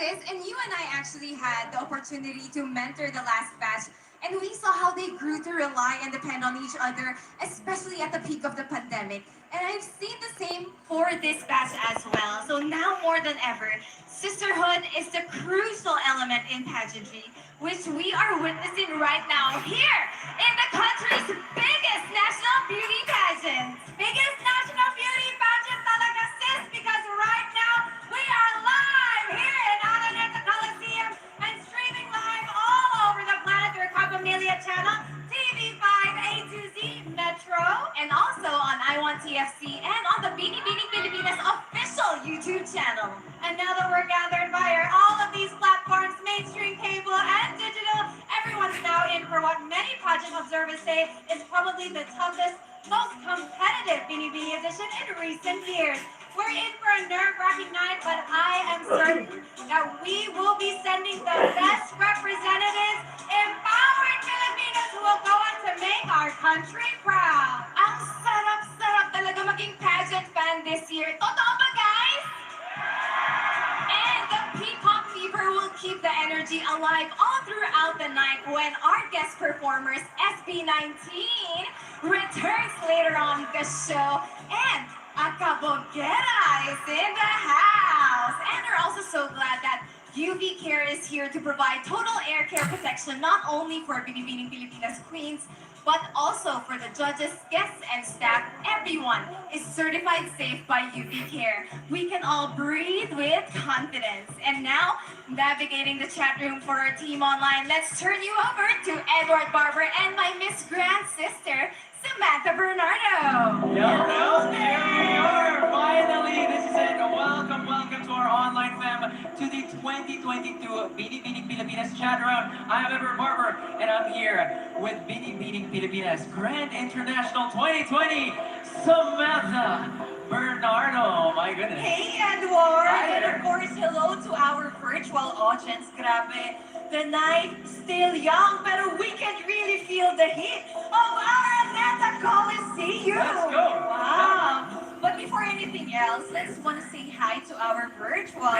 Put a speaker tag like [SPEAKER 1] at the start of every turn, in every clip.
[SPEAKER 1] Chris, and you and I actually had the opportunity to mentor the last batch, and we saw how they grew to rely and depend on each other, especially at the peak of the pandemic. And I've seen the same for this batch as well. So now more than ever, sisterhood is the crucial element in pageantry, which we are witnessing right now here in the country's biggest national beauty pageant. Biggest national beauty pageant talaga, sis, because right now we are live here in Araneta Coliseum and streaming live all over the planet through Kapamilya channel, TV5, A to Z, Metro, and also on I1TFC and on the Binibining PILIPINAS official YouTube channel. And now that we're gathered via all of these platforms, mainstream, cable, and digital, everyone's now in for what many pageant observers say is probably the toughest, most competitive Binibini edition in recent years. We're in for a nerve-wracking night, but I am certain that we will be sending the best representatives, empowered Filipinos who will go on to make our country proud. Ang sarap-sarap talaga maging pageant fan this year. Totoo ba, guys? And the peacock fever will keep the energy alive all throughout the night when our guest performers, SB19, returns later on the show. And Acabogera is in the house. And we're also so glad that UV Care is here to provide total air care protection, not only for Binibining Pilipinas queens, but also for the judges, guests, and staff. Everyone is certified safe by UV Care. We can all breathe with confidence. And now, navigating the chat room for our team online, let's turn you over to Edward Barber and my Miss Grand Sister, Samantha Bernardo.
[SPEAKER 2] Yo, here we are. Finally, this is it. Welcome to our online fam to the 2022 Binibining Pilipinas chat round. I'm Edward Barber, and I'm here with Binibining Pilipinas Grand International 2020, Samantha Bernardo. My goodness.
[SPEAKER 3] Hey, Edward!
[SPEAKER 2] Hi
[SPEAKER 3] And
[SPEAKER 2] there.
[SPEAKER 3] of course, hello to our virtual audience. Grabe, the night still young, pero we can really feel the heat of Araneta Coliseum.
[SPEAKER 2] Let's go.
[SPEAKER 3] Wow! But before anything else, let's want to say hi to our virtual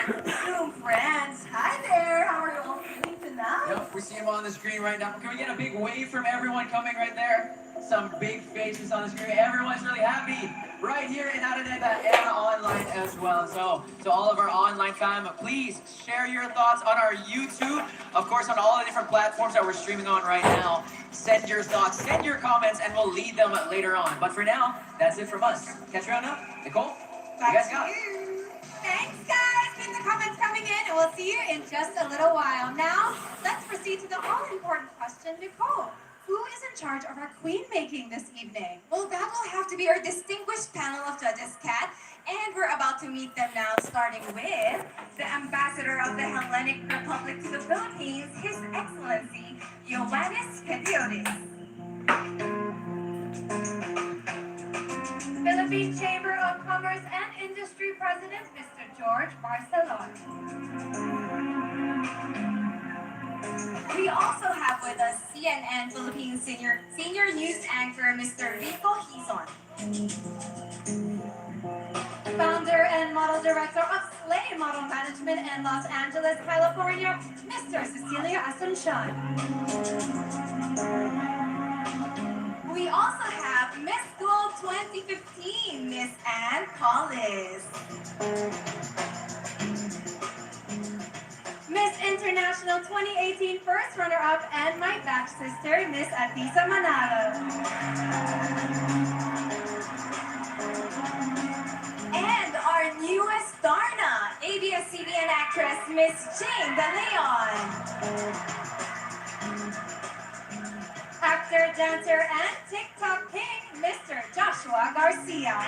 [SPEAKER 3] Zoom friends. Hi there! How are you all feeling tonight?
[SPEAKER 2] Yep, we see him on the screen right now. Can we get a big wave from everyone coming right there? Some big faces on the screen. Everyone's really happy right here in Araneta and online as well. So all of our online fam, please share your thoughts on our YouTube. Of course, on all the different platforms that we're streaming on right now. Send your thoughts, send your comments, and we'll lead them later on. But for now, that's it from us. Catch you around now. Nicole, you guys got it.
[SPEAKER 3] Thanks, guys. Keep the comments coming in, and we'll see you in just a little while. Now, let's proceed to the all-important question, Nicole. Who is in charge of our queen making this evening?
[SPEAKER 1] Well, that will have to be our distinguished panel of judges, Kat. And we're about to meet them now, starting with the Ambassador of the Hellenic Republic to the Philippines, His Excellency, Ioannis Pediotis.
[SPEAKER 3] Philippine Chamber of Commerce and Industry President, Mr. George Barcelon.
[SPEAKER 1] We also have with us CNN Philippines senior news anchor, Mr. Rico Hizon.
[SPEAKER 3] Founder and model director of Slay Model Management in Los Angeles, California, Mr. Cecilia Asuncion.
[SPEAKER 1] We also have Miss Gold 2015, Miss Ann Collis.
[SPEAKER 3] Miss International 2018 first runner-up and my batch sister, Miss Atisa Manalo.
[SPEAKER 1] And our newest Darna, ABS-CBN actress, Miss Jane De Leon.
[SPEAKER 3] Actor, dancer, and TikTok king, Mr. Joshua Garcia.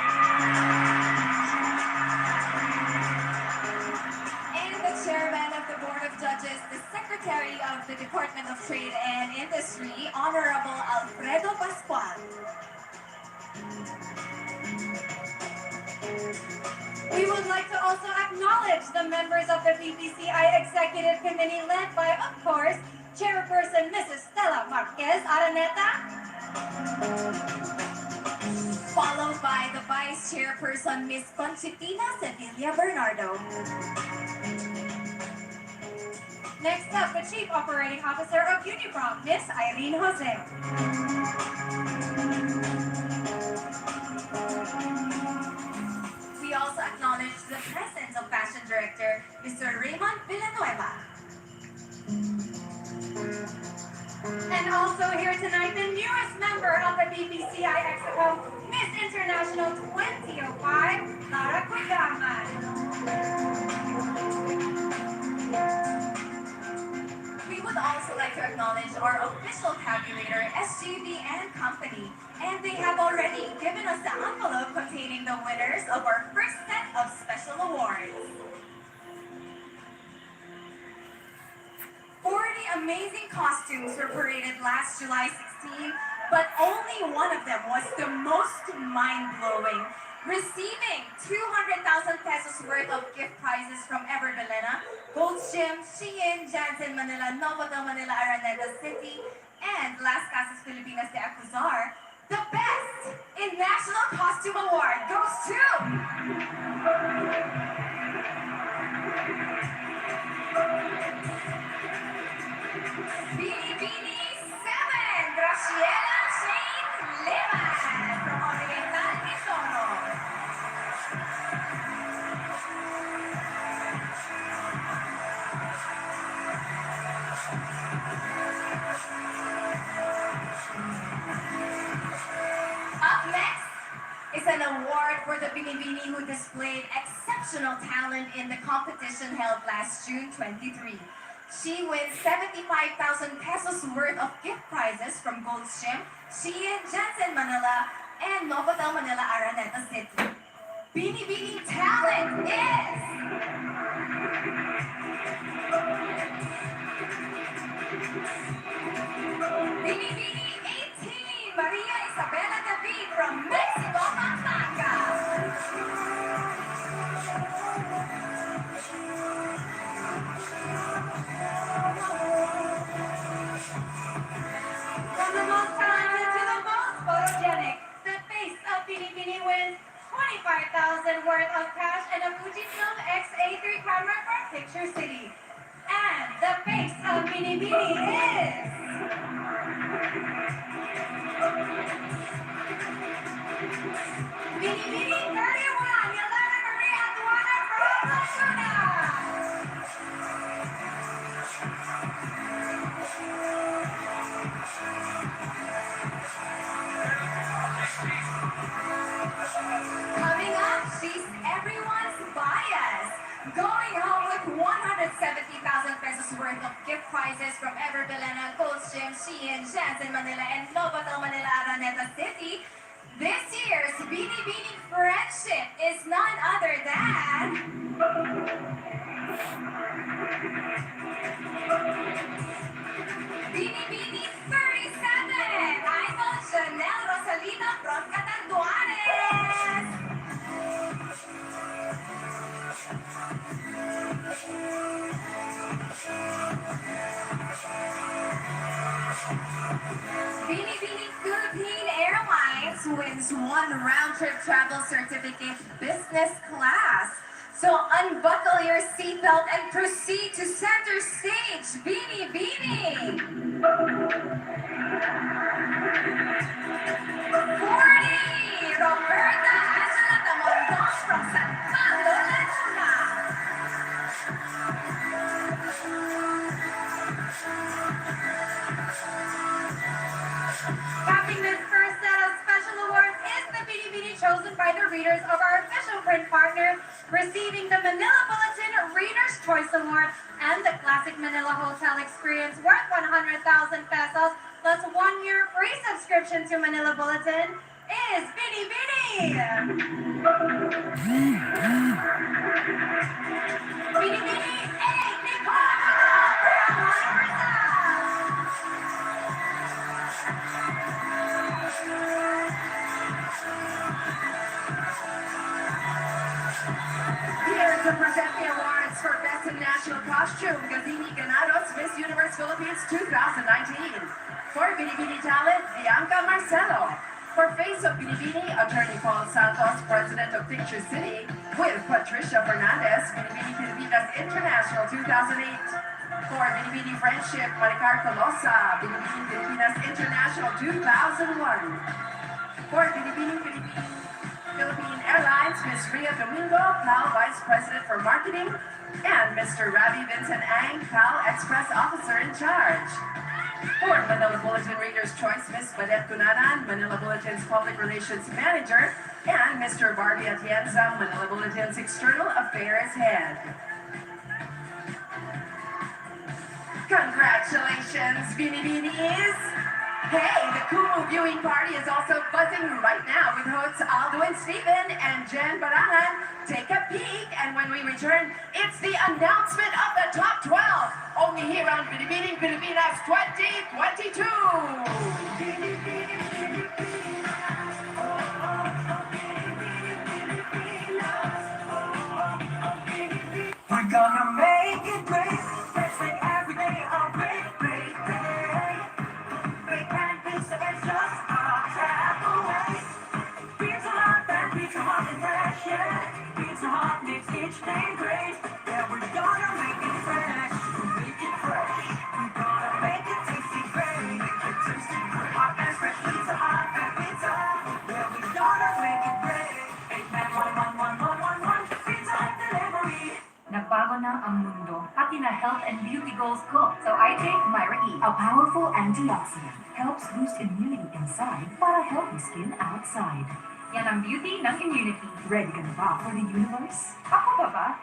[SPEAKER 1] And the chairman of the Board of Judges, the Secretary of the Department of Trade and Industry, Honorable Alfredo Pascual.
[SPEAKER 3] We would like to also acknowledge the members of the BPCI Executive Committee led by, of course, Chairperson Mrs. Stella Marquez Araneta.
[SPEAKER 1] Followed by the Vice Chairperson, Miss Conchitina Sevilla Bernardo.
[SPEAKER 3] Next up, the Chief Operating Officer of Uniprom, Miss Irene Jose.
[SPEAKER 1] We also acknowledge the presence of Fashion Director, Mr. Raymond Villanueva.
[SPEAKER 3] And also here tonight, the newest member of the BPCI Expo, Miss International 2005, Lara Kuyaman.
[SPEAKER 1] We would also like to acknowledge our official tabulator, SGV and Company, and they have already given us the envelope containing the winners of our first set of special awards. 40 amazing costumes were paraded last July 16, but only one of them was the most mind-blowing, receiving 200,000 pesos worth of gift prizes from Ever Belena, Gold's Gym, Shein, Jansen Manila, Novotel Manila, Araneta City, and Las Casas Filipinas de Acuzar. The best in National Costume Award goes to Binibini 7, Graciela Shane Leman from Oriental Quezon. Up next is an award for the Binibini who displayed exceptional talent in the competition held last June 23. She wins 75,000 pesos worth of gift prizes from Gold's Gym, Shein, Jansen Manila, and Novotel Manila, Araneta City. Binibini talent is Binibini 18, Maria Isabela David from Mexico, Pampanga.
[SPEAKER 3] From the most talented to the most photogenic, the face of Binibini wins 25,000 worth of cash and a Fujifilm X-A3 camera from Picture City. And the face of Binibini is Binibini 31, Yolanda Maria Aduana from Laguna.
[SPEAKER 1] Coming up, she's everyone's bias. Going home with 170,000 pesos worth of gift prizes from Ever Belena, Gold's Gym, Shein, Jansen Manila, and Novotel Manila, Araneta City. This year's Binibini friendship is none other than Binibini 37, Idol Chanel Rosalina from Catanduanes. Binibini Philippine Airlines wins one round-trip travel certificate business class. So unbuckle your seatbelt and proceed to center stage, Binibini. 40, Roberta Angela Tamondong from San Pablo, Laguna.
[SPEAKER 3] Capping this first set of special awards is the Binibini chosen by the readers of our official print partner, receiving the Manila Bulletin Reader's Choice Award and the Classic Manila Hotel Experience worth 100,000 pesos plus 1 year free subscription to Manila Bulletin is Binibini. Binibini 8, Nicole from Rizal.
[SPEAKER 1] Here to present the awards for Best in National Costume, Gazini Ganados Miss Universe Philippines 2019. For Binibini Talent, Bianca Marcelo. For Face of Binibini, Attorney Paul Santos, President of Picture City, with Patricia Fernandez, Binibini Pilipinas International 2008.
[SPEAKER 4] For Binibini Friendship, Maricar Colosa, Binibining Pilipinas International 2001. For Binibining Philippine Airlines, Ms. Ria Domingo, PAL Vice President for Marketing, and Mr. Ravi Vincent Ang, PAL Express Officer in Charge. For Manila Bulletin Reader's Choice, Ms. Badet Cunanan, Manila Bulletin's Public Relations Manager, and Mr. Barbie Atienza, Manila Bulletin's External Affairs Head. Congratulations, Binibinis! Hey, the Kumu viewing party is also buzzing right now with hosts Aldo and Steven and Jen Barangan. Take a peek, and when we return, it's the announcement of the top 12, only here on Binibining Pilipinas 2022.
[SPEAKER 5] We're gonna make it great. Let's make every day a great, great day. Big bang, pizza, and just our tap away. Pizza Hut and Pizza Hut and fresh, yeah. Pizza Hut makes each day great. Yeah, we're gonna make it fresh. Make it fresh. We're gonna make it tasty great. Make it tasty great. Hot and fresh Pizza Hut and pizza. Yeah, we're gonna make it great. 8911111. Pizza Hut delivery.
[SPEAKER 6] Nagbago na ang mundo, pati na health and beauty goals ko. So I take Myra E, a powerful antioxidant. Helps boost immunity inside para healthy skin outside. Yan ang beauty ng immunity. Ready ka na ba for the universe? Ako pa ba?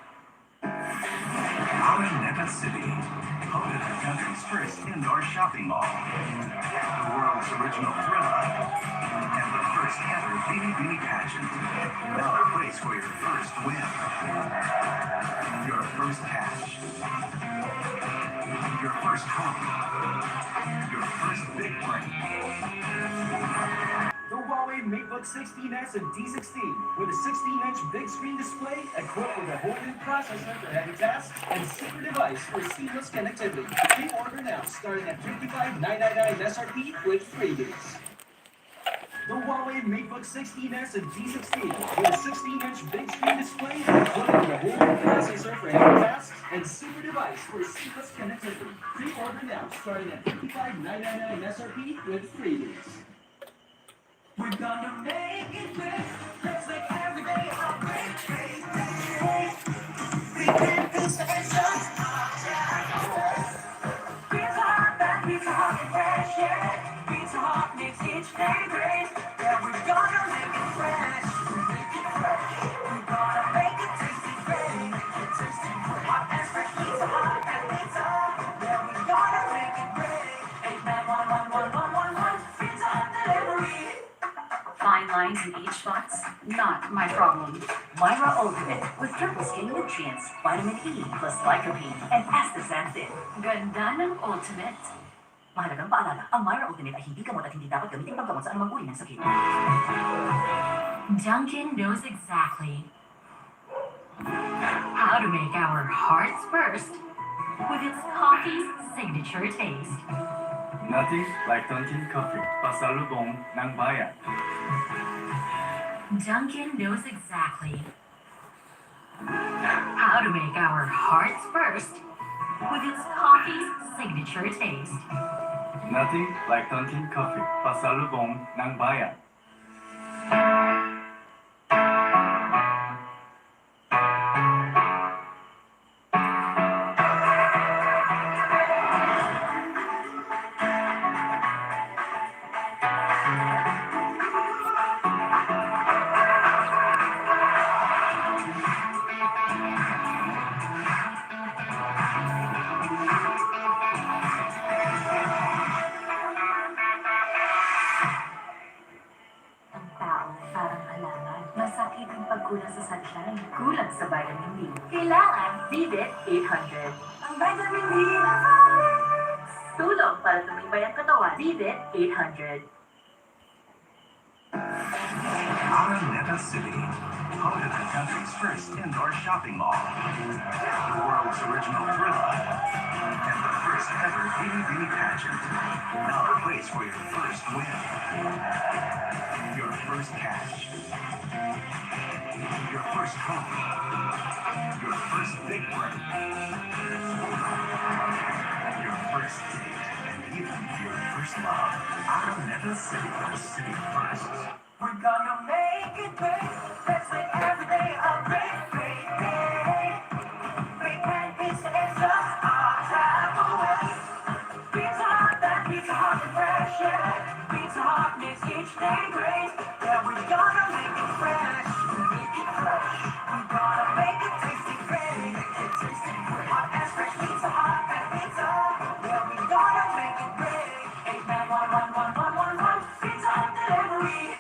[SPEAKER 7] Araneta City, home to the country's first indoor shopping mall, the world's original thriller, and the first ever Binibining pageant. Now a place for your first win, your first cash, your first trophy, your first big break.
[SPEAKER 8] The Huawei MateBook 16S and D16 with a 16-inch big screen display equipped with a whole new processor for heavy tasks and super device for seamless connectivity. Pre-order now, starting at $55,999 SRP with freebies. The Huawei MateBook 16S and D16 with a 16-inch big screen display equipped with a whole new processor for heavy tasks and super device for seamless connectivity. Pre-order now, starting at $55,999 SRP with freebies.
[SPEAKER 5] We're gonna make it great. Let's make every day a great, great day. We can pizza and just Pizza Hut and Pizza Hut and fresh, yeah. Pizza Hut makes each day great. Yeah, we're gonna make it fresh. Make it fresh. We're gonna make it tasty great. Make it tasty great. Hot and fresh Pizza Hut and pizza. Yeah, we're gonna make it great. 8911111. Pizza Hut delivery.
[SPEAKER 6] Fine lines in age spots? Not my problem. Myra Ultimate with triple skin nutrients, vitamin E plus lycopene, and astaxanthin. Ganda ng Ultimate. Mahalagang paalala, ang Myra Ultimate ay hindi gamot at hindi dapat gamitin paggamot sa anumang uri ng sakit. Dunkin' knows exactly how to make our hearts burst with its coffee's signature taste.
[SPEAKER 7] Nothing like Dunkin' Coffee, pasalubong ng bayan.
[SPEAKER 6] Dunkin' knows exactly how to make our hearts burst with its coffee's signature taste.
[SPEAKER 7] Nothing like Dunkin' Coffee, pasalubong ng bayan.
[SPEAKER 6] Masakit ang pagkulang sa sunshine. Kulang sa vitamin D. Kailangan Vivid 800. Ang vitamin D na tulong para tumibay ang katawan. Vivid 800.
[SPEAKER 7] Araneta City, home to the country's first indoor shopping mall, the world's original thriller, and the first ever Binibining pageant. Now a place for your first win, your first cash, your first trophy, your first big break. first date, and even your first love. Araneta City, the city of firsts.
[SPEAKER 5] We're gonna make it great. Let's make every day a great, great day. Weekend pizza is just our travel way. Pizza Hut, that Pizza Hut fresh, yeah. Pizza Hut makes each day great. Yeah, we're gonna make it fresh. Make it fresh. We're gonna make it tasty great. Make it tasty great. Hot and fresh Pizza Hut and pizza. Yeah, we're gonna make it great. 8911111. Pizza Hut delivery.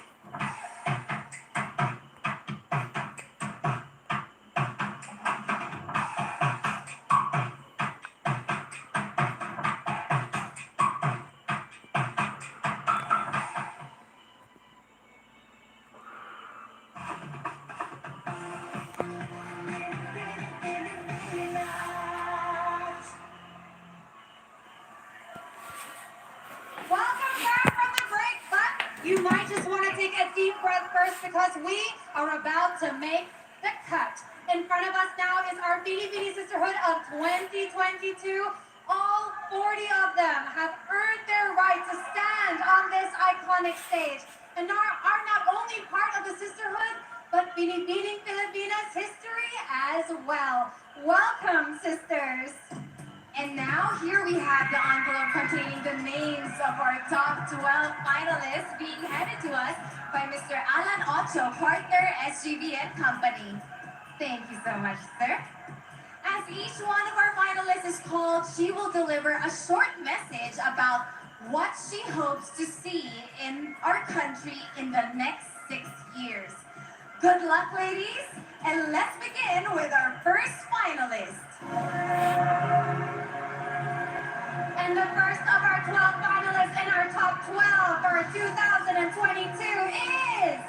[SPEAKER 3] Welcome back from the break, but you might just want to take a deep breath first because we are about to make the cut. In front of us now is our Binibining Sisterhood of 2022. All 40 of them have earned their right to stand on this iconic stage and are not only part of the sisterhood, but Binibining Pilipinas history as well. Welcome, sisters.
[SPEAKER 1] And now here we have the envelope containing the names of our top 12 finalists being handed to us by Mr. Alan Ocho, partner, SGV and Company. Thank you so much, sir. As each one of our finalists is called, she will deliver a short message about what she hopes to see in our country in the next 6 years. Good luck, ladies, and let's begin with our first finalist.
[SPEAKER 3] And the first of our 12 finalists in our top 12 for 2022 is...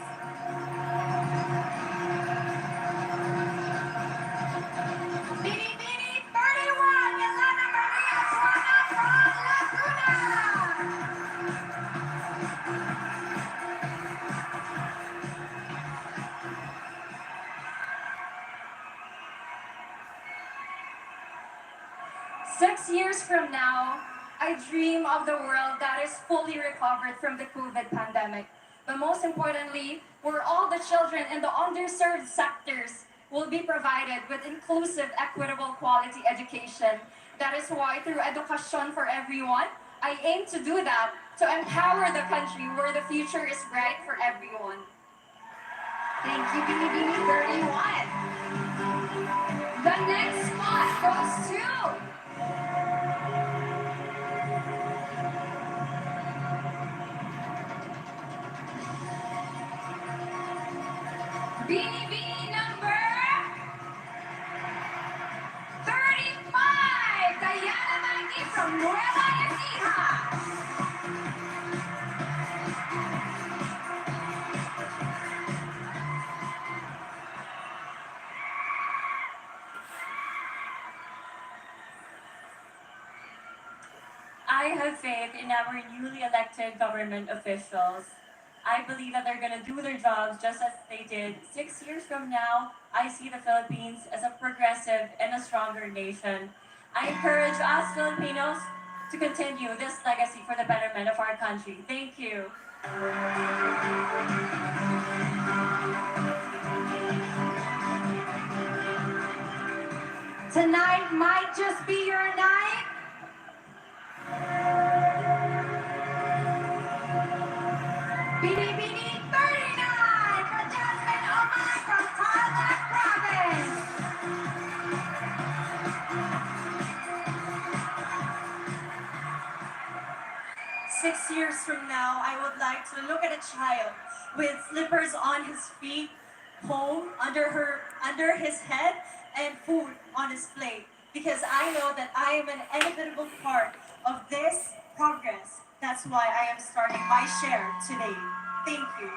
[SPEAKER 3] Binibining 31, Yelena Maria Juana from Laguna!
[SPEAKER 9] Six years from now, I dream of the world that is fully recovered from the COVID pandemic. But most importantly, where all the children in the underserved sectors will be provided with inclusive, equitable, quality education. That is why through Education for Everyone, I aim to do that, to empower the country where the future is bright for everyone.
[SPEAKER 1] Thank you, Binibining 31. The next spot goes to Binibining number 35, Diana Maggi from Nueva Ecija.
[SPEAKER 9] I have faith in our newly elected government officials. I believe that they're going to do their jobs just as they did 6 years from now. I see the Philippines as a progressive and a stronger nation. I encourage us Filipinos to continue this legacy for the betterment of our country. Thank you.
[SPEAKER 3] Tonight might just be your night. Binibining 39 for Jasmine Omar from Tarlac Province.
[SPEAKER 9] Six years from now, I would like to look at a child with slippers on his feet, home under his head, and food on his plate. Because I know that I am an inevitable part of this progress. That's why I am starting my share today. Thank you.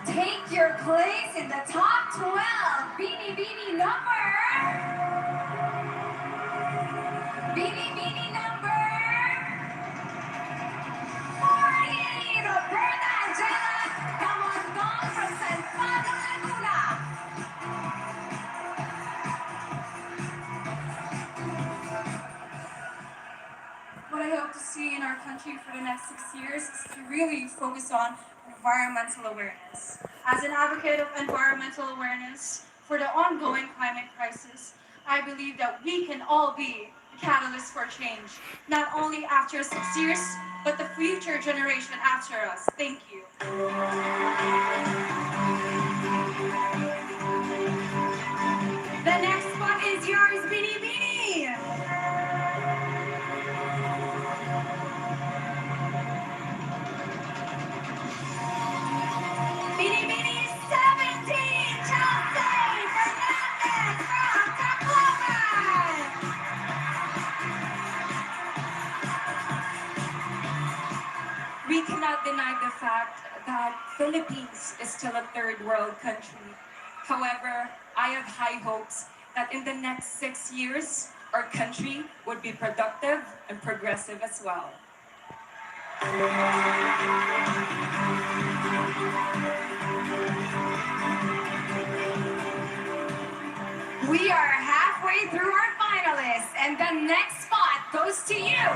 [SPEAKER 1] Take your place in the top 12, Binibining number 40, Roberta Angela Camondon from San Pablo, Laguna.
[SPEAKER 9] for the next 6 years is to really focus on environmental awareness.
[SPEAKER 10] As an advocate of environmental awareness for the ongoing climate crisis, I believe that we can all be the catalyst for change, not only after 6 years, but the future generation after us. Thank you.
[SPEAKER 3] The next spot is yours, Binibini! Binibini 17, Chelsea Fernandez from Tacloban!
[SPEAKER 9] We cannot deny the fact that Philippines is still a third world country. However, I have high hopes that in the next 6 years, our country would be productive and progressive as well.
[SPEAKER 3] We are halfway through our finalists, and the next spot goes to you.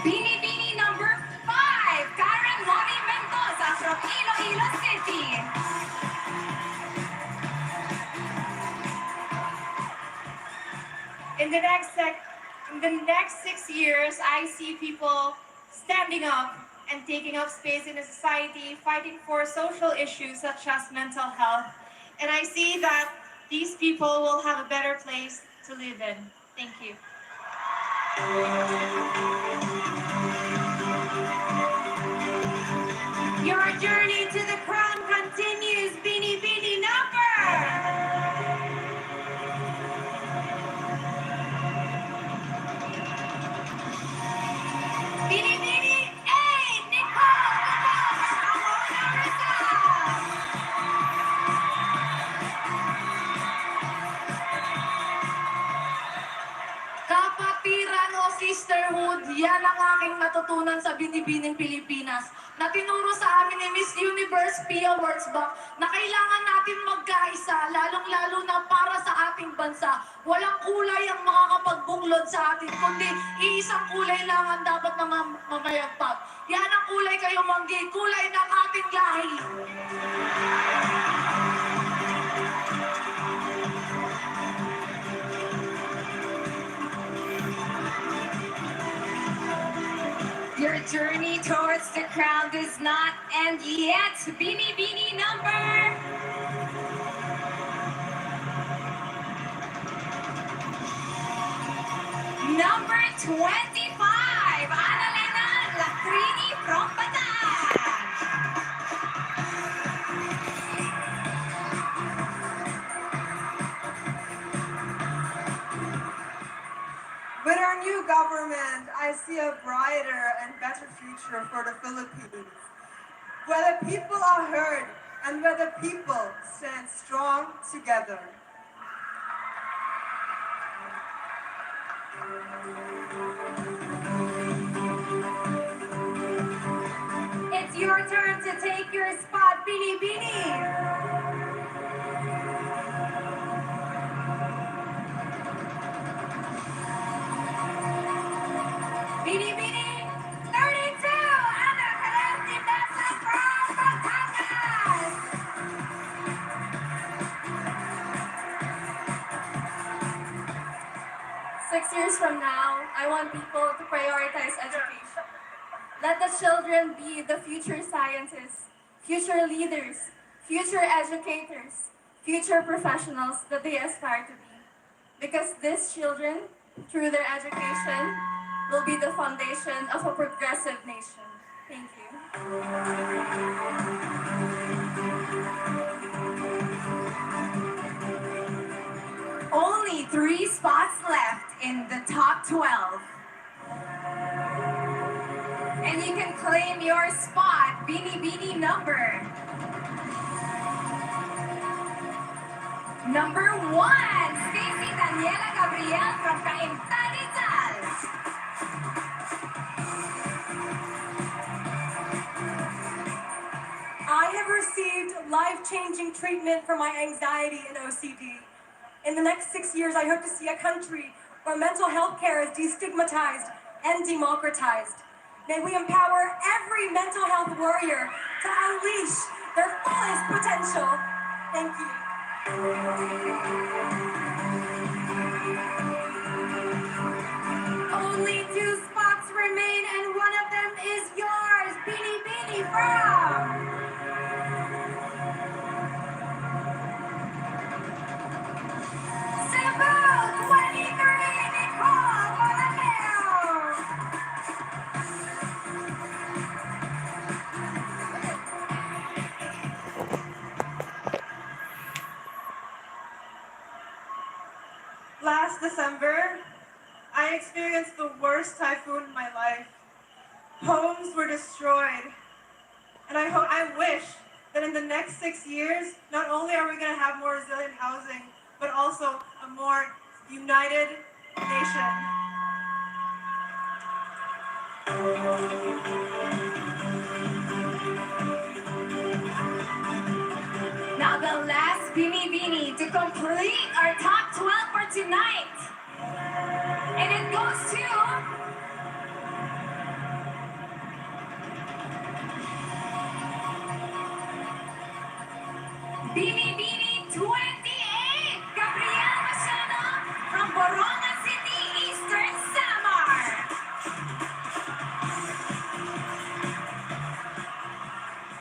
[SPEAKER 3] Binibini number 5, Karen Lori Mendoza from Iloilo City.
[SPEAKER 10] In the next 6 years, I see people standing up and taking up space in the society, fighting for social issues such as mental health. And I see that these people will have a better place to live in. Thank you.
[SPEAKER 3] Your journey to the crown continues, Binibini number. Binibini 8, Nicole Ramona Rizal.
[SPEAKER 9] Kapatiran o sisterhood, yan ang aking natutunan sa Binibining Pilipinas na tinuro sa amin ni Miss Universe Pia Wurzbach na kailangan natin magkaisa, lalong-lalo na para sa ating bansa. Walang kulay ang makakapagbuklod sa atin, kundi iisang kulay lang ang dapat na mamayagpag. Yan ang kulay kayo, Manggi, kulay ng ating lahi.
[SPEAKER 3] Your journey towards the crown does not end yet. Binibini number. Number 25, Annalena Lacrini from Bataan.
[SPEAKER 11] With our new government, I see a brighter and better future for the Philippines, where the people are heard and where the people stand strong together.
[SPEAKER 3] It's your turn to take your spot, Binibini. Binibini 32, Ana Calesti Mesa from Batangas.
[SPEAKER 9] Six years from now, I want people to prioritize education. Let the children be the future scientists, future leaders, future educators, future professionals that they aspire to be. Because these children, through their education, will be the foundation of a progressive nation. Thank you.
[SPEAKER 3] Only 3 spots left in the top 12. And you can claim your spot, Binibini number. Number 1, Stacy Daniela Gabriel from Cainta Rizal.
[SPEAKER 11] I have received life-changing
[SPEAKER 9] life-changing treatment for my anxiety and OCD. In the next 6 years, I hope to see a country where mental health care is destigmatized and democratized. May we empower every mental health warrior to unleash their fullest potential. Thank you.
[SPEAKER 3] Only 2 spots remain, and one of them is yours, Binibining from Cebu, 23, Nicole Borromeo.
[SPEAKER 11] Last December, I experienced the worst typhoon in my life. Homes were destroyed. And I wish that in the next 6 years, not only are we going to have more resilient housing, but also a more united nation.
[SPEAKER 3] Now the last Binibini to complete our top 12 for tonight. And it goes to Binibini 28, Gabriel Machado from Borongan City, Eastern Samar.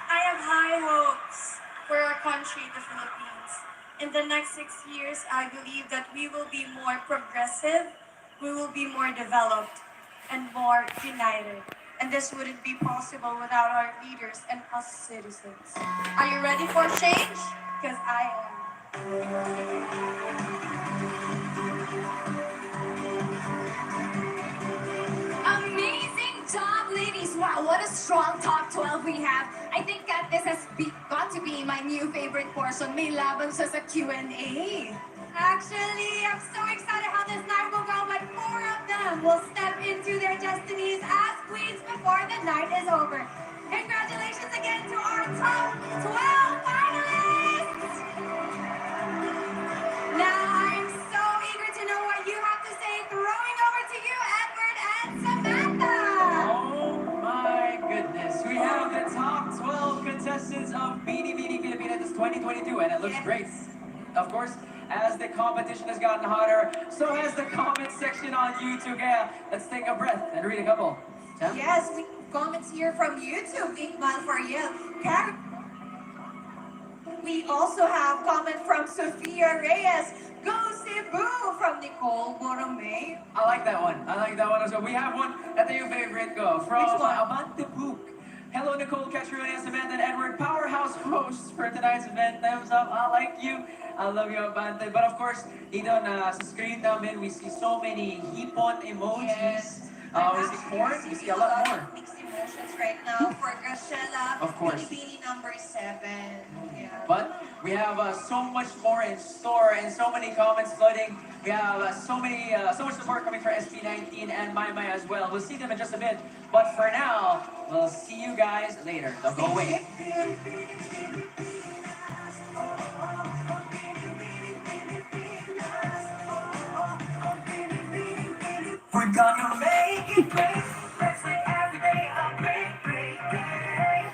[SPEAKER 9] I have high hopes for our country, the Philippines. In the next 6 years, I believe that we will be more progressive, we will be more developed, and more united. And this wouldn't be possible without our leaders and us citizens. Are you ready for change? Because I am.
[SPEAKER 1] Amazing job, ladies. Wow, what a strong top 12 we have. I think that this has got to be my new favorite portion. May laban siya sa Q&A.
[SPEAKER 3] Actually, I'm so excited how this night will go, but 4 of them will step into their destinies as queens before the night is over. Congratulations again to our top 12 finalists! Now, I'm so eager to know what you have to say. Throwing over to you, Edward and Samantha!
[SPEAKER 2] Oh my goodness. We have the top 12 contestants of Binibining PILIPINAS 2022, and it looks great. Of course, as the competition has gotten hotter, so has the comment section on YouTube. Yeah, let's take a breath and read a couple. Sam?
[SPEAKER 1] Yes, we have comments here from YouTube. Iqbal Fariel. We also have comment from Sofia Reyes. Go Cebu from Nicole Borromeo.
[SPEAKER 2] I like that one. I like that one as well. We have one at the favorite go from
[SPEAKER 1] Which one?
[SPEAKER 2] Abante Pook. Hello, Nicole, Katrina, Samantha, and Edward, powerhouse hosts for tonight's event. Thumbs up. I like you. I love you, Abante. But of course, dito na sa screen namin, we see so many hipon emojis. We see corn. We see a lot more.
[SPEAKER 1] Mixed emotions right now for Graciela.
[SPEAKER 2] Of course.
[SPEAKER 1] Binibini number 7. Yeah.
[SPEAKER 2] But we have so much more in store and so many comments flooding. We have so much support coming for SB19 and My as well. We'll see them in just a bit. But for now, we'll see you guys later. Don't go away.
[SPEAKER 5] We're gonna make it great. Let's make every day a great, great day.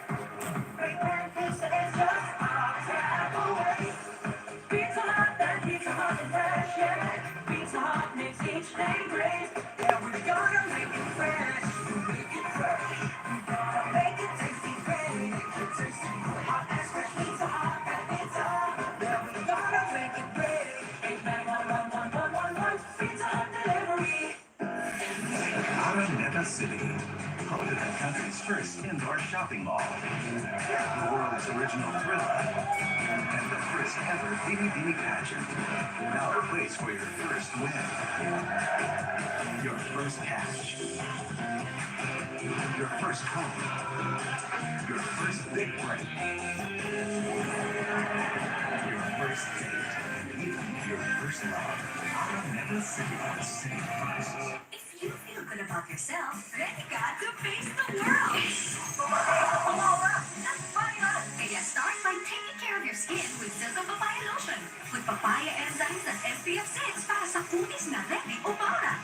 [SPEAKER 5] Great and pizza is just our tap away. Pizza Hut, that Pizza Hut and fresh, yeah. Pizza Hut makes each day great. Yeah, we're gonna make it fresh. Make it fresh. Make it tasty, great. Make it tasty, great. Hot and fresh Pizza Hut and Pizza. Yeah, we're gonna make it great. 8911111. Pizza Hut delivery.
[SPEAKER 7] Araneta City, home to the country's first indoor shopping mall, the world's original thriller, and the first ever Binibining pageant. Now a place for your first win, your first cash, your first home, your first big break, your first date, and even your first love. Araneta City, the same prices.
[SPEAKER 6] If you feel good about yourself, then you got to face the world. That's fine. Kaya start by taking care of your skin papaya enzymes at SPF 6 para sa kutis na ready o para.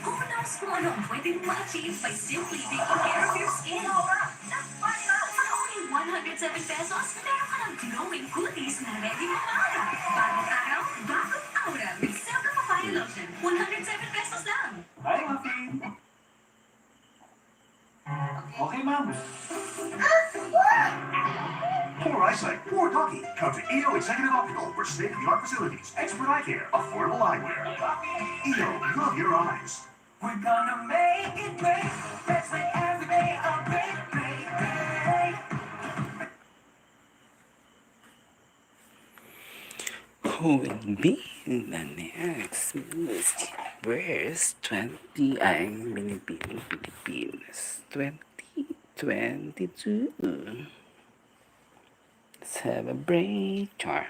[SPEAKER 6] Who knows kung ano ang pwedeng ma-achieve by simply taking care of your skin? For only 107 pesos, meron ka ng glowing kutis na ready o para. Bagong araw, bagong aura with Silver Papaya Lotion. 107 pesos lang.
[SPEAKER 8] Hi, Muffin. Okay, Mom.
[SPEAKER 7] Poor eyesight, poor doggy. Come to EO Executive Optical for state-of-the-art facilities, expert eye care, affordable eyewear. EO, love your eyes.
[SPEAKER 5] We're gonna make it great. Let's make every day a great, great day.
[SPEAKER 12] Who will be the next Miss Universe 20 ang Binibining Pilipinas 2022 Celebrator.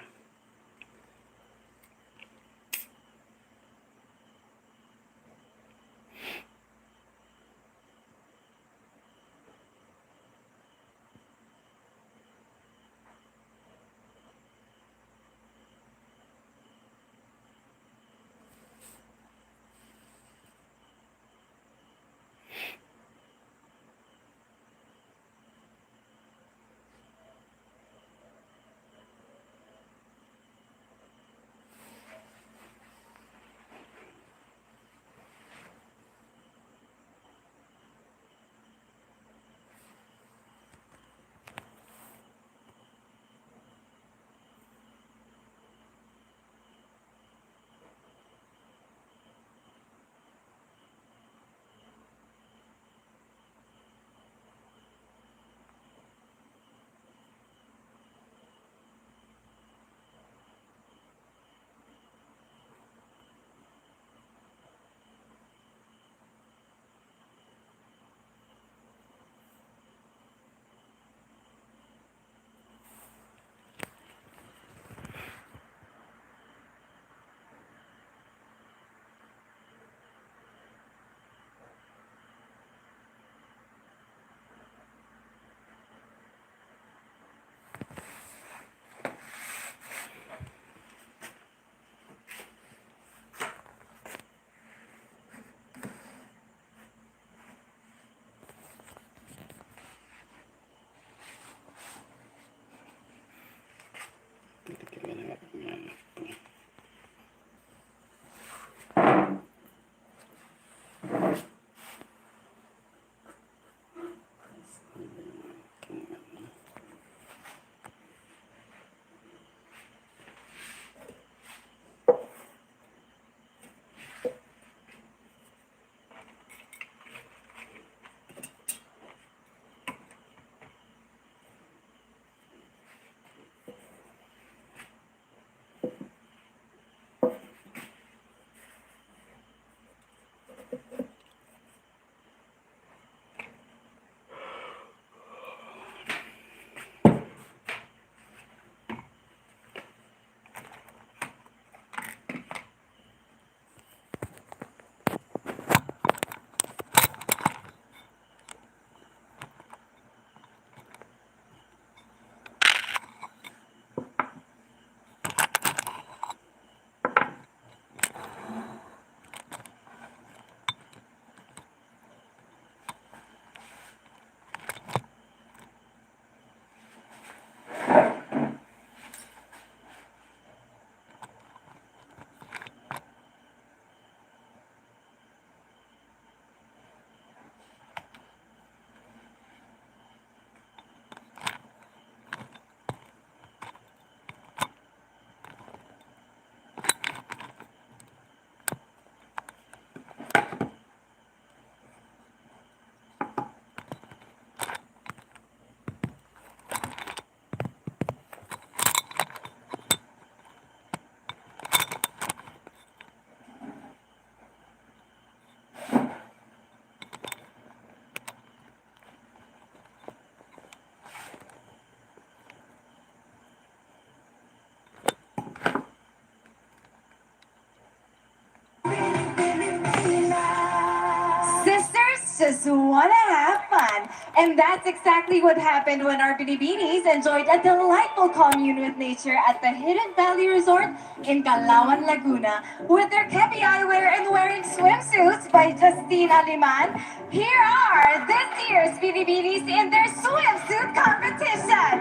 [SPEAKER 1] just wanna have fun. And that's exactly what happened when our Binibinis enjoyed a delightful commune with nature at the Hidden Valley Resort in Calauan, Laguna. With their kepi eyewear and wearing swimsuits by Justine Aliman, here are this year's Binibinis in their swimsuit competition.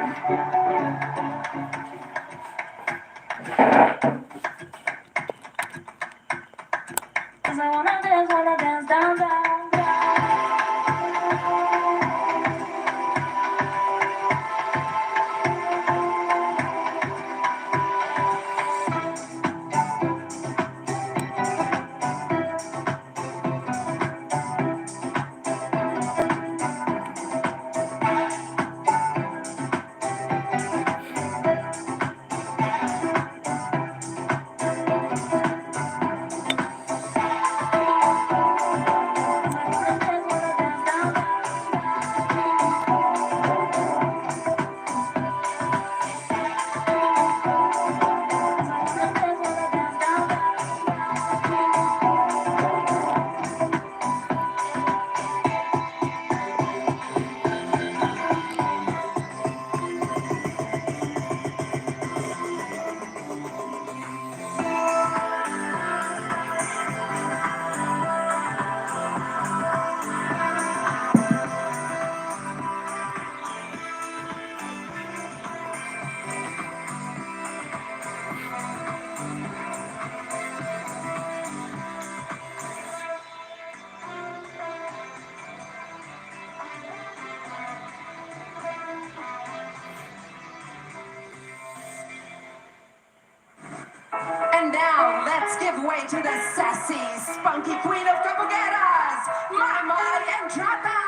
[SPEAKER 1] Cause I wanna dance down, down, down.
[SPEAKER 4] And now, let's give way to the sassy, spunky queen of capoeiras, Mama Entrata!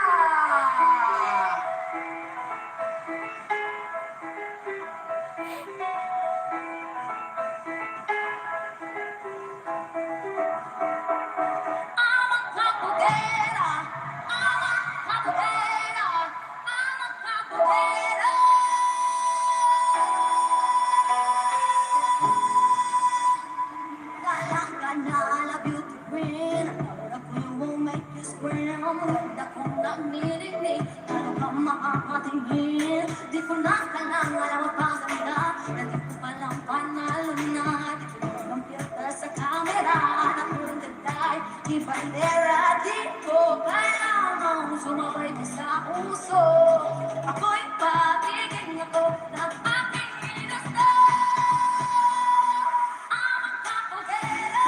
[SPEAKER 5] Di ko na kailangan ang paganda na di ko palang panalo na. Di ko naman piyata sa camera na purong ganda di bandera. Di ko kailangan sumabay ka sa uso. Ako'y pagiging ako ng aking ginusto. I'm a capoeira.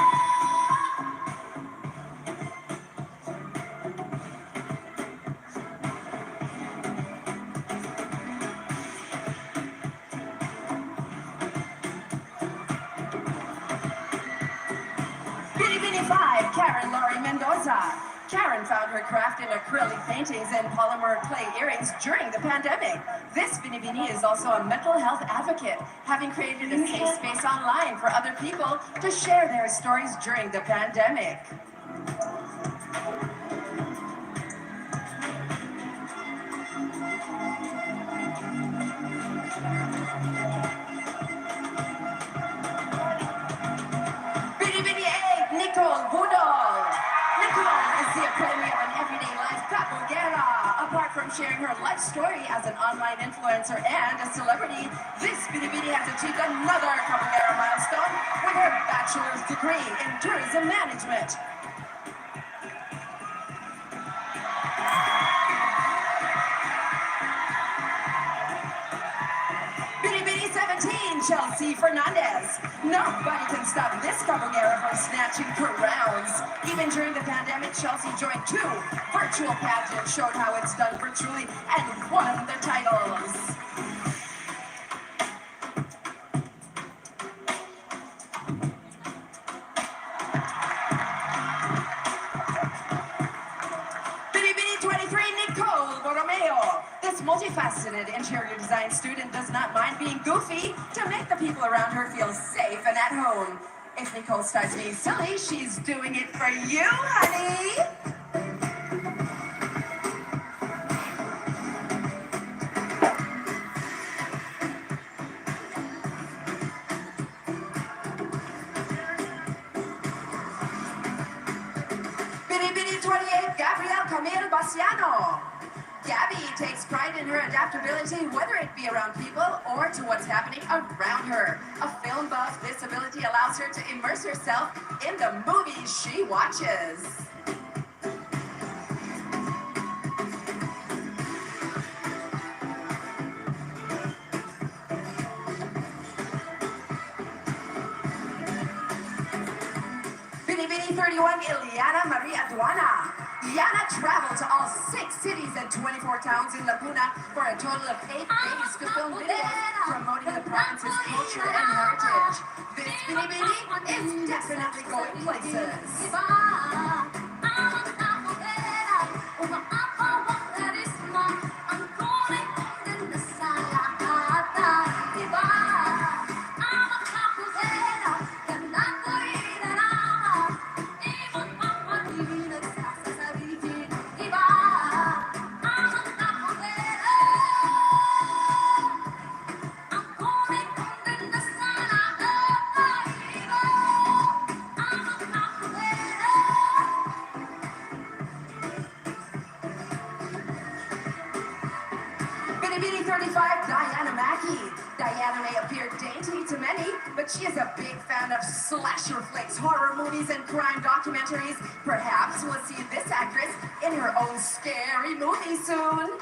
[SPEAKER 4] Binibini 5, Karen Laurie Mendoza. Karen found her craft in acrylic paintings and polymer clay earrings during the pandemic. This Binibini is also a mental health advocate, having created a safe space online for other people to share their stories during the pandemic. Binibini 8, Nicole Budol. Nicole is the epitome of an everyday life capoeira. Apart from sharing her life story as an online influencer and a celebrity, this Binibini has achieved another capoeira milestone with her bachelor's degree in tourism management. Binibini 17, Chelsea Fernandez. Nobody can stop this capoeira from snatching crowns. Even during the pandemic, Chelsea joined 2 virtual pageants, showed how it's done virtually, and won the titles. Binibini 23, Nicole Borromeo. This multifaceted interior design student does not mind being goofy to make the people around her feel safe and at home. If Nicole starts being silly, she's doing it for you, honey. Binibini 28, Gabrielle Gabriel Camille Baciano. Gabby takes pride in her adaptability, whether it be around people or to what's happening around her. A film buff, this ability allows her to immerse herself in the movies she watches. Binibini 31, Ileana Maria Aduana. Yana traveled to all 6 cities and 24 towns in Laguna for a total of 8 days to film videos promoting the province's culture and heritage. This Binibini is definitely going places. Binibining 35, Diana Mackey. Diana may appear dainty to many, but she is a big fan of slasher flicks, horror movies, and crime documentaries. Perhaps we'll see this actress in her own scary movie soon.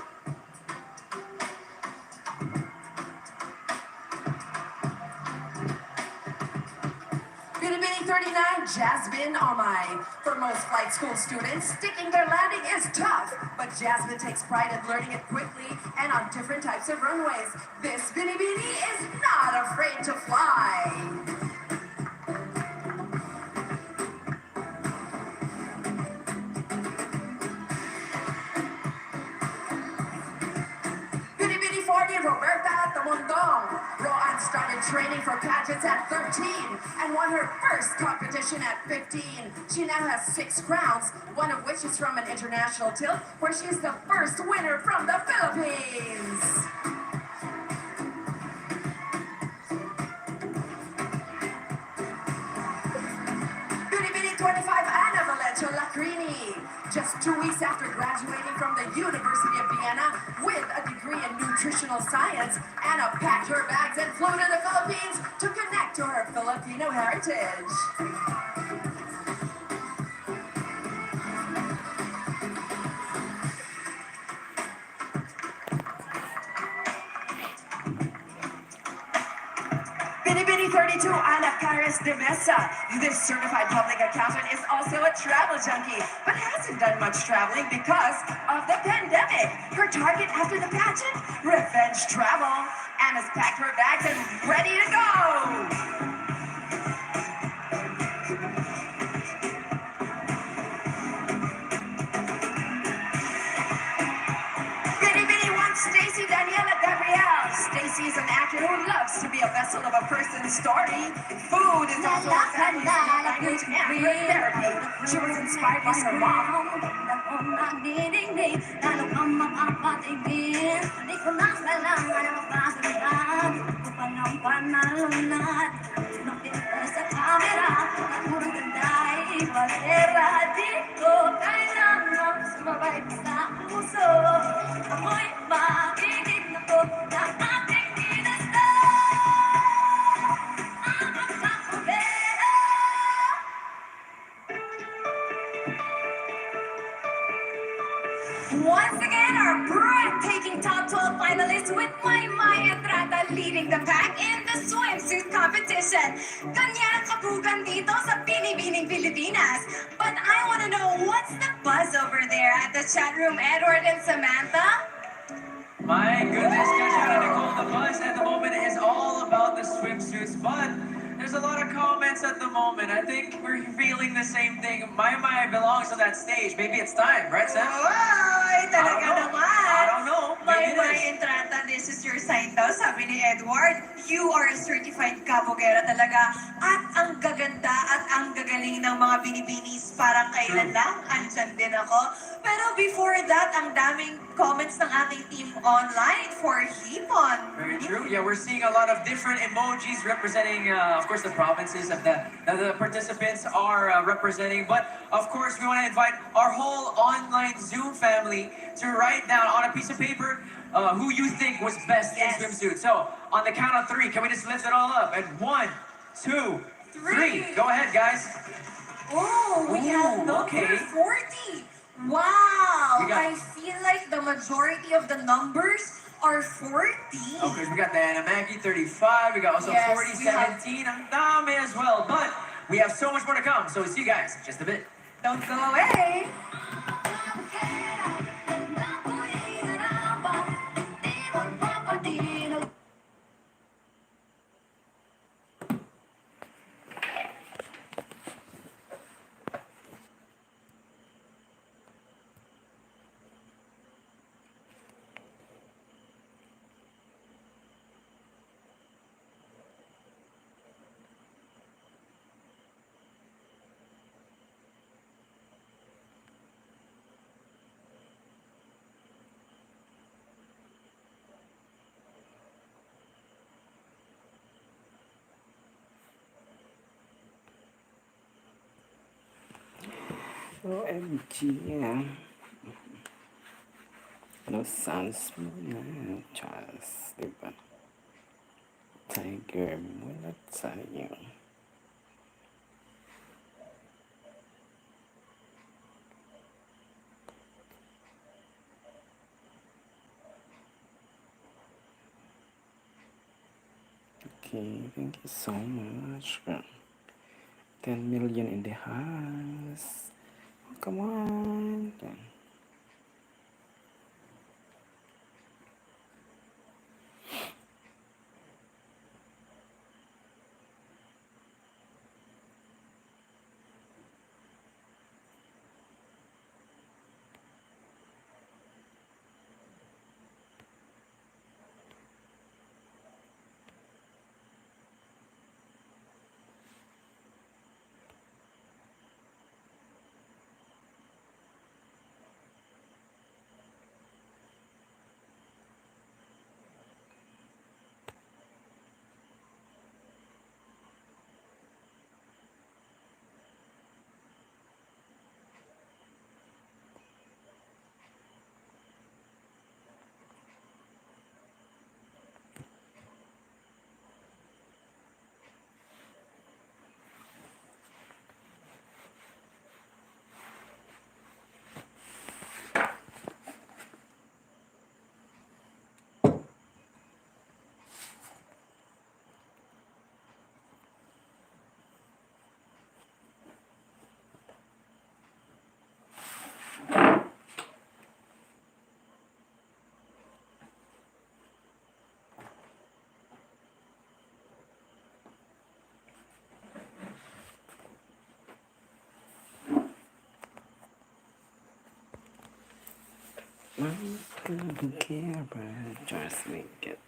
[SPEAKER 4] Binibining 39, Jasmine Omai. For most flight school students, sticking their landing is tough, but Jasmine takes pride in learning it quickly and on different types of runways. This Binibini is not afraid to fly. Binibini 40, Roberta Tamondong. Roan started training for pageants at 13 and won her first competition at 15. She now has 6 crowns, one of which is from an international tilt, where she is the first winner from the Philippines. Binibining 25, Ana Valencia Lacrini. Just 2 weeks after graduating from the University of Vienna with a degree in nutritional science, Anna packed her bags and flew to the Philippines to connect to her Filipino heritage. Binibini 32, Ana Paris de Mesa. This certified public accountant is also a travel junkie, but hasn't done much traveling because of the pandemic. Her target after the pageant? Revenge travel. Anna's packed her bags and ready to go. Stacy Daniela Gabrielle. Stacy is an actor who loves to be a vessel of a person's story. Food is also her family's love language and her therapy. She was inspired by her mom.
[SPEAKER 1] Once again, our breathtaking top 12 finalists with Maya Entrata leading the pack in the swimsuit competition. Kanya ang kapugan dito sa Binibining Pilipinas. But I want to know, what's the buzz over there at the chat room, Edward and Samantha?
[SPEAKER 2] My goodness, Kesha and Nicole, the buzz at the moment is all about the swimsuits, but there's a lot of comments at the moment. I think we're feeling the same thing. My belongs to that stage. Maybe it's time, right, Sam?
[SPEAKER 1] Ay, talaga naman.
[SPEAKER 2] I don't know. Maybe it
[SPEAKER 1] Maya
[SPEAKER 2] is.
[SPEAKER 1] Entrata, this is your sign daw, sabi ni Edward. You are a certified kabogera talaga.
[SPEAKER 13] At ang gaganda at ang gagaling ng mga binibinis, parang kailan lang, andyan din ako. Pero before that, ang daming comments ng ating team online for Hipon.
[SPEAKER 2] Very true. Yeah, we're seeing a lot of different emojis representing, of course, the provinces of that the participants are representing. But of course, we want to invite our whole online Zoom family to write down on a piece of paper who you think was best in swimsuit. So on the count of 3, can we just lift it all up? And 1, 2, 3. Go ahead, guys.
[SPEAKER 1] Oh, we have number
[SPEAKER 2] okay.
[SPEAKER 1] 40. Wow!
[SPEAKER 2] We got-
[SPEAKER 1] I feel like the majority of the numbers are 40.
[SPEAKER 2] Okay, we got Diana Maggie, 35. We got also
[SPEAKER 1] Yes,
[SPEAKER 2] 40,
[SPEAKER 1] we have-
[SPEAKER 2] 17. Ang dami as well. But we have so much more to come. So see you guys in just a bit.
[SPEAKER 1] Don't go away.
[SPEAKER 12] OMG, yeah. No sounds muna. Charles, diba? Tiger muna tayo. Okay, thank you so much. 10 million in the house. Oh, come on. I don't care, but just make it.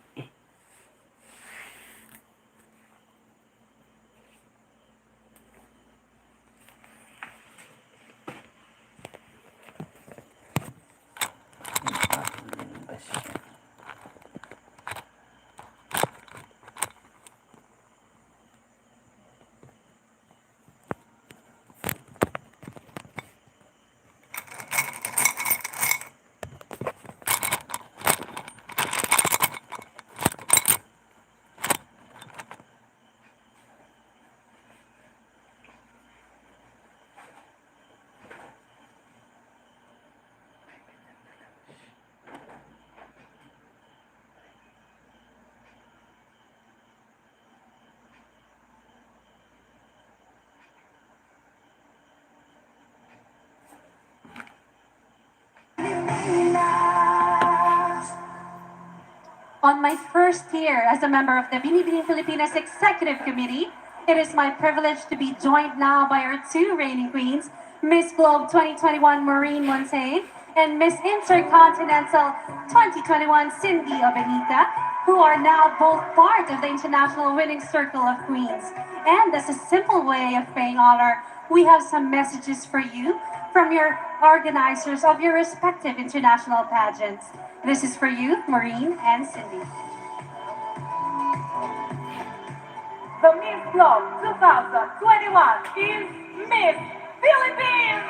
[SPEAKER 3] On my first year as a member of the Binibining Pilipinas Executive Committee, it is my privilege to be joined now by our two reigning queens, Miss Globe 2021 Maureen Montaigne and Miss Intercontinental 2021 Cindy Obenita, who are now both part of the International Winning Circle of Queens. And as a simple way of paying honor, we have some messages for you from your organizers of your respective international pageants. This is for you, Maureen and Cindy. The Miss Globe 2021 is Miss Philippines!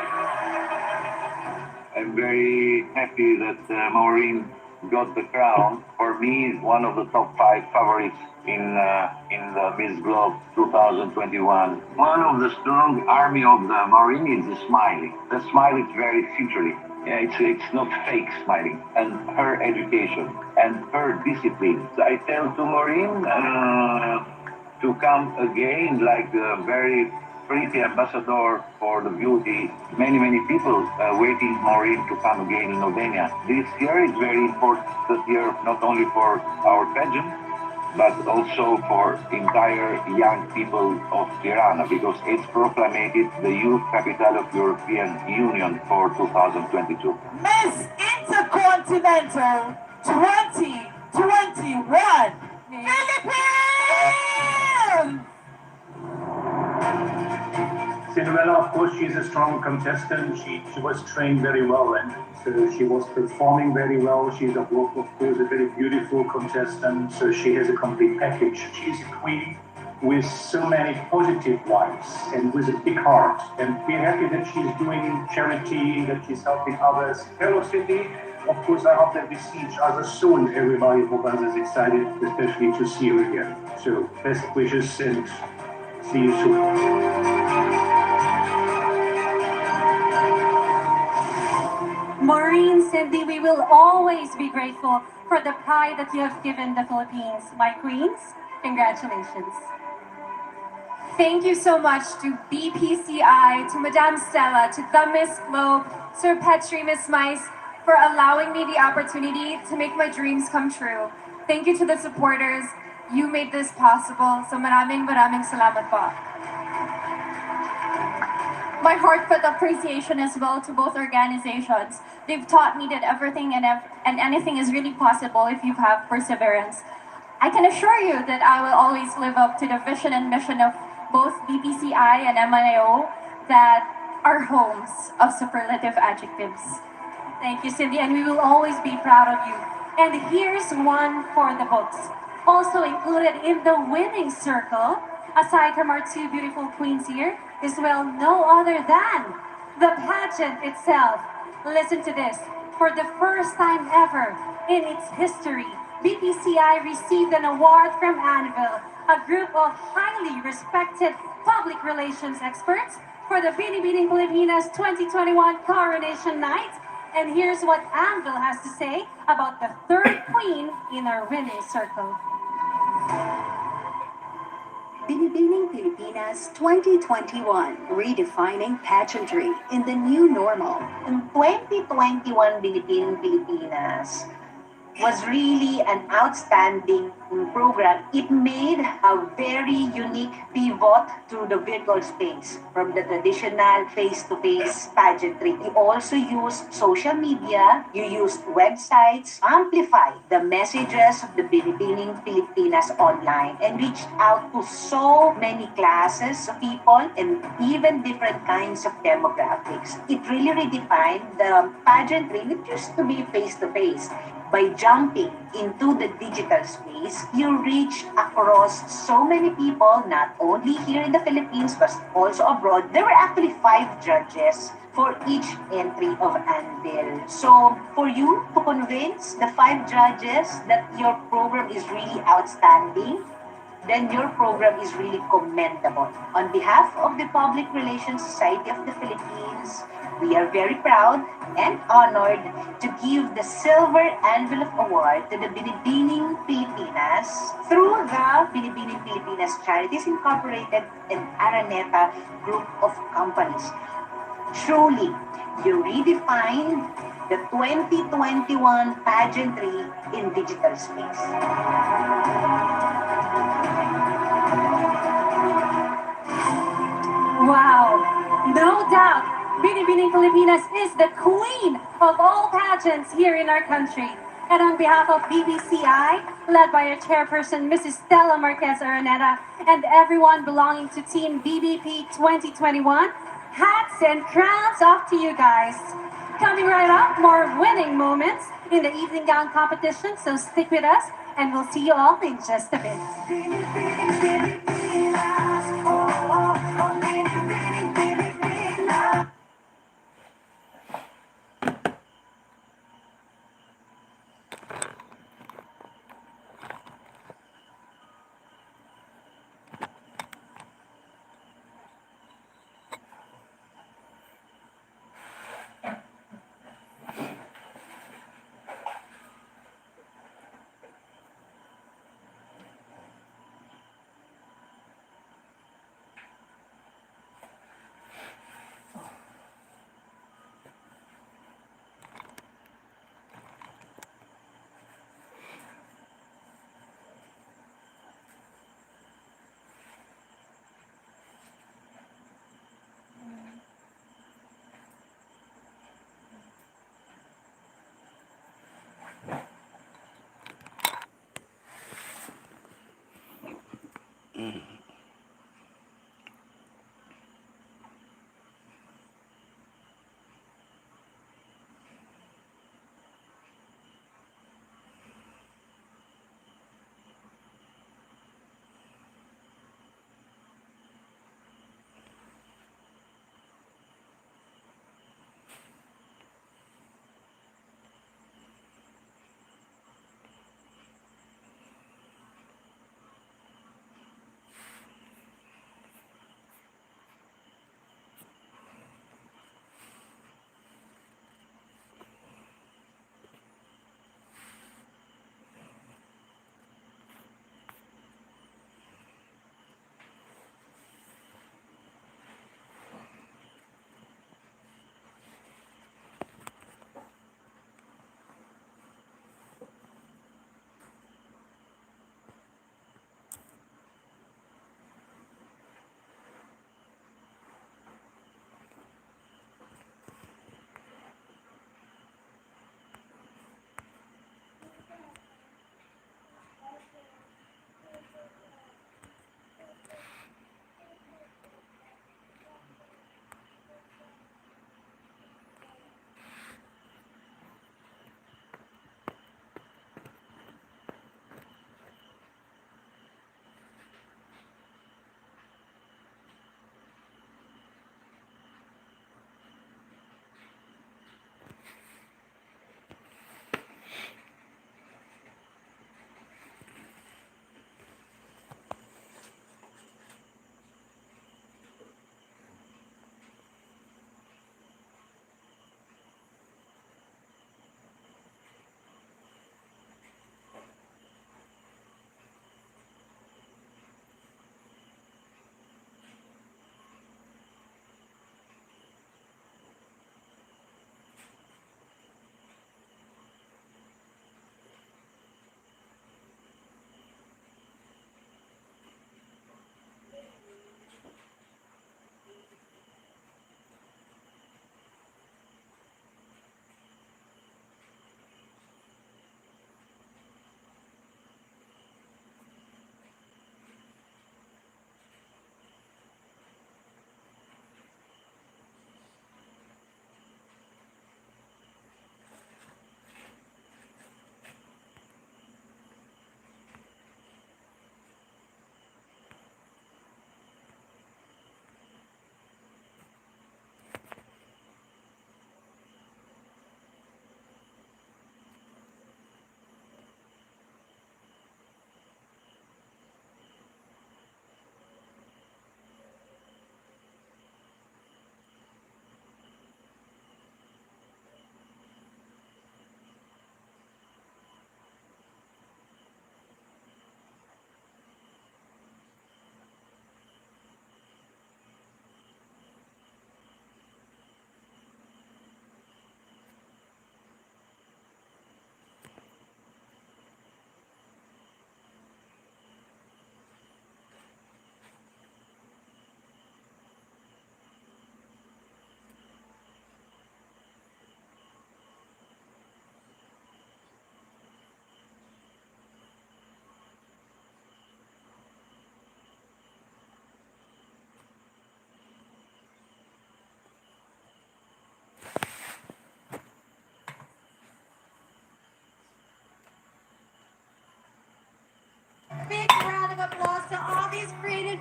[SPEAKER 7] I'm very happy that Maureen got the crown. For me, one of the top 5 favorites in the Miss Globe 2021. One of the strong army of the Maureen is the smile. The smile is very futuristic. Yeah, it's not fake smiling. And her education and her discipline. I tell to Maureen to come again like a very pretty ambassador for the beauty. Many people waiting Maureen to come again in Novenia. This year is very important year, not only for our pageant, but also for entire young people of Tirana, because it's proclaimed the youth capital of European Union for 2022.
[SPEAKER 5] Miss Intercontinental 2021 Philippines!
[SPEAKER 8] Cinderella, of course, she's a strong contestant. She was trained very well, and so she was performing very well. She's, of course, a very beautiful contestant, so she has a complete package. She's a queen with so many positive vibes and with a big heart. And we're happy that she's doing charity, that she's helping others. Hello, Cindy. Of course, I hope that we see each other soon. Everybody of us is excited, especially to see you again. So, best wishes and see you soon.
[SPEAKER 3] Maureen, Cindy, we will always be grateful for the pride that you have given the Philippines. My queens, congratulations.
[SPEAKER 9] Thank you so much to BPCI, to Madame Stella, to the Miss Globe, Sir Petri, Miss Mice, for allowing me the opportunity to make my dreams come true. Thank you to the supporters. You made this possible. So maraming salamat po. My heartfelt appreciation as well to both organizations. They've taught me that everything and anything is really possible if you have perseverance. I can assure you that I will always live up to the vision and mission of both BPCI and MIO that are homes of superlative adjectives.
[SPEAKER 3] Thank you, Cindy, and we will always be proud of you. And here's one for the books. Also included in the winning circle, aside from our 2 beautiful queens here, is no other than the pageant itself. Listen to this. For the first time ever in its history, BPCI received an award from Anvil, a group of highly respected public relations experts, for the Binibining PILIPINAS 2021 Coronation Night. And here's what Anvil has to say about the 3rd queen in our winning circle.
[SPEAKER 14] Binibining PILIPINAS 2021, redefining pageantry in the new normal.
[SPEAKER 13] Ang 2021 Binibining Pilipinas was really an outstanding program. It made a very unique pivot to the virtual space from the traditional face-to-face pageantry. You also used social media, you used websites, amplify the messages of the Binibining Pilipinas online and reached out to so many classes of people and even different kinds of demographics. It really redefined the pageantry that used to be face-to-face. By jumping into the digital space, you reach across so many people, not only here in the Philippines, but also abroad. There were actually 5 judges for each entry of Anvil. So, for you to convince the 5 judges that your program is really outstanding, then your program is really commendable. On behalf of the Public Relations Society of the Philippines, we are very proud and honored to give the Silver Envelope Award to the Binibining Pilipinas through the Binibining Pilipinas Charities Incorporated and Araneta Group of Companies. Truly, you redefined the 2021 pageantry in digital space.
[SPEAKER 3] Wow, no doubt, Binibining PILIPINAS is the queen of all pageants here in our country. And on behalf of BBCI, led by our chairperson, Mrs. Stella Marquez Araneta, and everyone belonging to Team BBP 2021, hats and crowns off to you guys. Coming right up, more winning moments in the evening gown competition, so stick with us, and we'll see you all in just a bit.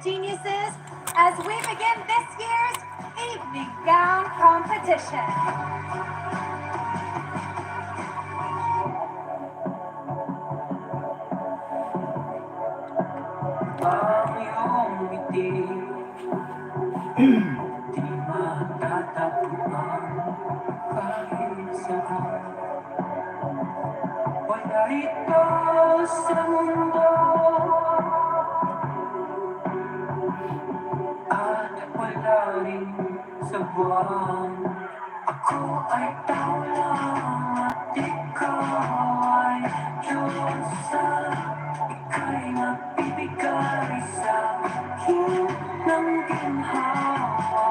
[SPEAKER 3] geniuses as we begin this year's evening gown competition.
[SPEAKER 5] Ang iyong ngiti di matatagpuan kahit saan. Wala ito sa mundo at wala rin sa buwan. Ako ay tao lang at ikaw ay Diyosa. Ika'y nagbibigay sa akin ng ginhawa.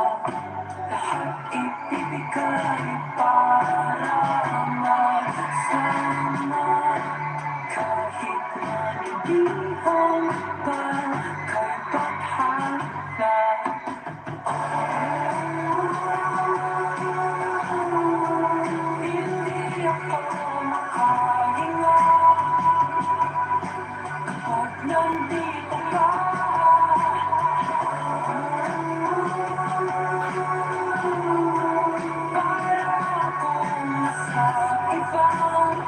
[SPEAKER 5] Lahat ibibigay para magsama. Kahit manibihon pa kay bathala. Hindi ako makahinga kapag nandito ka. Para akong nasa ibang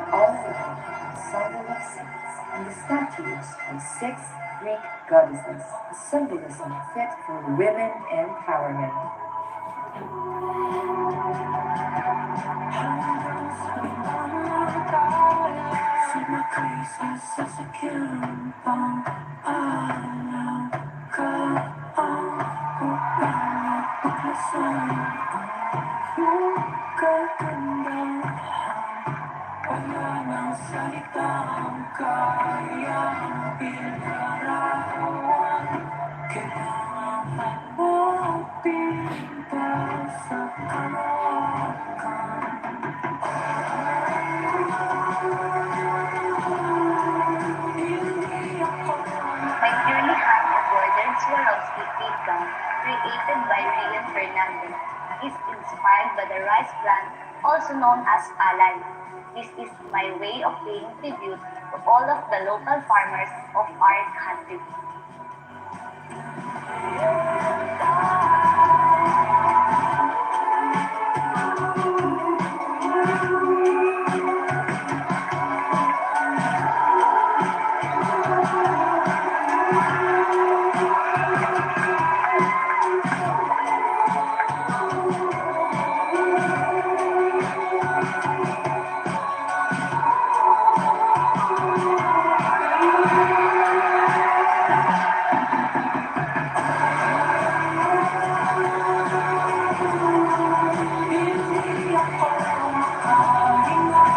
[SPEAKER 6] All the symbol of saints and the statues of 6 Greek goddesses, a symbolism fit for women empowerment.
[SPEAKER 5] hanggang sa mamantala, sumakay sa sasakyan pang alam ka ang upang matuklasan ang iyong kagandahan. Wala nang salitang kayang ilarawan. Kailangan hanapin pa sa kalawakan. Hindi ako
[SPEAKER 15] My dearly heart embroidered Swarovski bead gown, created by Rian Fernandez, is inspired by the rice plant, also known as palay. This is my way of paying tribute to all of the local farmers of our country.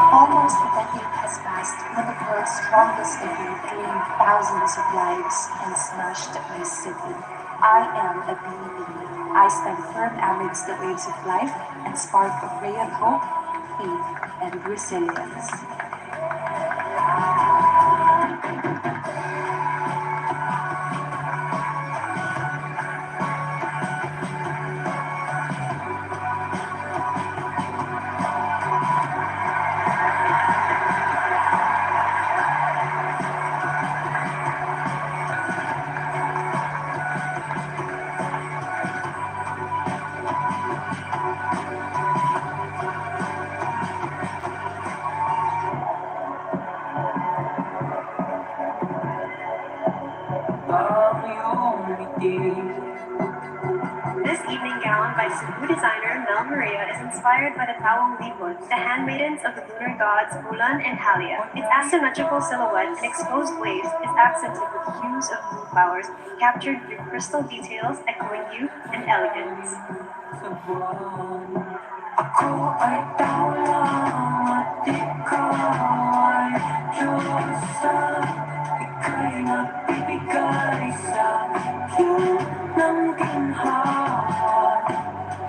[SPEAKER 14] Almost a decade has passed when the world's strongest navy claimed thousands of lives and smashed my city. I am a Binibini. I stand firm amidst the waves of life and spark a ray of hope, faith, and resilience.
[SPEAKER 5] ang iyong ngiti.
[SPEAKER 16] This evening gown by Cebu designer Mel Maria is inspired by the Tawang Libon, the handmaidens of the lunar gods Bulan and Halia. Its asymmetrical silhouette and exposed waist is accented with hues of moonflowers, captured through crystal details echoing youth and elegance.
[SPEAKER 5] Sa buwan, ako ay tao lang at ikaw ay Diyosa. Ika'y nagbibigay sa akin ng ginhawa.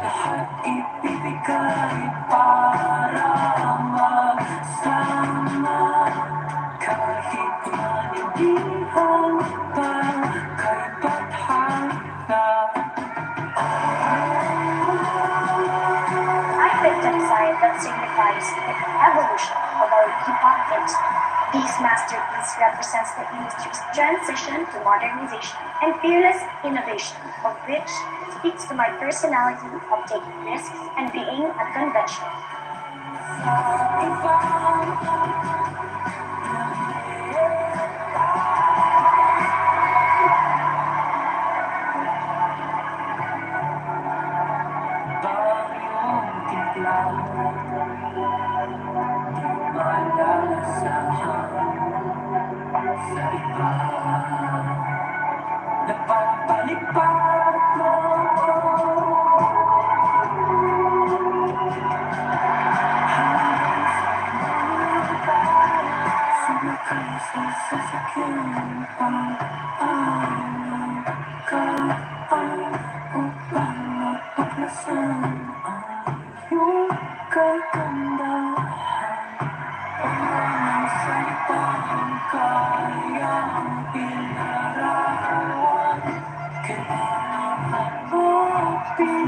[SPEAKER 5] Lahat ibibigay para magsama. Kahit manibihon pa kay bathala.
[SPEAKER 14] evolution of our hip-hop industry. This masterpiece represents the industry's transition to modernization and fearless innovation, of which speaks to my personality of taking risks and being unconventional.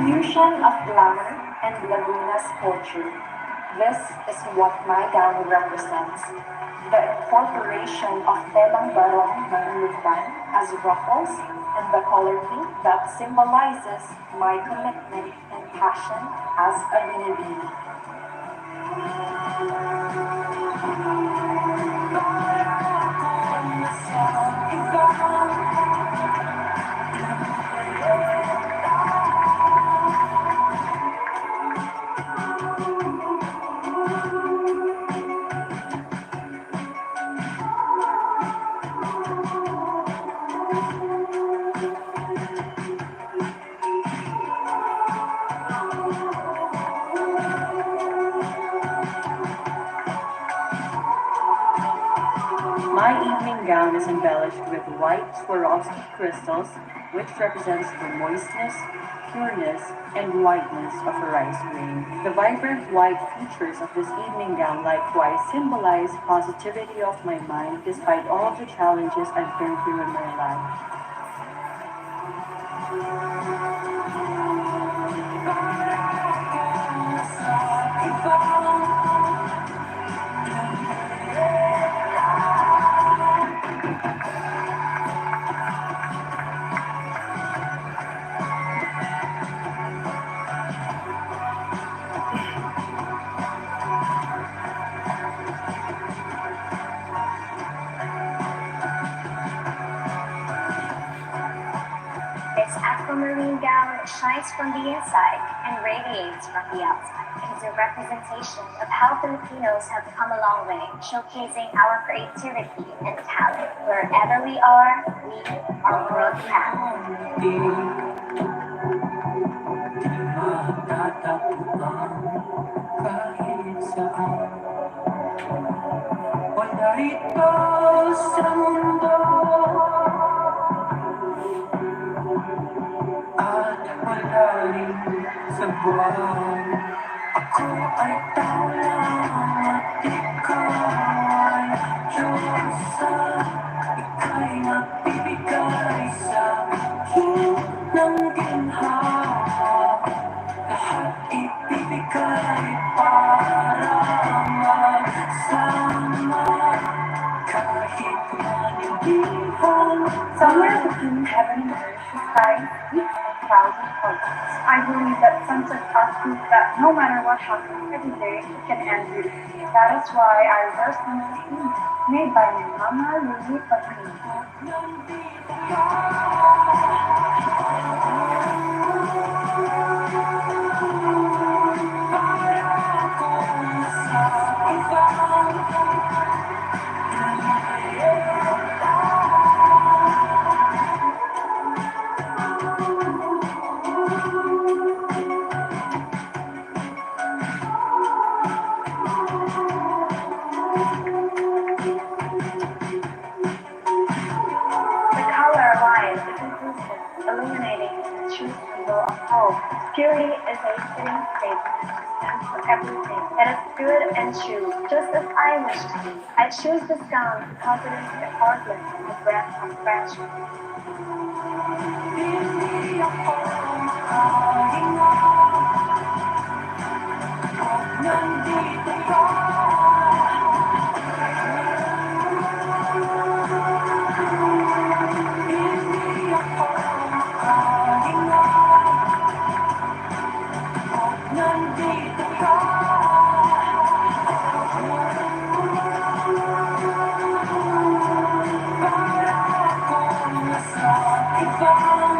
[SPEAKER 14] Fusion of glamour and Laguna's culture. This is what my gown represents. The incorporation of telang barong manuluban as ruffles and the color pink that symbolizes my commitment and passion as a binibini. My evening gown is embellished with white Swarovski crystals, which represents the moistness, pureness, and whiteness of a rice grain. The vibrant white features of this evening gown likewise symbolize positivity of my mind despite all of the challenges I've been through in my life.
[SPEAKER 15] This aquamarine gown shines from the inside and radiates from the outside. It is a representation of how Filipinos have come a long way, showcasing our creativity and talent. Wherever we are world class.
[SPEAKER 5] Ako ay tao lang at ikaw ay Diyosa. Ika'y nagbibigay sa akin ng ginhawa. Lahat ibibigay para magsama kahit manilihan.
[SPEAKER 14] Somewhere between heaven and earth, the sky speaks a thousand colors. I believe that sunsets are proof that no matter what happens every day, it can end beautifully. That is why I wear swimsuit made by my mama, Lily, Patrini. Illuminating the true symbol of hope. Purity is a fitting statement to stand for everything that is good and true, just as I wish to be. I choose this gown because it is the heartless and the breath of friendship.
[SPEAKER 5] Hindi ako makahinga. nandito ka. Hindi ako makahinga. Nandito ka. Para akong nasa ibang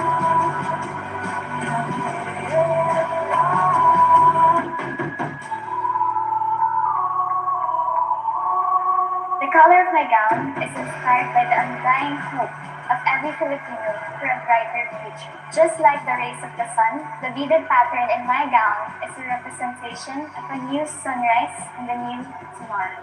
[SPEAKER 15] The color of my gown is inspired by the undying hope of every Filipino for a brighter future. Just like the rays of the sun, the beaded pattern in my gown is a representation of a new sunrise and a new tomorrow.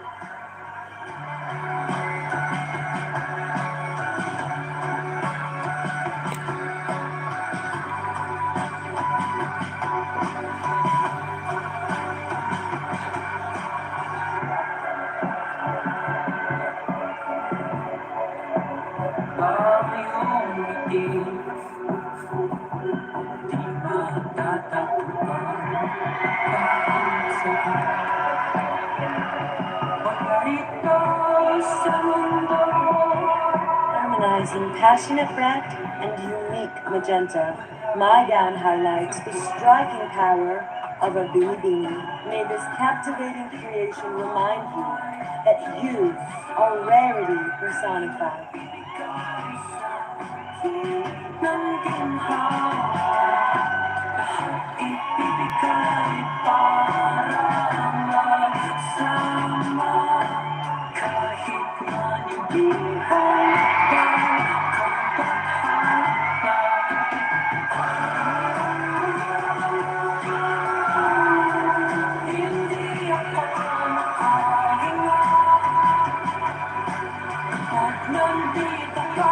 [SPEAKER 5] Pangayong ngiti, di matatagpuan. Kahit saan, pagarito sa mundo.
[SPEAKER 17] Harmonizing passionate red and unique magenta, my gown highlights the striking power of a Binibini. May this captivating creation remind you that you are rarity personified.
[SPEAKER 5] Ibibigay para magsama kahit man hindi handa kang baghanda. Hindi ako makahinga at nandito ka.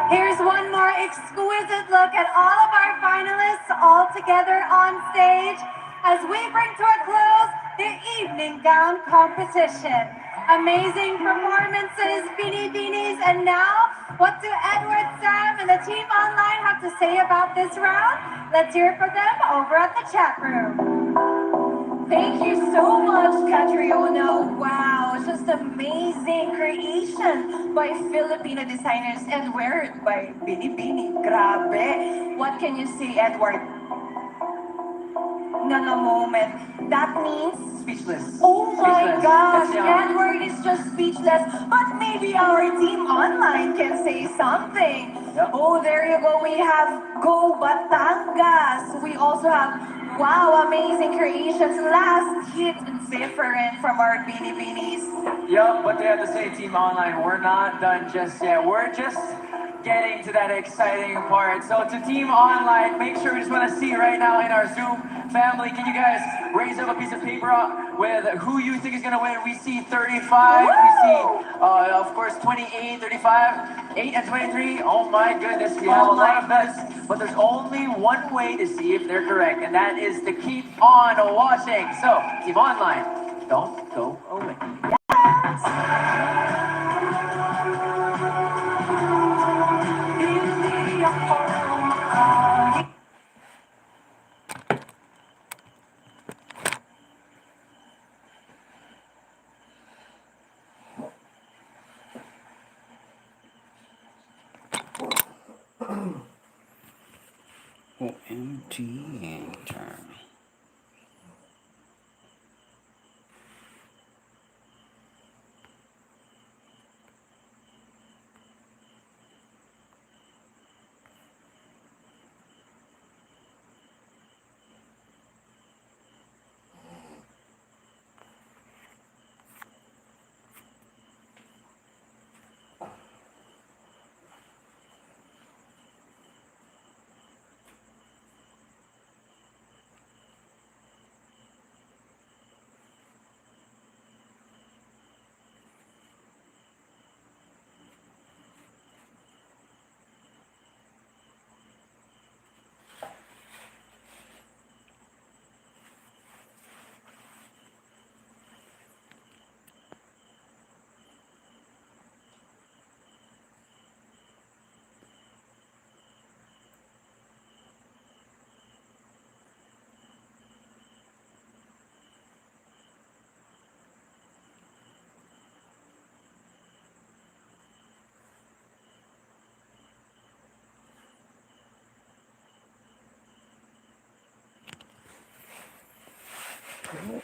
[SPEAKER 3] Here's one more exquisite look at all of our finalists all together on stage as we bring to a close the evening gown competition. Amazing performances, Binibinis, and now what do Edward, Sam, and the team online have to say about this round? Let's hear it from them over at the chat room.
[SPEAKER 1] Thank you so much, Catriona. Wow, just amazing creation by Filipino designers and wear by Binibini. Grabe. What can you say, Edward? Nana moment. That means
[SPEAKER 2] Speechless.
[SPEAKER 1] oh my
[SPEAKER 2] Speechless.
[SPEAKER 1] gosh,
[SPEAKER 2] That's young.
[SPEAKER 1] Edward is just speechless. But maybe our team online can say something.
[SPEAKER 2] Yep.
[SPEAKER 1] Oh, there you go. We have Go Batangas. We also have wow, amazing creations. Last hit different from our Binibinis.
[SPEAKER 2] Yup, what they have to say, Team Online, we're not done just yet. We're just getting to that exciting part. So to Team Online, make sure we just want to see right now in our Zoom family, can you guys raise up a piece of paper with who you think is going to win? We see 35, we see, of course, 28, 35, 8 and 23. Oh my goodness, we have a lot of bets, but there's only one way to see if they're correct, and that is to keep on watching. So, Team Online, don't go away.
[SPEAKER 12] OMG.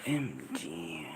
[SPEAKER 12] OMG.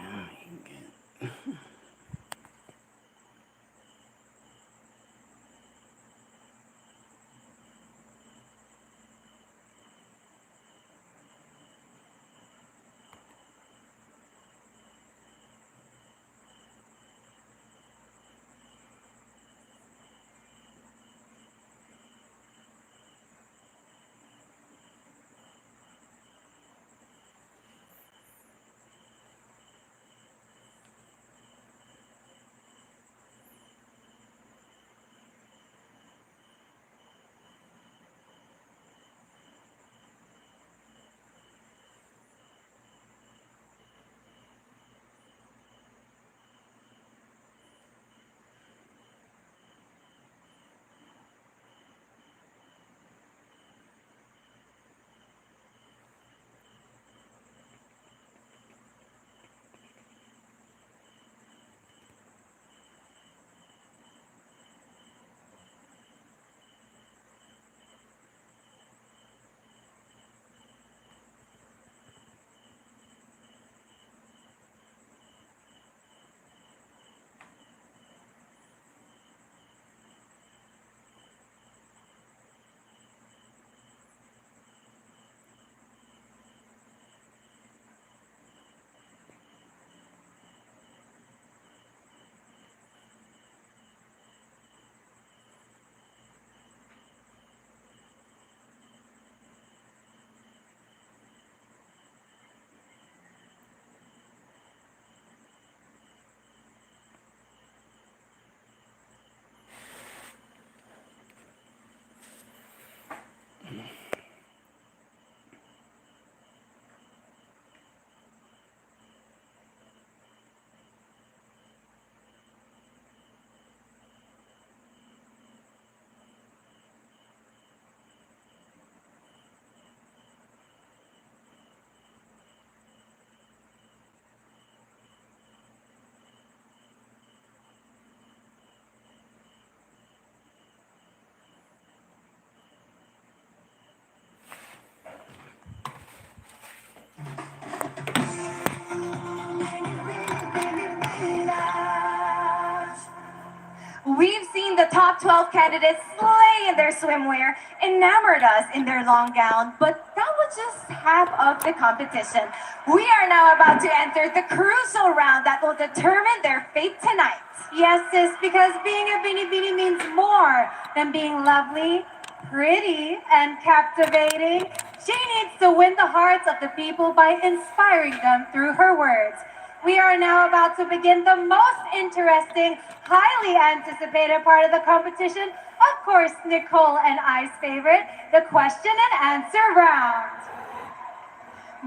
[SPEAKER 1] We've seen the top 12 candidates slay in their swimwear, enamored us in their long gown, but that was just half of the competition. We are now about to enter the crucial round that will determine their fate tonight.
[SPEAKER 3] Yes, sis, because being a Binibini means more than being lovely, pretty, and captivating. She needs to win the hearts of the people by inspiring them through her words. We are now about to begin the most interesting, highly anticipated part of the competition. Of course, Nicole and I's favorite, the question and answer round.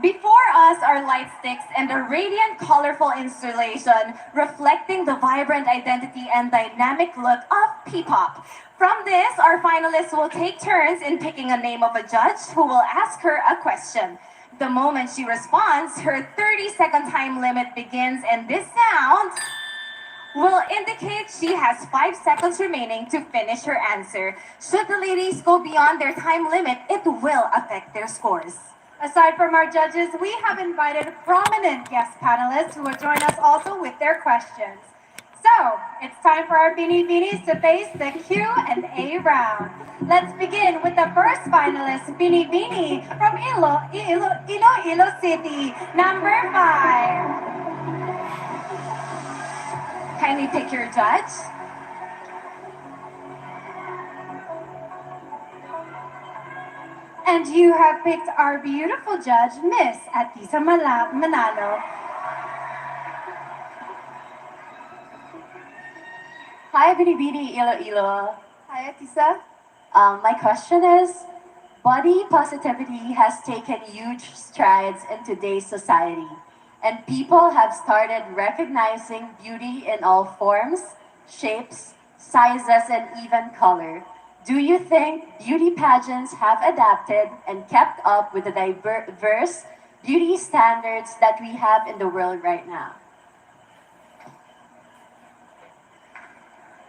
[SPEAKER 1] Before us are light sticks and a radiant, colorful installation reflecting the vibrant identity and dynamic look of P-pop. From this, our finalists will take turns in picking a name of a judge who will ask her a question. The moment she responds, her 30-second time limit begins, and this sound will indicate she has 5 seconds remaining to finish her answer. Should the ladies go beyond their time limit, it will affect their scores.
[SPEAKER 3] Aside from our judges, we have invited prominent guest panelists who will join us also with their questions. So, it's time for our Binibinis to face the Q&A round. Let's begin with the first finalist, Binibini from Iloilo City, number 5.
[SPEAKER 1] Kindly pick your judge.
[SPEAKER 3] And you have picked our beautiful judge, Miss Atisa Manalo.
[SPEAKER 18] Hi, Binibini Iloilo. Hi, Atisa. My question is, body positivity has taken huge strides in today's society, and people have started recognizing beauty in all forms, shapes, sizes, and even color. Do you think beauty pageants have adapted and kept up with the diverse beauty standards that we have in the world right now?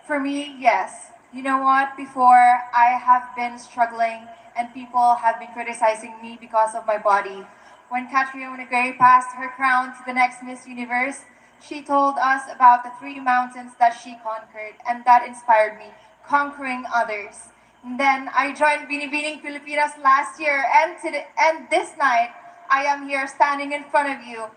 [SPEAKER 19] For me, yes. You know what? Before, I have been struggling and people have been criticizing me because of my body. when Catriona Gray passed her crown to the next Miss Universe, she told us about the 3 mountains that she conquered, and that inspired me, conquering others. And then I joined Binibining Pilipinas last year, and this night, I am here standing in front of you,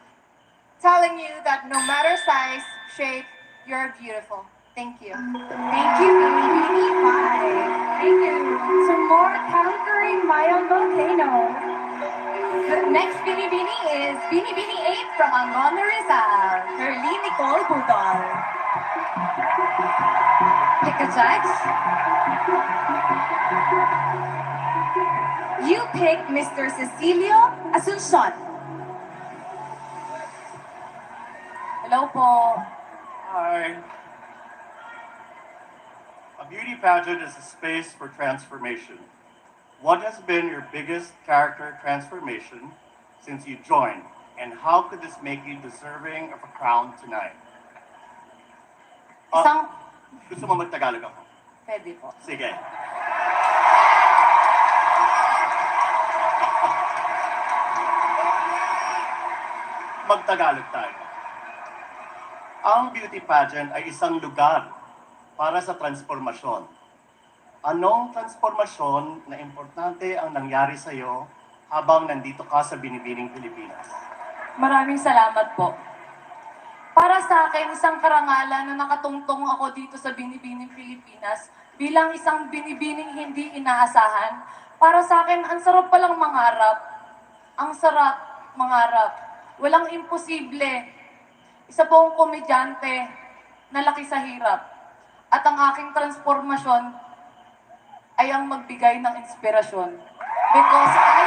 [SPEAKER 19] telling you that no matter size, shape, you're beautiful. Thank you.
[SPEAKER 3] Thank you, Binibini 5. Thank you. Some more conquering Mayon volcanoes.
[SPEAKER 1] The next Binibini is Binibini 8 from Angon, Rizal, Herlene Nicole Budol. Pick a judge. You pick Mr. Cecilio Asuncion.
[SPEAKER 19] Hello po.
[SPEAKER 20] Hi. A beauty pageant is a space for transformation. What has been your biggest character transformation since you joined? And how could this make you deserving of a crown tonight? Gusto mo mag-Tagalog ako?
[SPEAKER 19] Pwede po.
[SPEAKER 20] Sige. Mag-Tagalog tayo. Ang beauty pageant ay isang lugar para sa transformasyon. Anong transformasyon na importante ang nangyari sa iyo habang nandito ka sa Binibining Pilipinas?
[SPEAKER 19] Maraming salamat po. Para sa akin, isang karangalan na nakatungtong ako dito sa Binibining Pilipinas bilang isang binibining hindi inaasahan. Para sa akin, ang sarap palang mangarap. Ang sarap mangarap. Walang imposible. Isa po akong komedyante na laki sa hirap. At ang aking transformasyon ay ang magbigay ng inspirasyon. Because I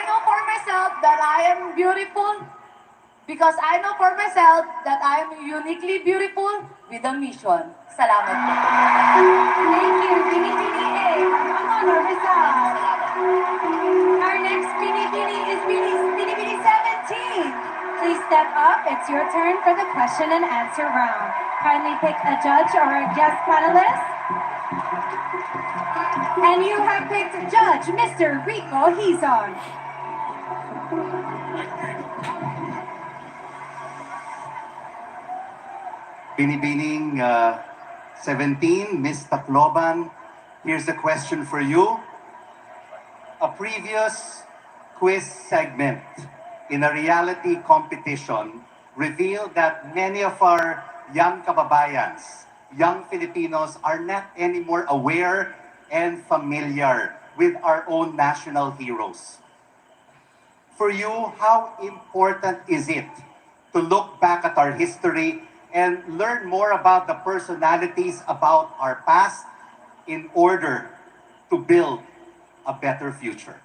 [SPEAKER 19] know for myself that I am beautiful. Because I know for myself that I am uniquely beautiful with a mission. Salamat po.
[SPEAKER 3] Thank you, Binibini 8 from Angon, Rizal. Our next Binibini is Binibini 17. Please step up. It's your turn for the question and answer round. Kindly pick a judge or a guest panelist. And you have picked Judge Mr. Rico Hizon.
[SPEAKER 21] Binibining 17, Miss Tacloban, here's a question for you. A previous quiz segment in a reality competition revealed that many of our young kababayans, young Filipinos, are not anymore aware and familiar with our own national heroes. For you, how important is it to look back at our history and learn more about the personalities about our past in order to build a better future?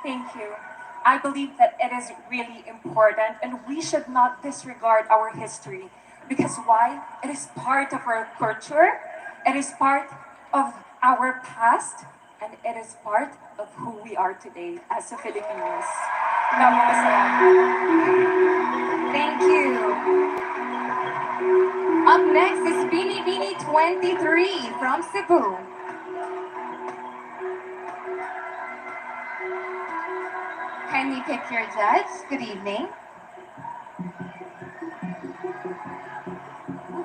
[SPEAKER 22] Thank you. I believe that it is really important and we should not disregard our history. Because why? It is part of our culture, it is part of our past, and it is part of who we are today as a Filipinos.
[SPEAKER 1] Thank you. Up next is Binibini 23 from Cebu. Kindly pick your judge. Good evening.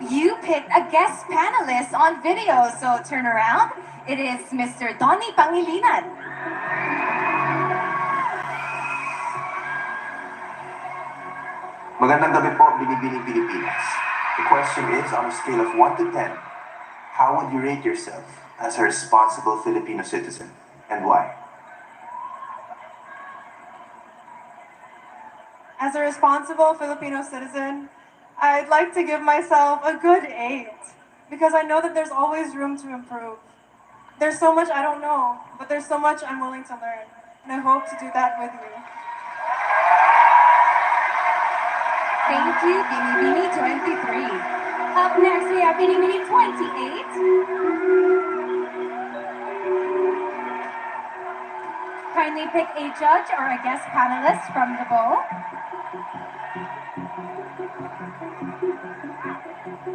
[SPEAKER 1] You picked a guest panelist on video, so turn around. It is Mr. Donnie Pangilinan.
[SPEAKER 7] Magandang gabi po, Binibining Pilipinas. The question is, on a scale of 1 to 10, how would you rate yourself as a responsible Filipino citizen, and why?
[SPEAKER 11] As a responsible Filipino citizen, I'd like to give myself a good 8 because I know that there's always room to improve. There's so much I don't know, but there's so much I'm willing to learn, and I hope to do that with you.
[SPEAKER 1] Thank you, Binibini 23.
[SPEAKER 3] Up next, we have Binibini 28. Kindly pick a judge or a guest panelist from the bowl.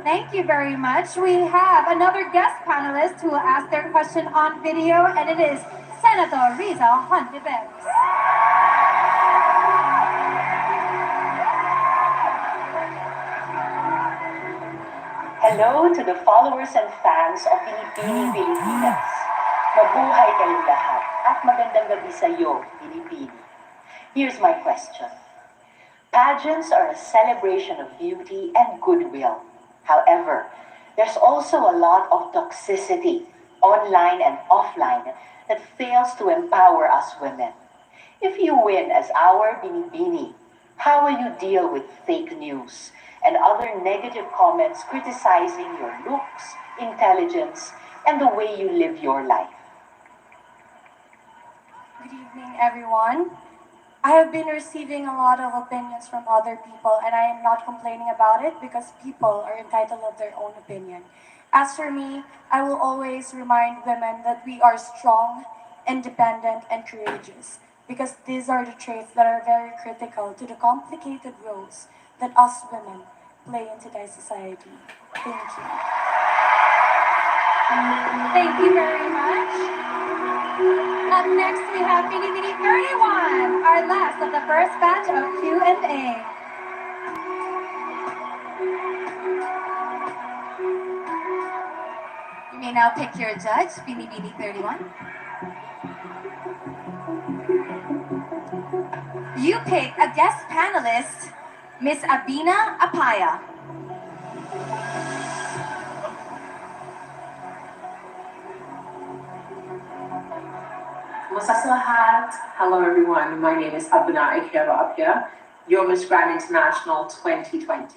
[SPEAKER 3] Thank you very much. We have another guest panelist who will ask their question on video, and it is Senator Riza Hontiveros.
[SPEAKER 6] Hello to the followers and fans of Binibining Pilipinas. Mabuhay kayong lahat at magandang gabi sa iyo, Binibini. Here's my question. Pageants are a celebration of beauty and goodwill. However, there's also a lot of toxicity, online and offline, that fails to empower us women. If you win as our Binibini, how will you deal with fake news and other negative comments criticizing your looks, intelligence, and the way you live your life?
[SPEAKER 9] Good evening, everyone. I have been receiving a lot of opinions from other people, and I am not complaining about it because people are entitled of their own opinion. As for me, I will always remind women that we are strong, independent, and courageous because these are the traits that are very critical to the complicated roles that us women play in today's society. Thank you.
[SPEAKER 3] Thank you very much. Up next, we have Binibining 31, our last of the first batch of Q&A.
[SPEAKER 1] You may now pick your judge, Binibining 31. You pick a guest panelist, Miss Abina Apaya.
[SPEAKER 4] Kumusta sa lahat? Hello everyone, my name is Abuna Apia, your Miss Grand International 2020.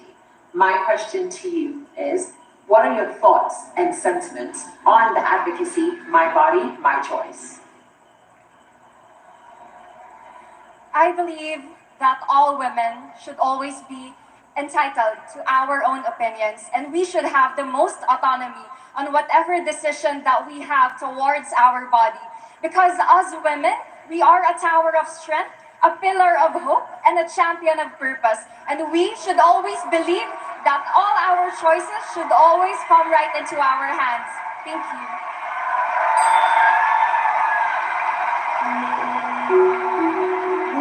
[SPEAKER 4] My question to you is, what are your thoughts and sentiments on the advocacy, My Body, My Choice?
[SPEAKER 9] I believe that all women should always be entitled to our own opinions, and we should have the most autonomy on whatever decision that we have towards our body. Because as women, we are a tower of strength, a pillar of hope, and a champion of purpose. And we should always believe that all our choices should always come right into our hands. Thank you.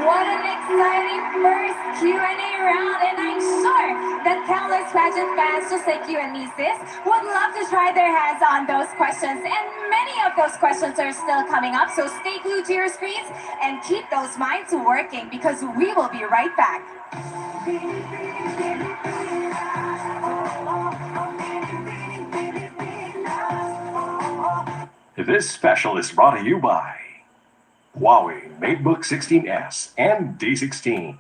[SPEAKER 3] What an exciting first Q&A round, and I'm sure that countless pageant fans, just like you and me, sis, would love to try their hands on those questions. And many of those questions are still coming up, so stay glued to your screens and keep those minds working because we will be right back.
[SPEAKER 7] This special is brought to you by Huawei MateBook 16S and D16.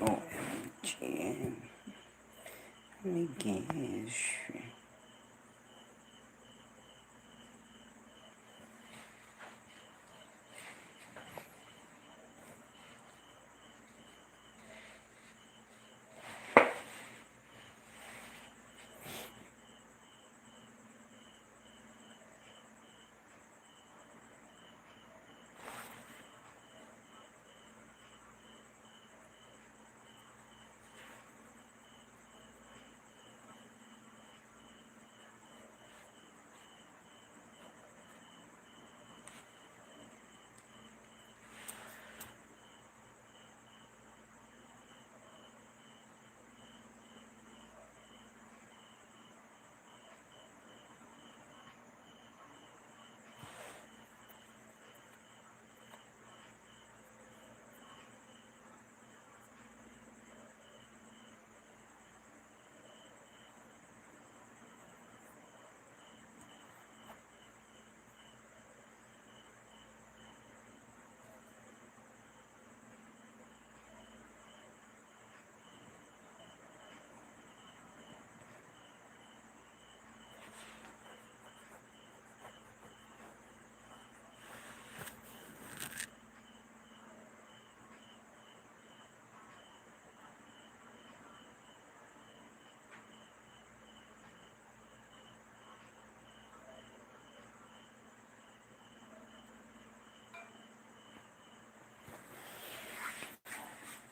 [SPEAKER 12] OMG. My gosh.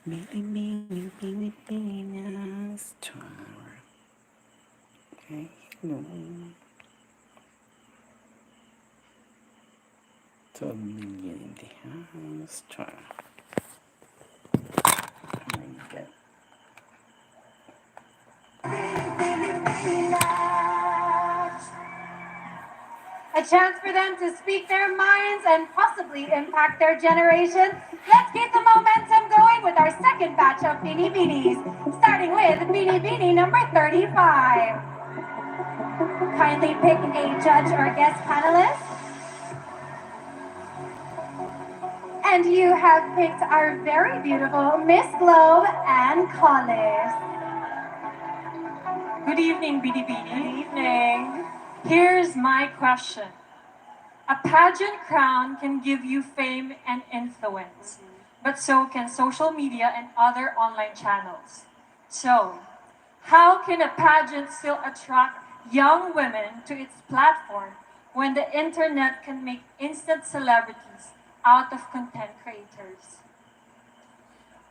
[SPEAKER 12] Binibining Pilipinas tour. Okay, hello. To begin the house tour. Oh my god.
[SPEAKER 3] A chance for them to speak their minds and possibly impact their generation. Let's keep the momentum going with our second batch of Binibinis, starting with Binibini number 35. Kindly pick a judge or guest panelist. And you have picked our very beautiful Miss Globe and Collis.
[SPEAKER 22] Good evening, Binibini. Good evening. Here's my question. A pageant crown can give you fame and influence, but so can social media and other online channels. So, how can a pageant still attract young women to its platform when the internet can make instant celebrities out of content creators?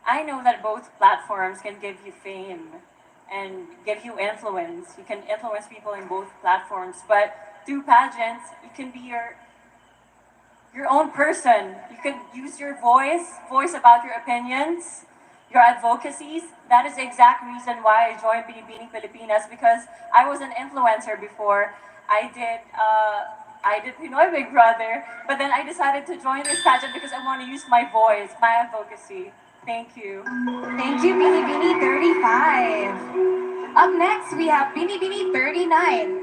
[SPEAKER 8] I know that both platforms can give you fame and give you influence. You can influence people in both platforms, but through pageants, you can be your own person. You can use your voice about your opinions, your advocacies. That is the exact reason why I joined Binibining Pilipinas, because I was an influencer before. I did Pinoy Big Brother, but then I decided to join this pageant because I want to use my voice, my advocacy. Thank you.
[SPEAKER 3] Thank you, Binibini 35. Up next, we have Binibini 39.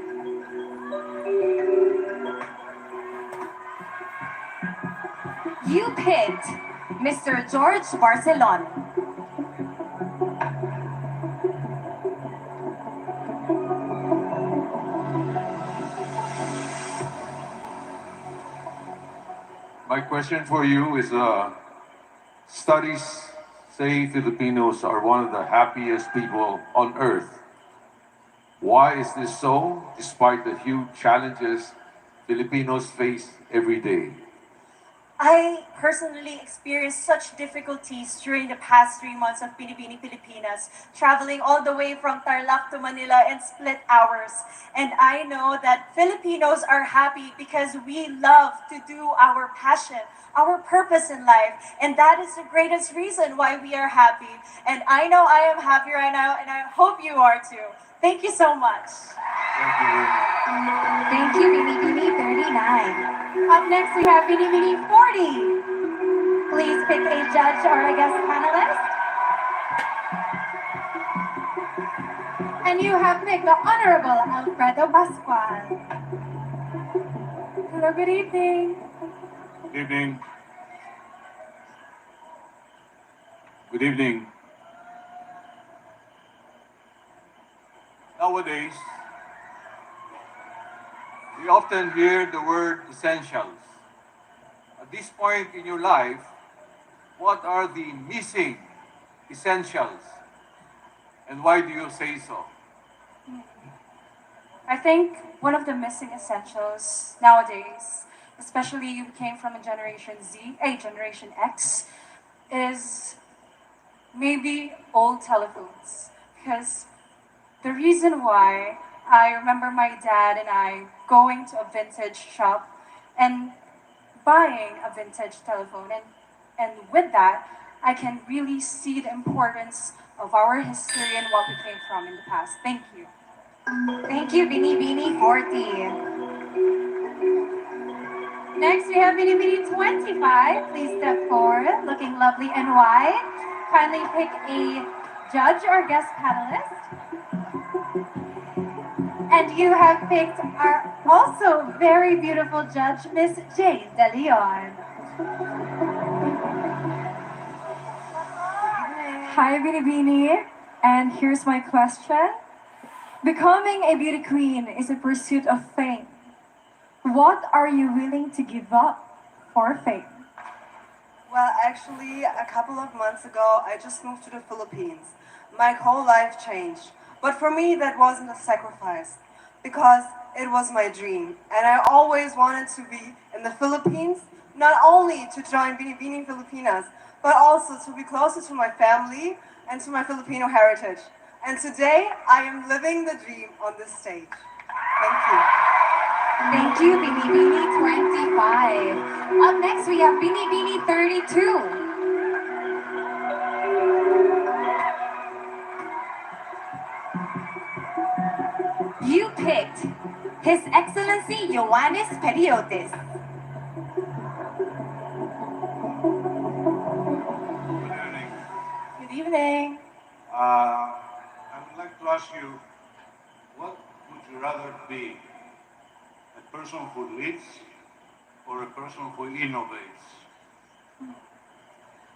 [SPEAKER 3] You picked Mr. George Barcelon.
[SPEAKER 10] My question for you is, studies say Filipinos are one of the happiest people on earth. Why is this so, despite the huge challenges Filipinos face every day?
[SPEAKER 8] I personally experienced such difficulties during the past 3 months of Binibining Pilipinas, traveling all the way from Tarlac to Manila in split hours. And I know that Filipinos are happy because we love to do our passion, our purpose in life. And that is the greatest reason why we are happy. And I know I am happy right now, and I hope you are too. Thank you so much.
[SPEAKER 3] Thank you, Binibini 39. Up next, we have Binibini 40. Please pick a judge or a guest panelist. And you have picked the Honorable Alfredo Pascual.
[SPEAKER 22] Hello, good evening.
[SPEAKER 10] Good evening. Good evening. Nowadays, we often hear the word essentials. At this point in your life, what are the missing essentials? And why do you say so?
[SPEAKER 22] I think one of the missing essentials nowadays, especially you came from a Generation Z, a Generation X, is maybe old telephones. Because the reason why I remember my dad and I going to a vintage shop and buying a vintage telephone. And with that, I can really see the importance of our history and what we came from in the past. Thank you.
[SPEAKER 3] Thank you, Binibini 40. Next, we have Binibini 25. Please step forward, looking lovely and white. Kindly pick a judge or guest panelist. And you have picked our also very beautiful judge, Miss Jane De Leon.
[SPEAKER 23] Hi, Binibini, and here's my question. Becoming a beauty queen is a pursuit of fame. What are you willing to give up for fame?
[SPEAKER 11] Well, actually, a couple of months ago, I just moved to the Philippines. My whole life changed. But for me, that wasn't a sacrifice, because it was my dream. And I always wanted to be in the Philippines, not only to join Binibining Pilipinas, but also to be closer to my family and to my Filipino heritage. And today, I am living the dream on this stage. Thank you.
[SPEAKER 1] Thank you, Binibini 25. Up next, we have Binibini 32. You picked His Excellency Ioannis Periotis.
[SPEAKER 13] Good evening. I would like to ask you, what would you rather be? A person who leads or a person who innovates?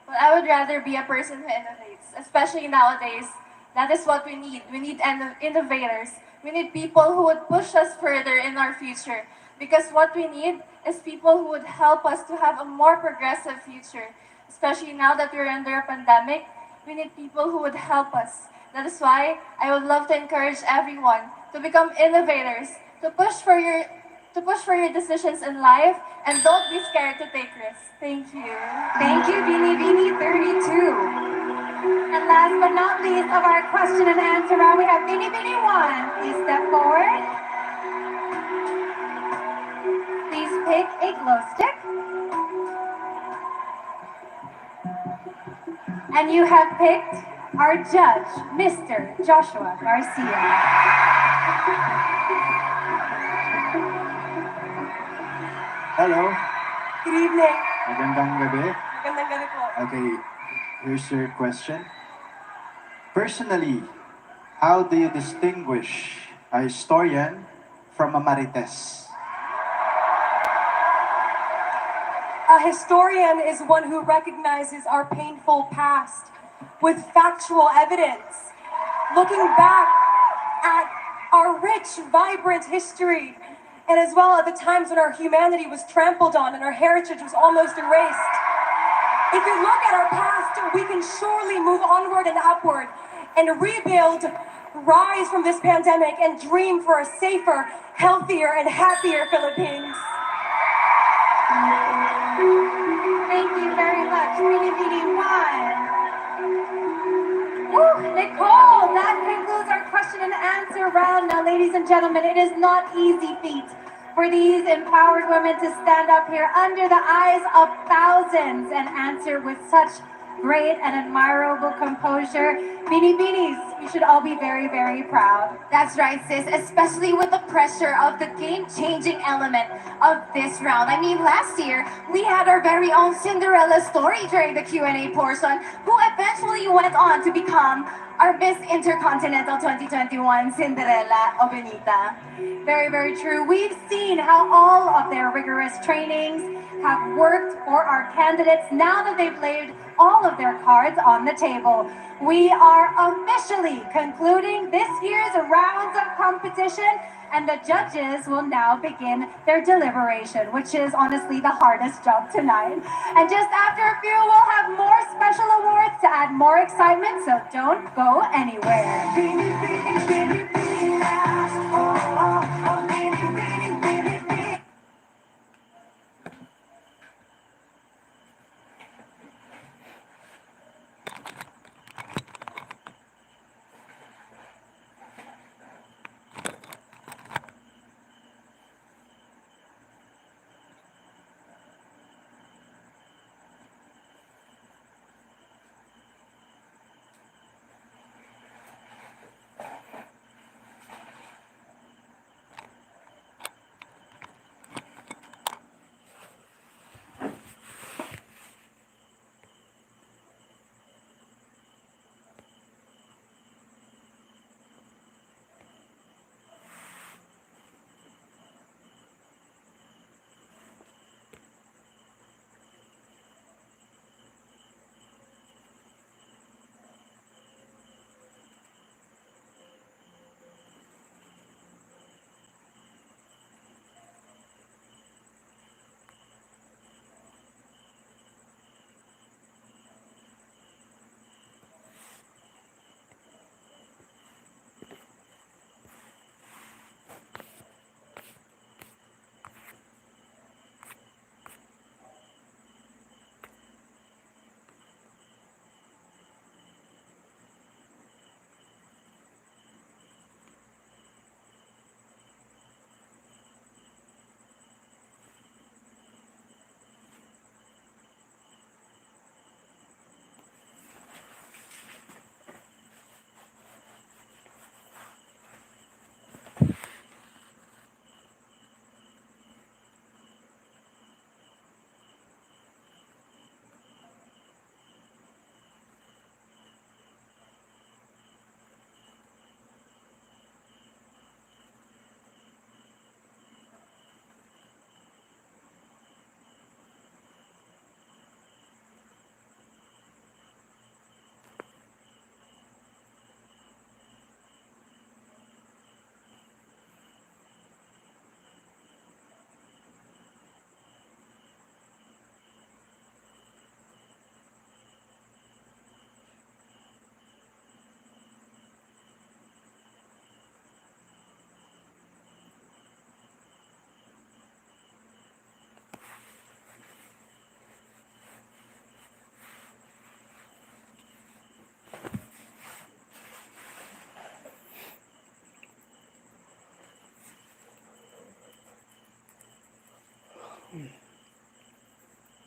[SPEAKER 19] Well, I would rather be a person who innovates, especially nowadays. That is what we need. We need innovators. We need people who would push us further in our future. Because what we need is people who would help us to have a more progressive future. Especially now that we're under a pandemic, we need people who would help us. That is why I would love to encourage everyone to become innovators, to push for your decisions in life, and don't be scared to take risks. Thank you.
[SPEAKER 1] Thank you, Binibini 32. And last but not least of our question and answer round, we have Binibini 1. Please step forward. Please pick a glow stick. And you have picked our judge, Mr. Joshua Garcia.
[SPEAKER 14] Hello.
[SPEAKER 11] Good evening.
[SPEAKER 14] Magandang gabi.
[SPEAKER 11] Magandang gabi po.
[SPEAKER 14] Okay, here's your question. Personally, how do you distinguish a historian from a marites?
[SPEAKER 23] A historian is one who recognizes our painful past with factual evidence, looking back at our rich, vibrant history, and as well at the times when our humanity was trampled on and our heritage was almost erased. If we look at our past, we can surely move onward and upward and rebuild, rise from this pandemic, and dream for a safer, healthier, and happier Philippines.
[SPEAKER 1] Thank you very much, Binibini 1. Woo, Nicole, that concludes our question and answer round. Now, ladies and gentlemen, it is not easy feat for these empowered women to stand up here under the eyes of thousands and answer with such great and admirable composure. Binibinis, you should all be very, very proud. That's right, sis, especially with the pressure of the game-changing element of this round. I mean, last year, we had our very own Cinderella story during the Q&A portion, who eventually went on to become our Miss Intercontinental 2021, Cinderella Obenita. Very, very true. We've seen how all of their rigorous trainings have worked for our candidates now that they've laid all of their cards on the table. We are officially concluding this year's rounds of competition, and the judges will now begin their deliberation, which is honestly the hardest job tonight. And just after a few, we'll have more special awards to add more excitement, so don't go anywhere.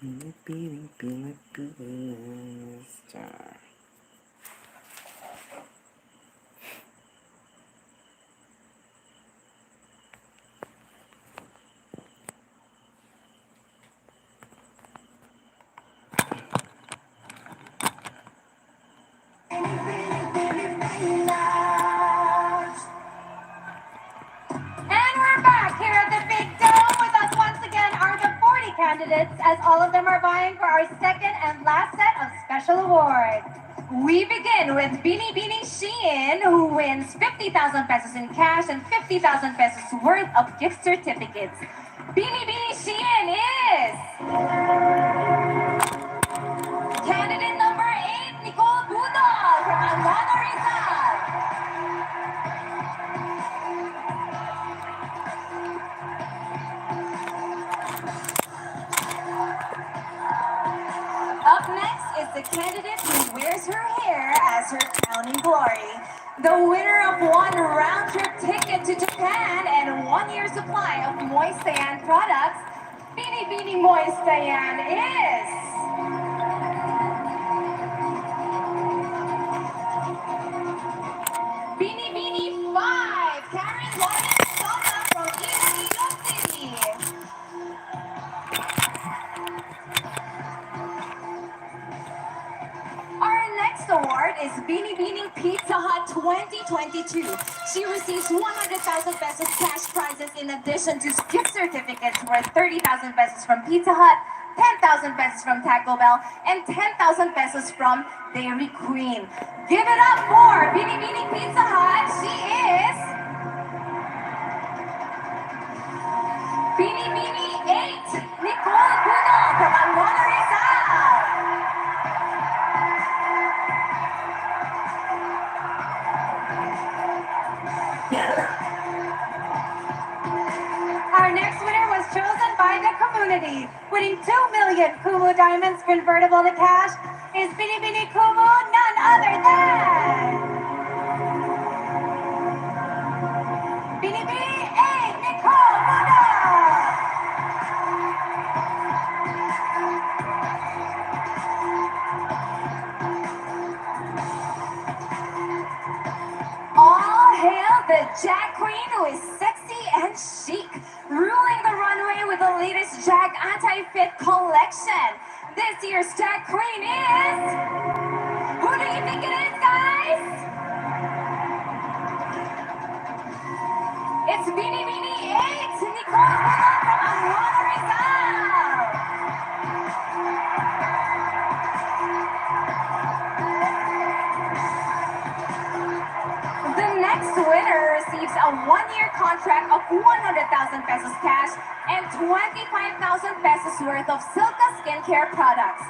[SPEAKER 12] Binibining Pilipinas. Char.
[SPEAKER 3] And we're back here at the Big Dome. With us once again are the 40 candidates, as all of them are vying for our second and last set of special awards. We begin with Binibining Shein, who wins 50,000 pesos in cash and 50,000 pesos worth of gift certificates. Binibining Shein is candidate number 8, Nicole Budol from Almano Rizal. Up next is the candidate who wears her hair as her crowning glory. The winner of one round-trip ticket to Japan and 1-year supply of Moistayan products, Binibining Moistayan is... Binibini 5, Karen Lauren Sosa from Iloilo City. Our next award is Binibining Pizza Hut 2022. She receives 100,000 pesos cash prizes in addition to gift certificates worth 30,000 pesos from Pizza Hut, 10,000 pesos from Taco Bell, and 10,000 pesos from Dairy Queen. Give it up for Binibining Pizza Hut. She is Binibini 8, Nicole Budol from Almona Rizal. Our next winner was chosen by the community. Winning 2 million Kumu Diamonds convertible to cash is Binibini Kumu, none other than Binibini 8, Nicole Budol. All hail the Jag Queen, who is sexy and chic, ruling the runway with the latest Jag Anti-Fit collection. This year's Jag Queen is... Who do you think it is, guys? It's Binibini 8, Nicole Budol from Almona Rizal. The next winner receives a 1-year contract of 100,000 pesos cash and 25,000 pesos worth of Silka skincare products.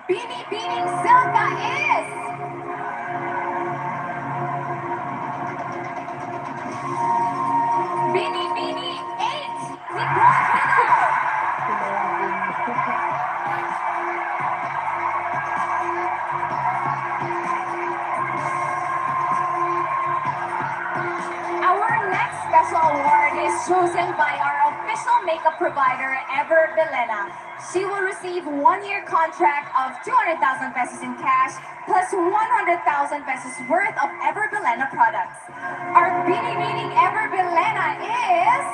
[SPEAKER 3] Binibining Silka is... Binibini 8, Nicole Budol. Our next special award is chosen by our official makeup provider, Ever Belena. She will receive 1-year contract of 200,000 pesos in cash plus 100,000 pesos worth of Ever Belena products. Our Binibining Ever Belena is...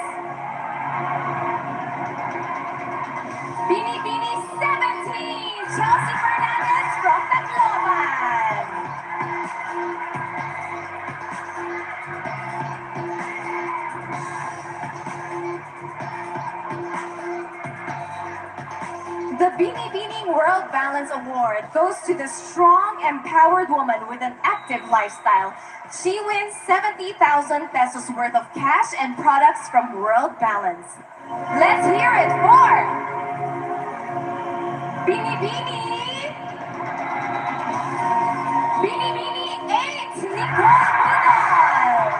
[SPEAKER 3] Binibini 17, Chelsea Fernandez from Tacloban. The Binibining World Balance Award goes to the strong, empowered woman with an active lifestyle. She wins 70,000 pesos worth of cash and products from World Balance. Let's hear it for Binibini 8, Nicole Budol.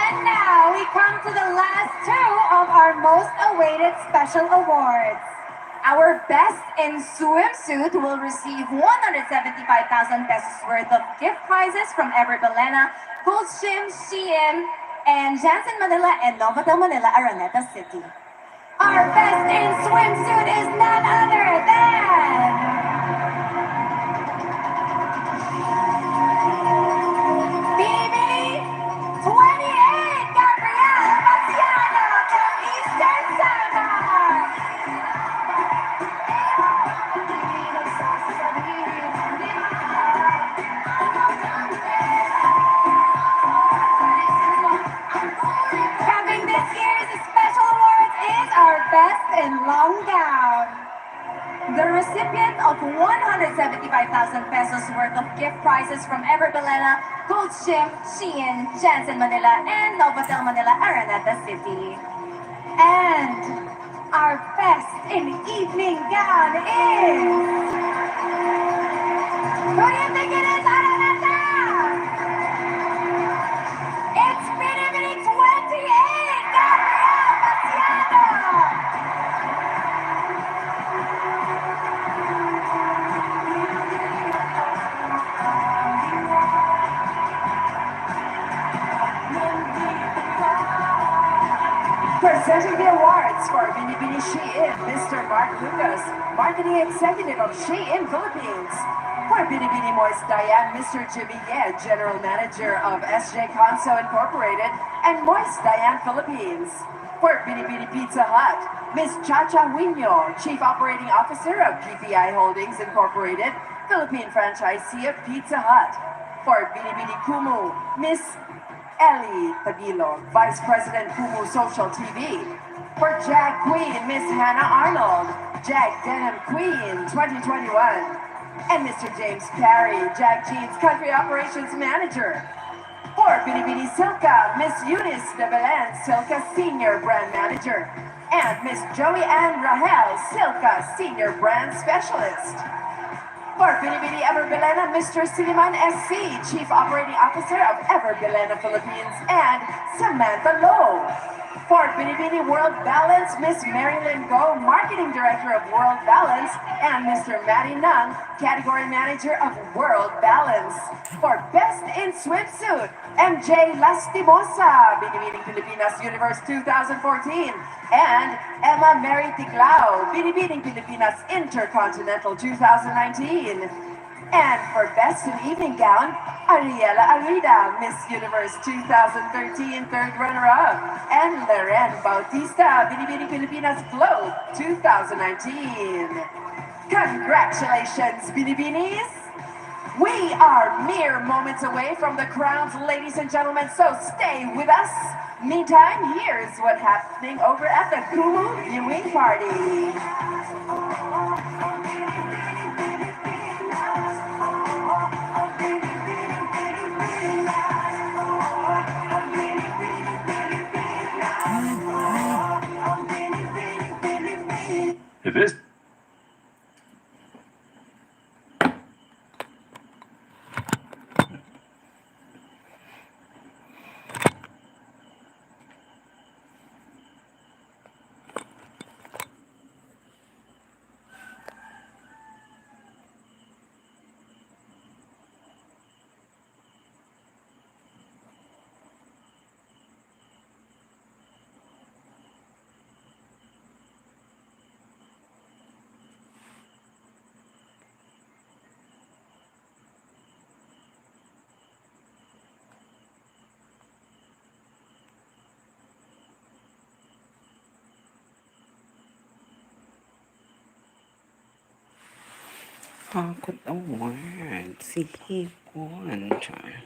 [SPEAKER 3] And now we come to the last two of our most awaited special awards.
[SPEAKER 1] Our best in swimsuit will receive 175,000 pesos worth of gift prizes from Ever Belena, Gold Gym, Shein, and Jansen Manila and Novotel Manila, Araneta City. Our best in swimsuit is none other than Binibini 28, Gabrielle Maciano from Eastern Samar. Having this year's special awards is our best in long gown. The recipient of 175,000 pesos worth of gift prizes from Ever Belena, Gold Gym, Shein, Jansen Manila, and Novotel Manila, Araneta City. And our best in evening gown is... Who do you think it is, Araneta? It's Binibining 28, Gabrielle Maciano!
[SPEAKER 15] Presenting the awards for Binibini Shein, Mr. Mark Lucas, Marketing Executive of Shein Philippines. For Binibini Moist Diane, Mr. Jimmy Ye, General Manager of SJ Conso Incorporated and Moist Diane Philippines. For Binibini Pizza Hut, Ms. Chacha Wino, Chief Operating Officer of PPI Holdings Incorporated, Philippine franchisee of Pizza Hut. For Binibini Kumu, Ms. Ellie Taguilog, Vice President Kumu Social TV. For Jag Queen, Miss Hannah Arnold, Jag Denim Queen 2021. And Mr. James Perry, Jag Jeans Country Operations Manager. For Binibini Silka, Miss Eunice de Belen, Silka Senior Brand Manager. And Miss Joey Ann Rahel, Silka Senior Brand Specialist. For Binibini Ever Belena, Mr. Siliman SC, Chief Operating Officer of Ever Belena Philippines, and Samantha Lowe. For Binibini World Balance, Miss Marilyn Go, Marketing Director of World Balance, and Mr. Matty Nung, Category Manager of World Balance. For Best in Swimsuit, MJ Lastimosa, Binibining Pilipinas Universe 2014, and Emma Mary Tiglao, Binibining Pilipinas Intercontinental 2019. And for Best in Evening Gown, Ariela Arida, Miss Universe 2013, third runner-up, and Loren Bautista, Binibining Pilipinas Globe 2019. Congratulations, Binibinis! We are mere moments away from the crowns, ladies and gentlemen, so stay with us. Meantime, here's what's happening over at the Kumu viewing party.
[SPEAKER 16] It is.
[SPEAKER 12] Good award. Si Higuan, char.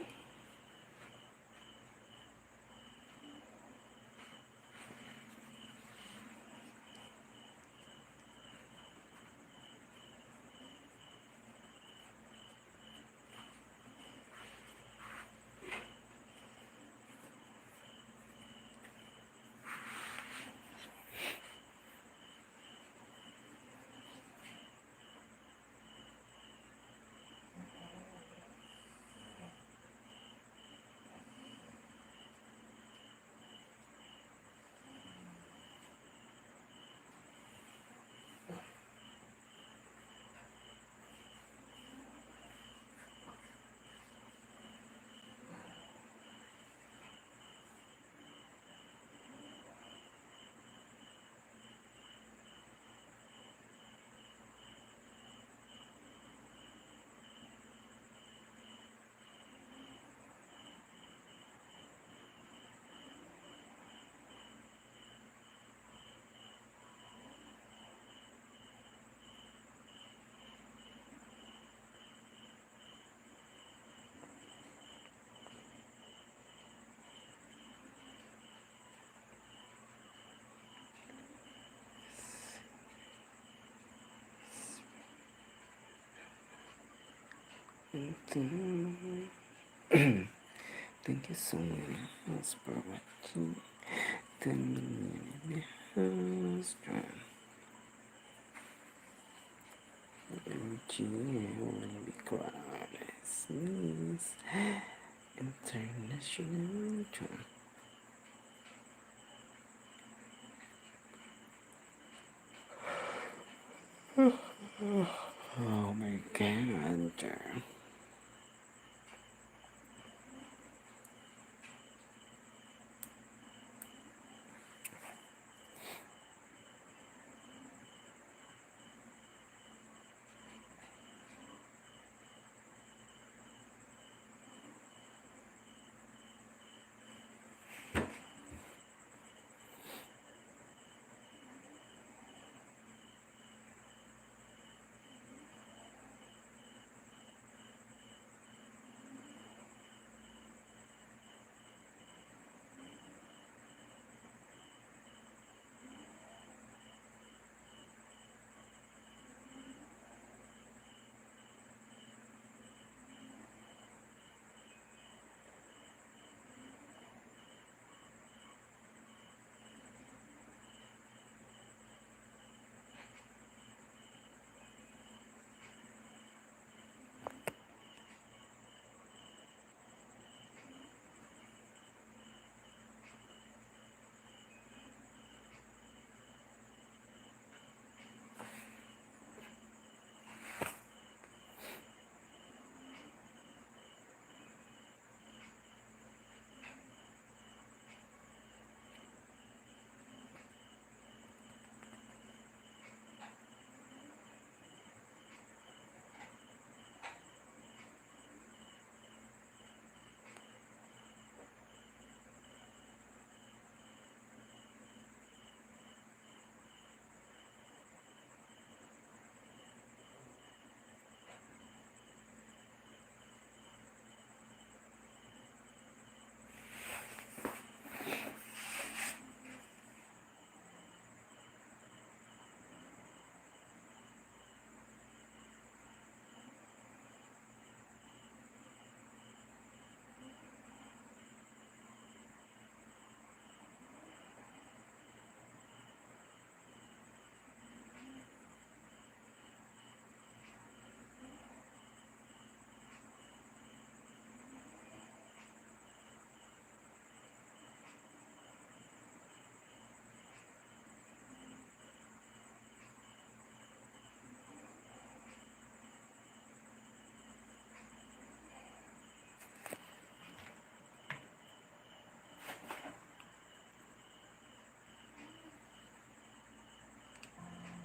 [SPEAKER 12] Thank you so much for watching the mini house drum. Will be Christmas International Drum. Oh my god.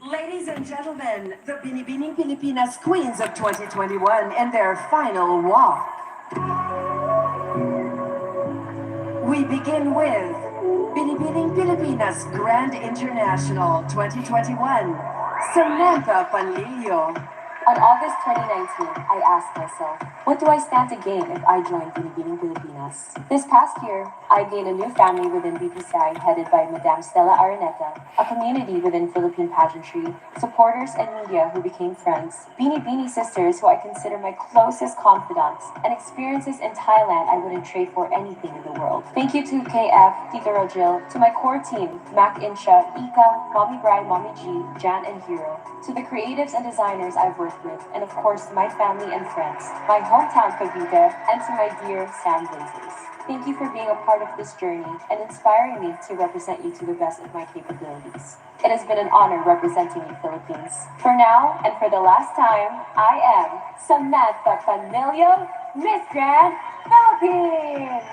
[SPEAKER 15] Ladies and gentlemen, the Binibining Pilipinas Queens of 2021 and their final walk. We begin with Binibining Pilipinas Grand International 2021, Samantha Panlilio.
[SPEAKER 2] On August 2019, I asked myself, what do I stand to gain if I join Binibining Pilipinas? This past year, I gained a new family within BPCI headed by Madame Stella Araneta, a community within Philippine pageantry, supporters and media who became friends, Binibini sisters who I consider my closest confidants, and experiences in Thailand I wouldn't trade for anything in the world. Thank you to KF, Tita Rogil, to my core team, Mac Insha, Ika, Mommy Bri, Mommy G, Jan and Hero, to the creatives and designers I've worked with, and of course to my family and friends, my hometown Cavite, and to my dear Sam Blazers. Thank you for being a part of this journey and inspiring me to represent you to the best of my capabilities. It has been an honor representing you, Philippines. For now, and for the last time, I am Samantha Panlilio, Miss Grand Philippines!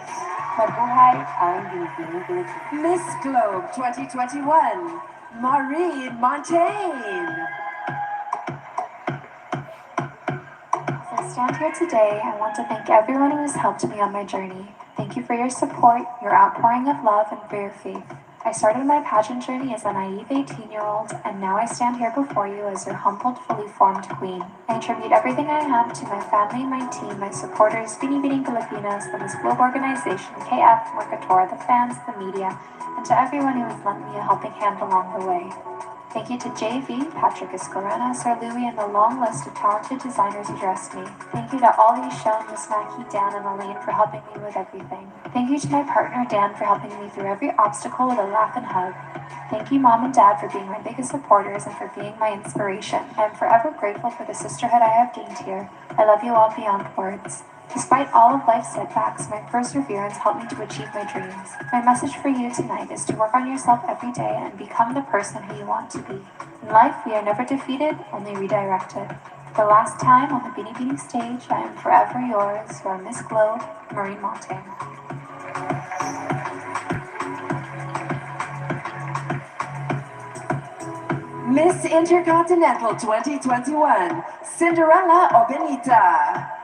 [SPEAKER 2] Mabuhay ang Binibining Pilipinas.
[SPEAKER 15] Miss Globe 2021, Maureen Montaigne.
[SPEAKER 5] As I stand here today, I want to thank everyone who has helped me on my journey. Thank you for your support, your outpouring of love, and for your faith. I started my pageant journey as a naive 18-year-old, and now I stand here before you as your humbled, fully formed queen. I attribute everything I have to my family, my team, my supporters, Binibining Pilipinas, the Miss Globe organization, KF, Mercator, the fans, the media, and to everyone who has lent me a helping hand along the way. Thank you to JV, Patrick Escorena, Sir Louis, and the long list of talented designers who dressed me. Thank you to Ollie, Sean, Miss Mackie, Dan, and Elaine for helping me with everything. Thank you to my partner Dan for helping me through every obstacle with a laugh and hug. Thank you, Mom and Dad, for being my biggest supporters and for being my inspiration. I am forever grateful for the sisterhood I have gained here. I love you all beyond words. Despite all of life's setbacks, my perseverance helped me to achieve my dreams. My message for you tonight is to work on yourself every day and become the person who you want to be. In life, we are never defeated, only redirected. For the last time on the Binibining stage, I am forever yours, your Miss Globe, Marie Montaigne.
[SPEAKER 15] Miss Intercontinental 2021, Cinderella Obenita.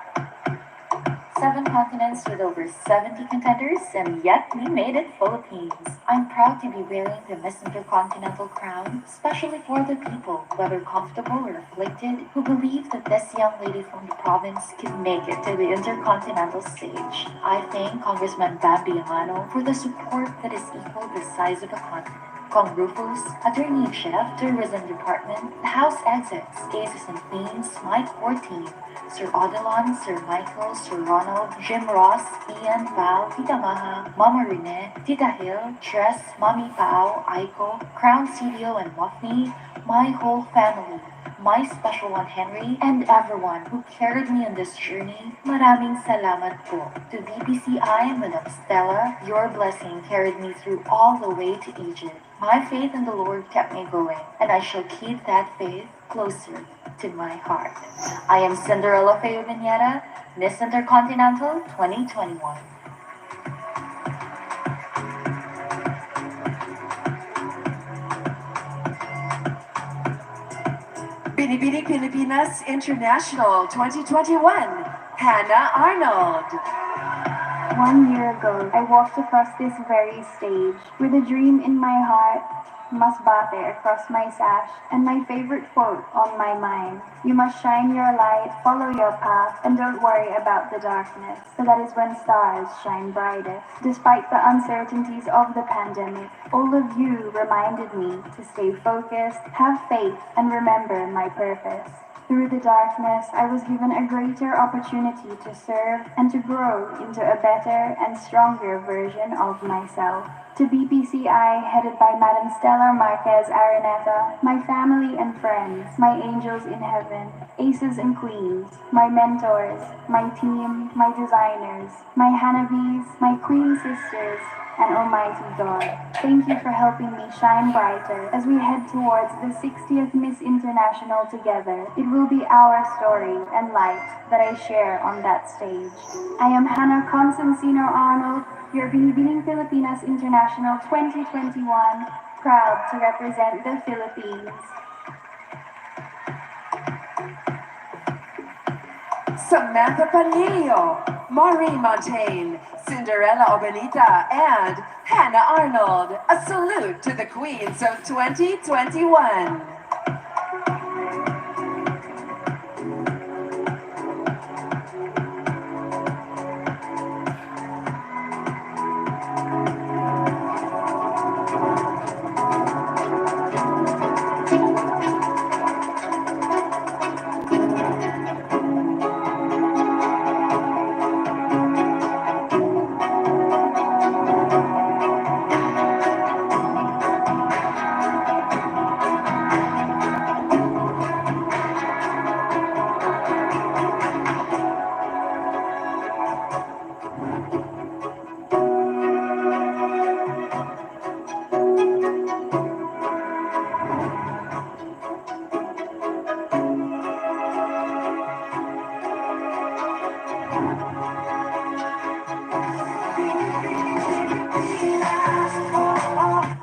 [SPEAKER 17] 7 continents with over 70 contenders, and yet we made it Philippines. I'm proud to be wearing the Miss Intercontinental crown, especially for the people, whether comfortable or afflicted, who believe that this young lady from the province can make it to the Intercontinental stage. I thank Congressman Bambi Amano for the support that is equal the size of a continent. Kong Rufus, Attorney Chef, Tourism Department, the House Exits, Aces and Queens, my core team, Sir Odilon, Sir Michael, Sir Ronald, Jim Ross, Ian, Val, Tita Maha, Mama Rene, Tita Hill, Tress, Mommy Pao, Aiko, Crown CDO and Muffney, my whole family, my special one Henry, and everyone who carried me on this journey. Maraming salamat po. To BPCI, Madam Stella, your blessing carried me through all the way to Egypt. My faith in the Lord kept me going, and I shall keep that faith closer to my heart. I am Cinderella Feo Viñera, Miss Intercontinental 2021.
[SPEAKER 15] Binibining Pilipinas International 2021, Hannah Arnold.
[SPEAKER 18] 1 year ago, I walked across this very stage with a dream in my heart, masbate across my sash, and my favorite quote on my mind. You must shine your light, follow your path, and don't worry about the darkness, for that is when stars shine brightest. Despite the uncertainties of the pandemic, all of you reminded me to stay focused, have faith, and remember my purpose. Through the darkness, I was given a greater opportunity to serve and to grow into a better and stronger version of myself. To BPCI, headed by Madam Stella Marquez Araneta, my family and friends, my angels in heaven, aces and queens, my mentors, my team, my designers, my Hanabis, my queen sisters, and Almighty God, thank you for helping me shine brighter as we head towards the 60th Miss International together. It will be our story and light that I share on that stage. I am Hannah Constantino Arnold, your Binibining Pilipinas International 2021, proud to represent the Philippines.
[SPEAKER 15] Samantha Panilio, Maureen Montaigne, Cinderella Obenita, and Hannah Arnold. A salute to the queens of 2021.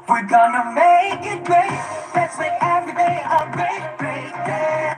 [SPEAKER 7] We're gonna make it great. Let's make every day a great, great day.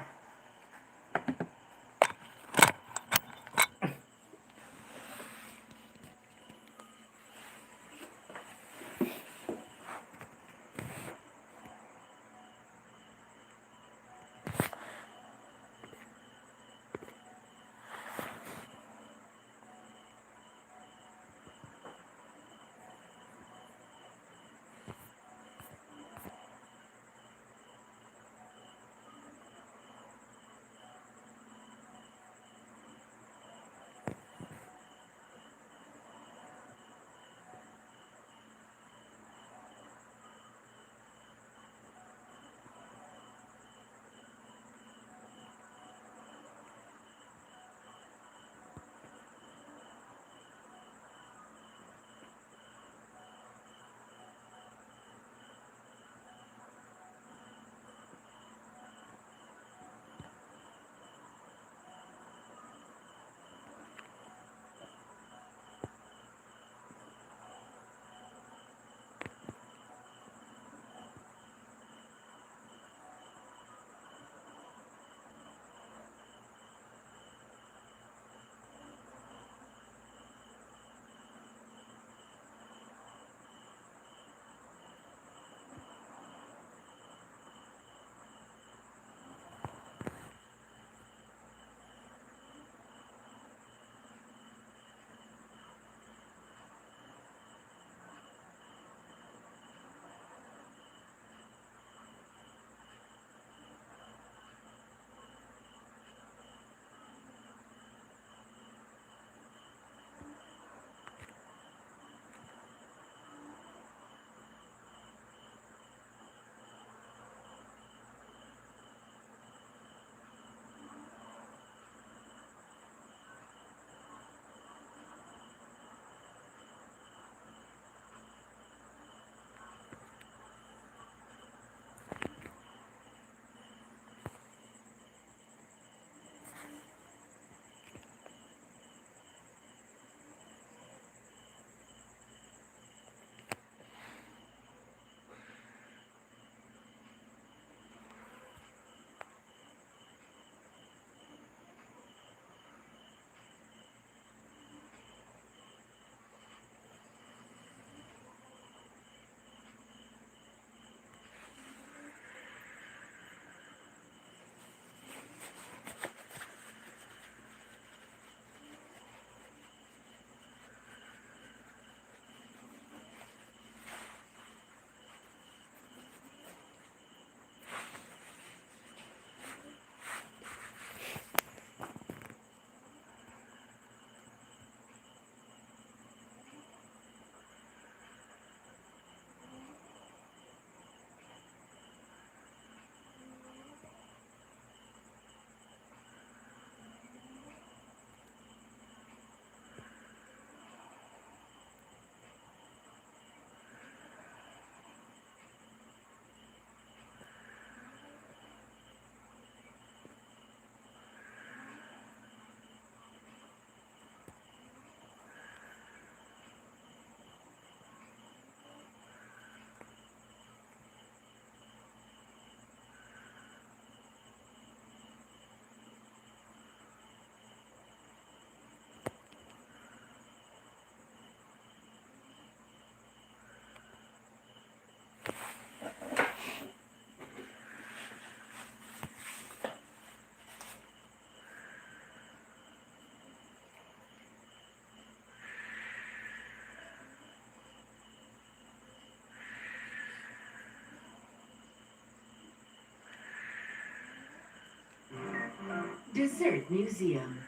[SPEAKER 15] Dessert Museum,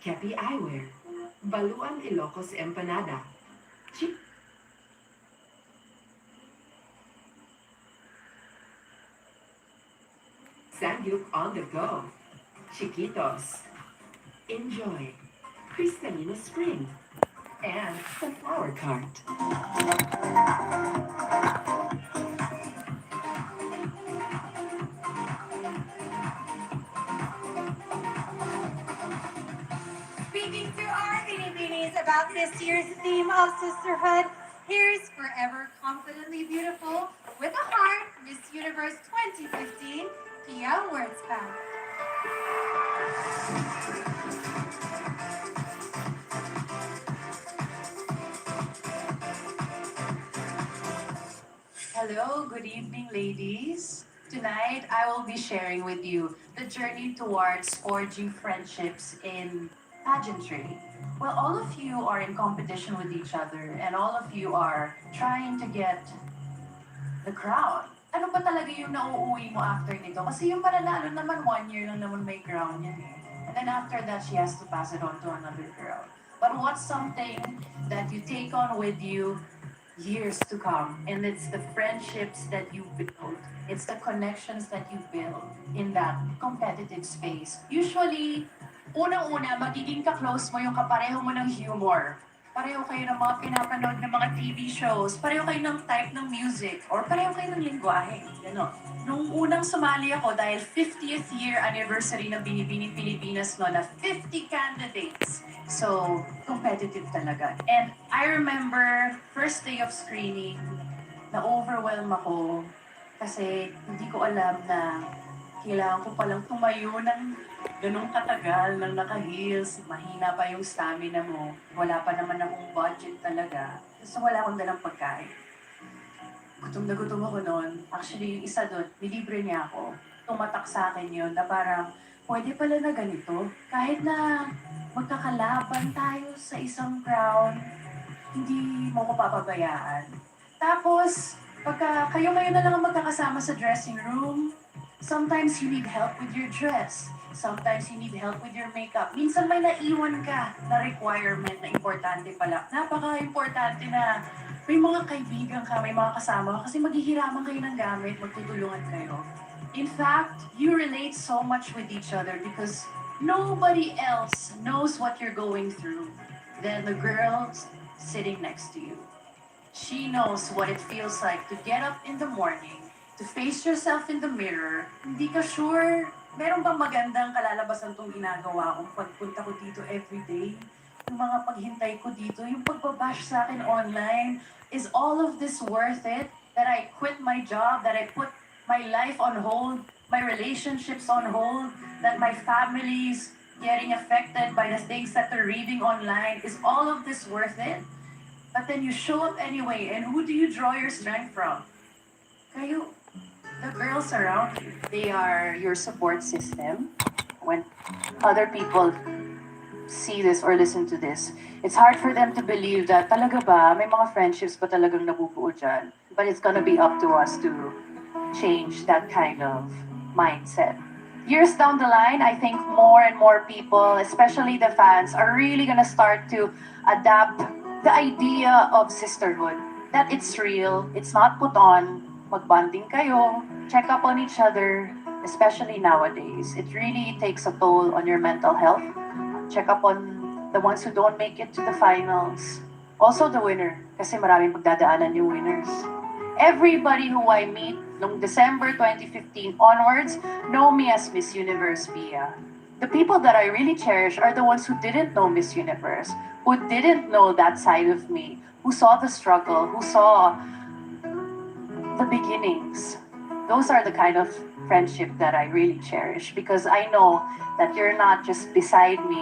[SPEAKER 15] Kepi Eyewear, Baluan Ilocos Empanada, Sangyup on the go, Chiquitos, Enjoy, Cristalina Spring, and the Flower Cart.
[SPEAKER 3] Speaking to our Binibinis about this year's theme of sisterhood, here's Forever Confidently Beautiful with a Heart, Miss Universe 2015, Pia Wordspan.
[SPEAKER 6] Hello, good evening, ladies. Tonight, I will be sharing with you the journey towards forging friendships in pageantry. Well, all of you are in competition with each other, and all of you are trying to get the crown. Ano ba talaga yung nauuwi mo after nito? Kasi yung mananalo naman, 1 year lang naman may crown yan eh. And then after that, she has to pass it on to another girl. But what's something that you take on with you years to come? And it's the friendships that you build. It's the connections that you build in that competitive space. Usually, unang-una, magiging ka-close mo yung kapareho mo ng humor. Pareho kayo ng mga pinapanood ng mga TV shows, pareho kayo ng type ng music, or pareho kayo ng lingwahe. Gano'n. Nung unang sumali ako, dahil 50th year anniversary ng Binibining Pilipinas no, na 50 candidates. So, competitive talaga. And I remember, first day of screening, na-overwhelm ako kasi hindi ko alam na kailangan ko palang tumayo ng ganun katagal, ng naka-heels, mahina pa yung stamina mo, wala pa naman akong budget talaga, so wala akong dalang pagkain. Gutom na gutom ako noon. Actually, yung isa doon, nilibre niya ako. Tumatak sa akin yun na parang, pwede pala na ganito. Kahit na magkakalaban tayo sa isang crown, hindi mo ko papabayaan. Tapos, pagka kayo ngayon na lang ang magkakasama sa dressing room, sometimes you need help with your dress. Sometimes you need help with your makeup. Minsan may naiwan ka na requirement na importante pala. Napaka-importante na may mga kaibigan ka, may mga kasama ka kasi maghihiraman kayo ng gamit, magtutulungan kayo. In fact, you relate so much with each other because nobody else knows what you're going through than the girl sitting next to you. She knows what it feels like to get up in the morning, to face yourself in the mirror, hindi ka sure, meron bang magandang kalalabasan tong ginagawa kong pagpunta ko dito everyday? Yung mga paghintay ko dito, yung pagbabash sa akin online, is all of this worth it? That I quit my job, that I put my life on hold, my relationships on hold, that my family's getting affected by the things that they're reading online, is all of this worth it? But then you show up anyway, and who do you draw your strength from? Kayo. The girls around you, they are your support system. When other people see this or listen to this, it's hard for them to believe that talaga ba, may mga friendships pa talagang nabubuo dyan. But it's gonna be up to us to change that kind of mindset. Years down the line, I think more and more people, especially the fans, are really gonna start to adapt the idea of sisterhood. That it's real, it's not put on, magbanding kayo, check up on each other, especially nowadays. It really takes a toll on your mental health. Check up on the ones who don't make it to the finals. Also the winner, kasi maraming pagdadaanan yung winners. Everybody who I meet noong December 2015 onwards know me as Miss Universe Pia. The people that I really cherish are the ones who didn't know Miss Universe, who didn't know that side of me, who saw the struggle, who saw the beginnings. Those are the kind of friendship that I really cherish because I know that you're not just beside me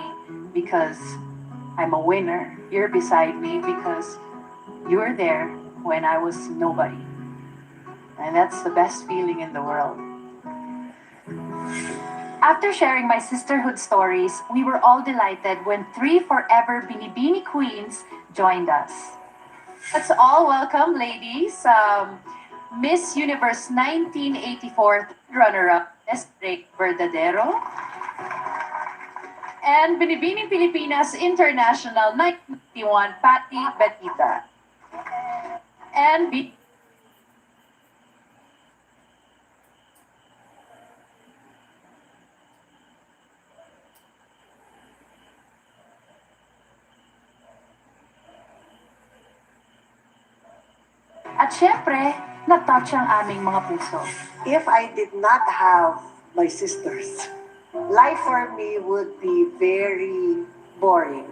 [SPEAKER 6] because I'm a winner. You're beside me because you were there when I was nobody. And that's the best feeling in the world. After sharing my sisterhood stories, we were all delighted when 3 forever Binibini queens joined us. Let's all welcome, ladies, Miss Universe 1984 runner-up, Esther Verdadero.
[SPEAKER 4] and Binibining Pilipinas International 1991, Patty Betita. And At syempre, na-touch ang aming mga puso.
[SPEAKER 20] If I did not have my sisters, life for me would be very boring.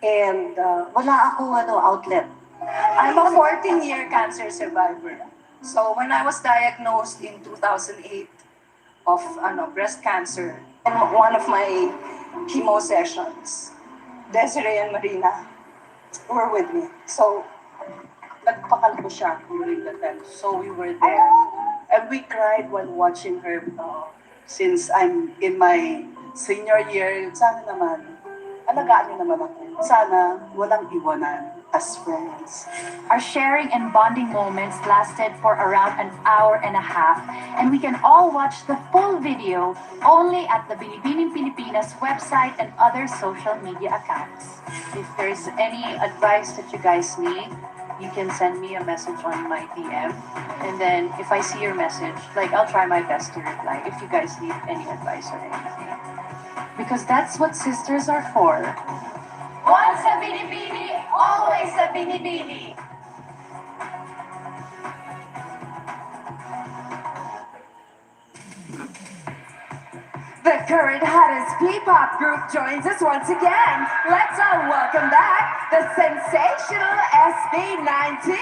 [SPEAKER 20] And wala akong outlet.
[SPEAKER 21] I'm a 14-year cancer survivor. So when I was diagnosed in 2008 of breast cancer, in one of my chemo sessions, Desiree and Marina were with me. So nagpakalbo siya during the time. So we were there. And we cried while watching her. Since I'm in my senior year, sana naman, alagaan niyo naman ako. Sana walang iwanan as friends.
[SPEAKER 4] Our sharing and bonding moments lasted for around an hour and a half, and we can all watch the full video only at the Binibining Pilipinas website and other social media accounts. If there's any advice that you guys need, you can send me a message on my DM, and then if I see your message, I'll try my best to reply if you guys need any advice or anything. Because that's what sisters are for.
[SPEAKER 19] Once a Binibini, always a Binibini.
[SPEAKER 15] The current hottest P-pop group joins us once again. Let's all welcome back the sensational SB19.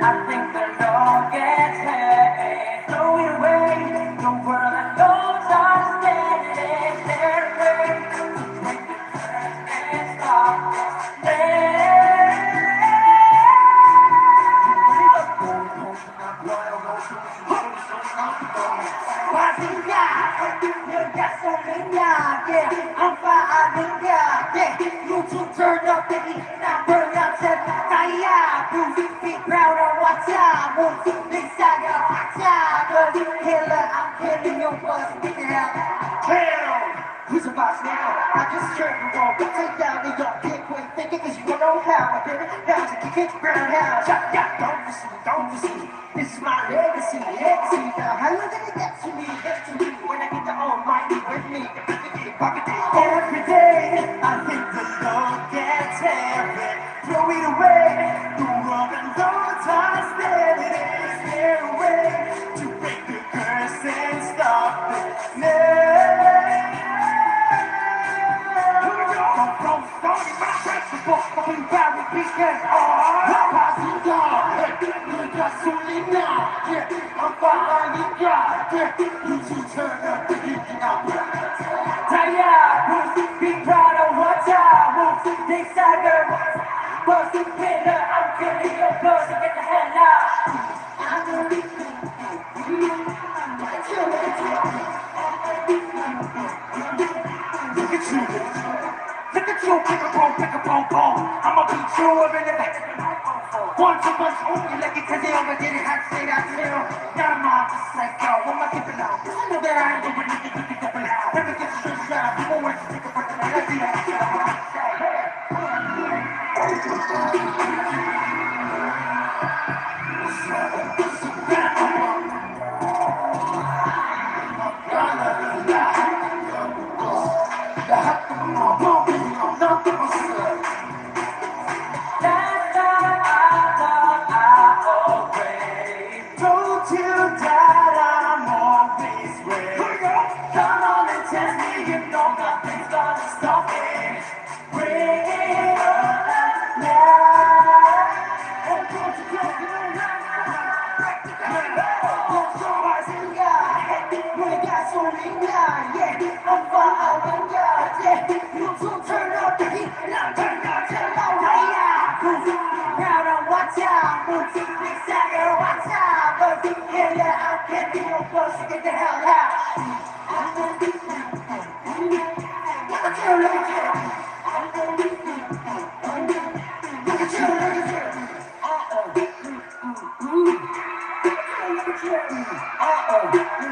[SPEAKER 24] I think the Lord gets heavy, throwing away the world that knows our standing their way to break the curse and stop this. I'm fine, yeah. You two turn up, baby. Now burn up, said, Kaya, be proud of what's up. This saga, what's up? Killer, I'm killing your buzz. Get the hell kill. Who's a boss now? I just turned the wrong. Take down the young kid, quit thinking, cause you don't know how. I did it, now to kick it, burn how. Yeah, don't you see? This is my legacy. Now, how long did it get to me? When I get the almighty with me. Every day, I think the Lord gets heavy. Throw it away, the world and Lord's heart that it is their way to break the curse and stop the snare. Here we go. Don't start my breath before fucking barry because I'm following God. You two turn up the heat now. Be proud of what I want. They stagger. Bust the pillar. I'm killing your buzz. Get the hell out. Look at you. Pick a boom. I'ma beat you over the back. Once a bunch only like it cause they overdid it. Had to say that too. Now I'm off just like yo. What am I keeping out? I know that I ain't doing it. Never get the straight shot. People want to take a breath. I see that shit. Don't you doubt I'm always ready. Come on and test me, you know nothing's gonna stop me. Bring it on now. And don't you go break the curse. Don't show us in God. We got so many God, yeah. I'm following God, yeah. You two turn up the heat, and I turn up the light. Proud of what's up, big stagger, what's up? Yeah, I can't be no close, get the hell out. Look at you.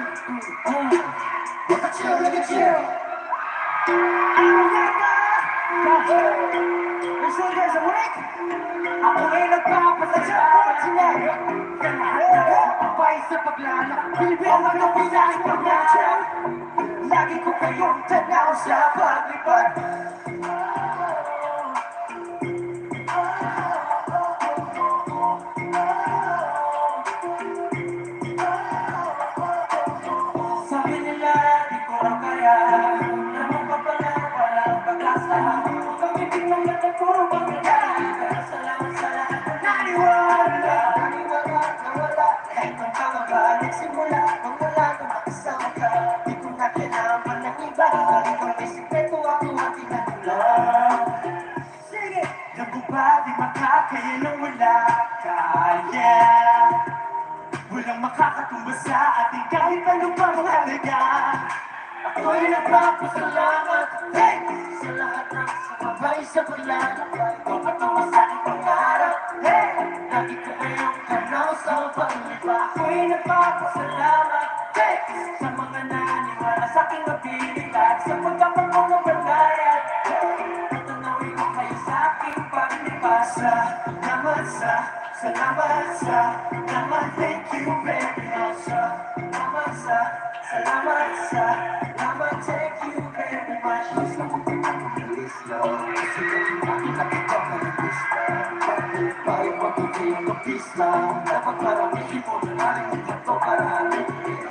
[SPEAKER 24] Ako'y nagpapasalamat sa lahat. Sa lahat na nagpapay sa paglalakad. Pilipino ka ng sa aking paglalakad. Lagi ko kayong tanaw sa paglipad. Sabi nila di ko raw kaya. Naman pa pala walang pag-asa. Pag-ibig ng mata ko magkakaya. Pero salamat sa lahat na naniwala. Naniwala na wala. Kahit ang pangaba nagsimula. Magmula nung makasama ka. Di ko na kailangan ng iba. Lagi ko may sikreto ako ang tinatula. Sige! Nabu ba di makakaya nang wala ka? Yeah! Walang makakatumba sa ating kahit ano pang halaga. Ako'y nagpapasalamat, hey! Sa lahat ng sumabay sa paglalakbay. Tumatungo sa aking pangarap, hey! Lagi ko kayong tanaw sa pagliba. Ako'y nagpapasalamat, hey! Sa mga naniwala sa aking abilidad. Sa pagkapagong ng banayad, hey! Tatanawin ko kayo sa aking pagliba. Salamat sa thank you very much. Salamat, thank you very much. Gusto ko pinag-release lang. Kasi nakita ko ng pista. Bakit tayo mabuti ang pista? Dapat maramihin mo na nalimutan to marami.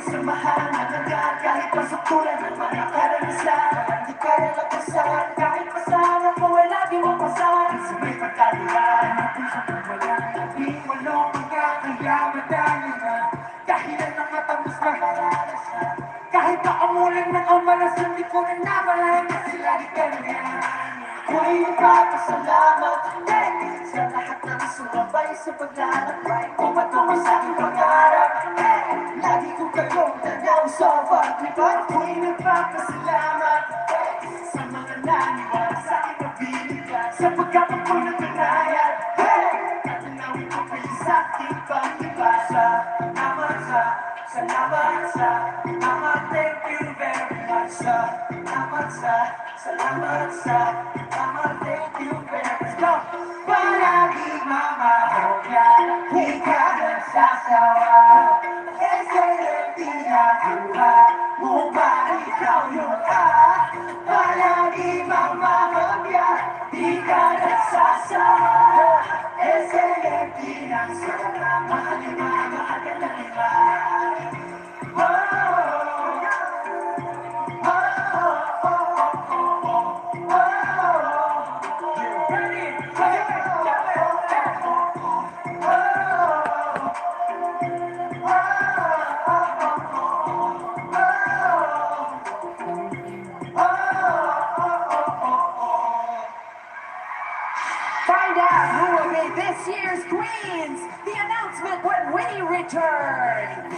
[SPEAKER 24] Samahan na nagaan kahit pasuktulan ng mga karanasan. Hindi ka nalagpasan kahit pasan ako ay lagi mapasan. Sa may pagkalian ng puso ko wala. Di walong magkakayaman dahil na dahilan ng matamos na karanasan. Kahit paamulan ng kamalasan, di ko na nabalayan kasi lagi ka na yan. Ako'y nagpapasalamat, hey! Sa lahat ng sumabay sa paglalakbay. Tumatungo sa aking pangarap, hey! Lagi ko kayong tanaw sa paglipad. Ako'y nagpapasalamat, hey! Sa mga naniwala sa aking abilidad. Sa pagkapagpo ng pinayad, hey! Tatanawin ko kayo sa aking paglipad. Salamat, thank you very much. Salamat, thank you very much. Go! Palagi mamahogya, di ka nagsasawa. Excelente na kuha, mo ba ikaw yung palagi mamahogya, di ka nagsasawa. Excelente na sana, mahalima, mahalima.
[SPEAKER 15] Find out who will be this year's queens. The announcement when we return.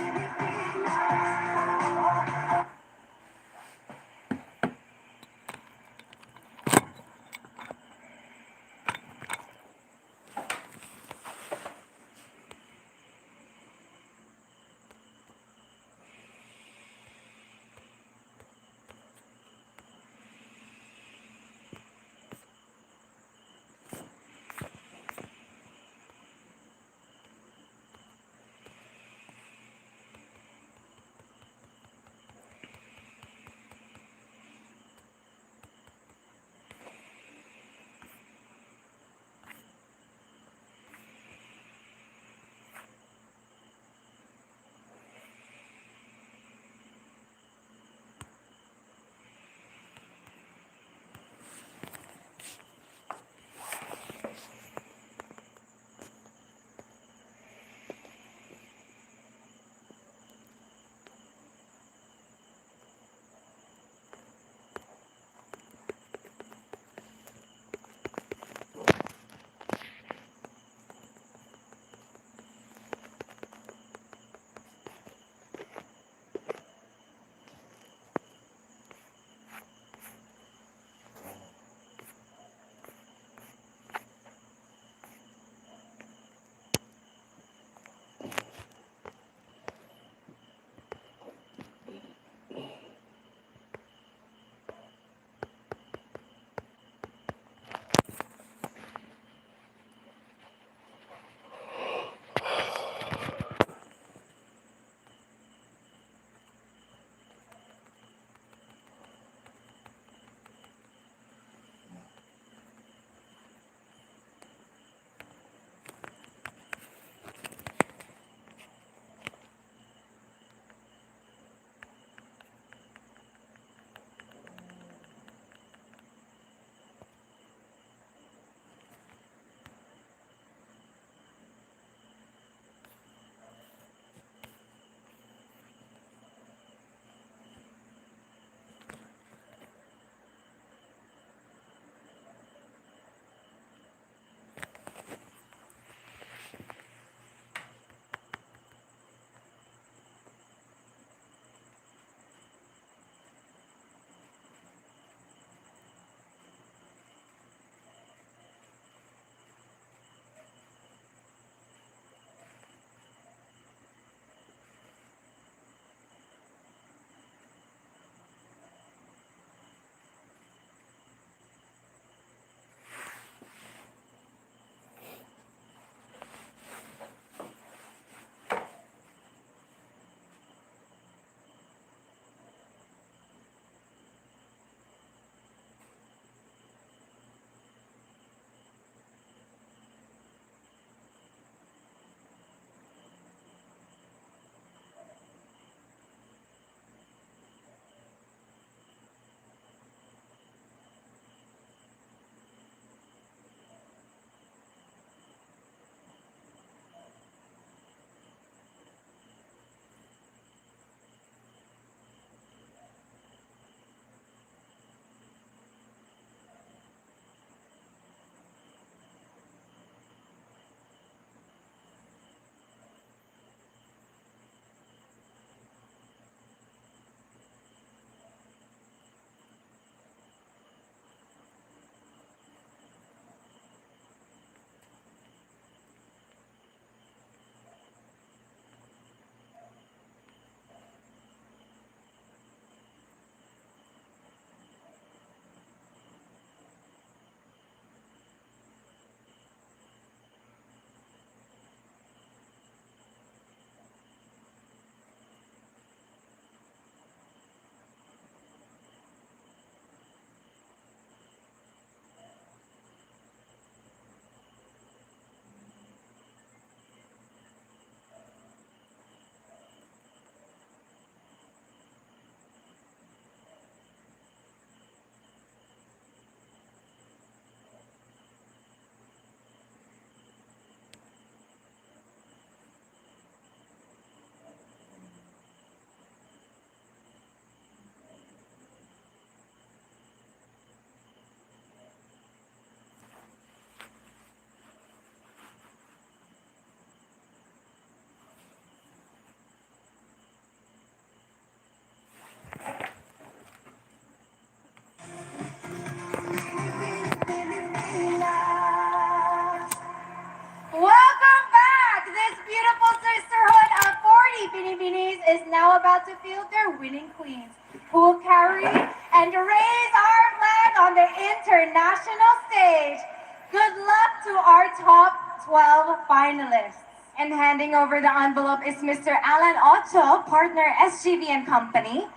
[SPEAKER 3] to our top 12 finalists. And handing over the envelope is Mr. Alan Ocho, partner SGV and Company.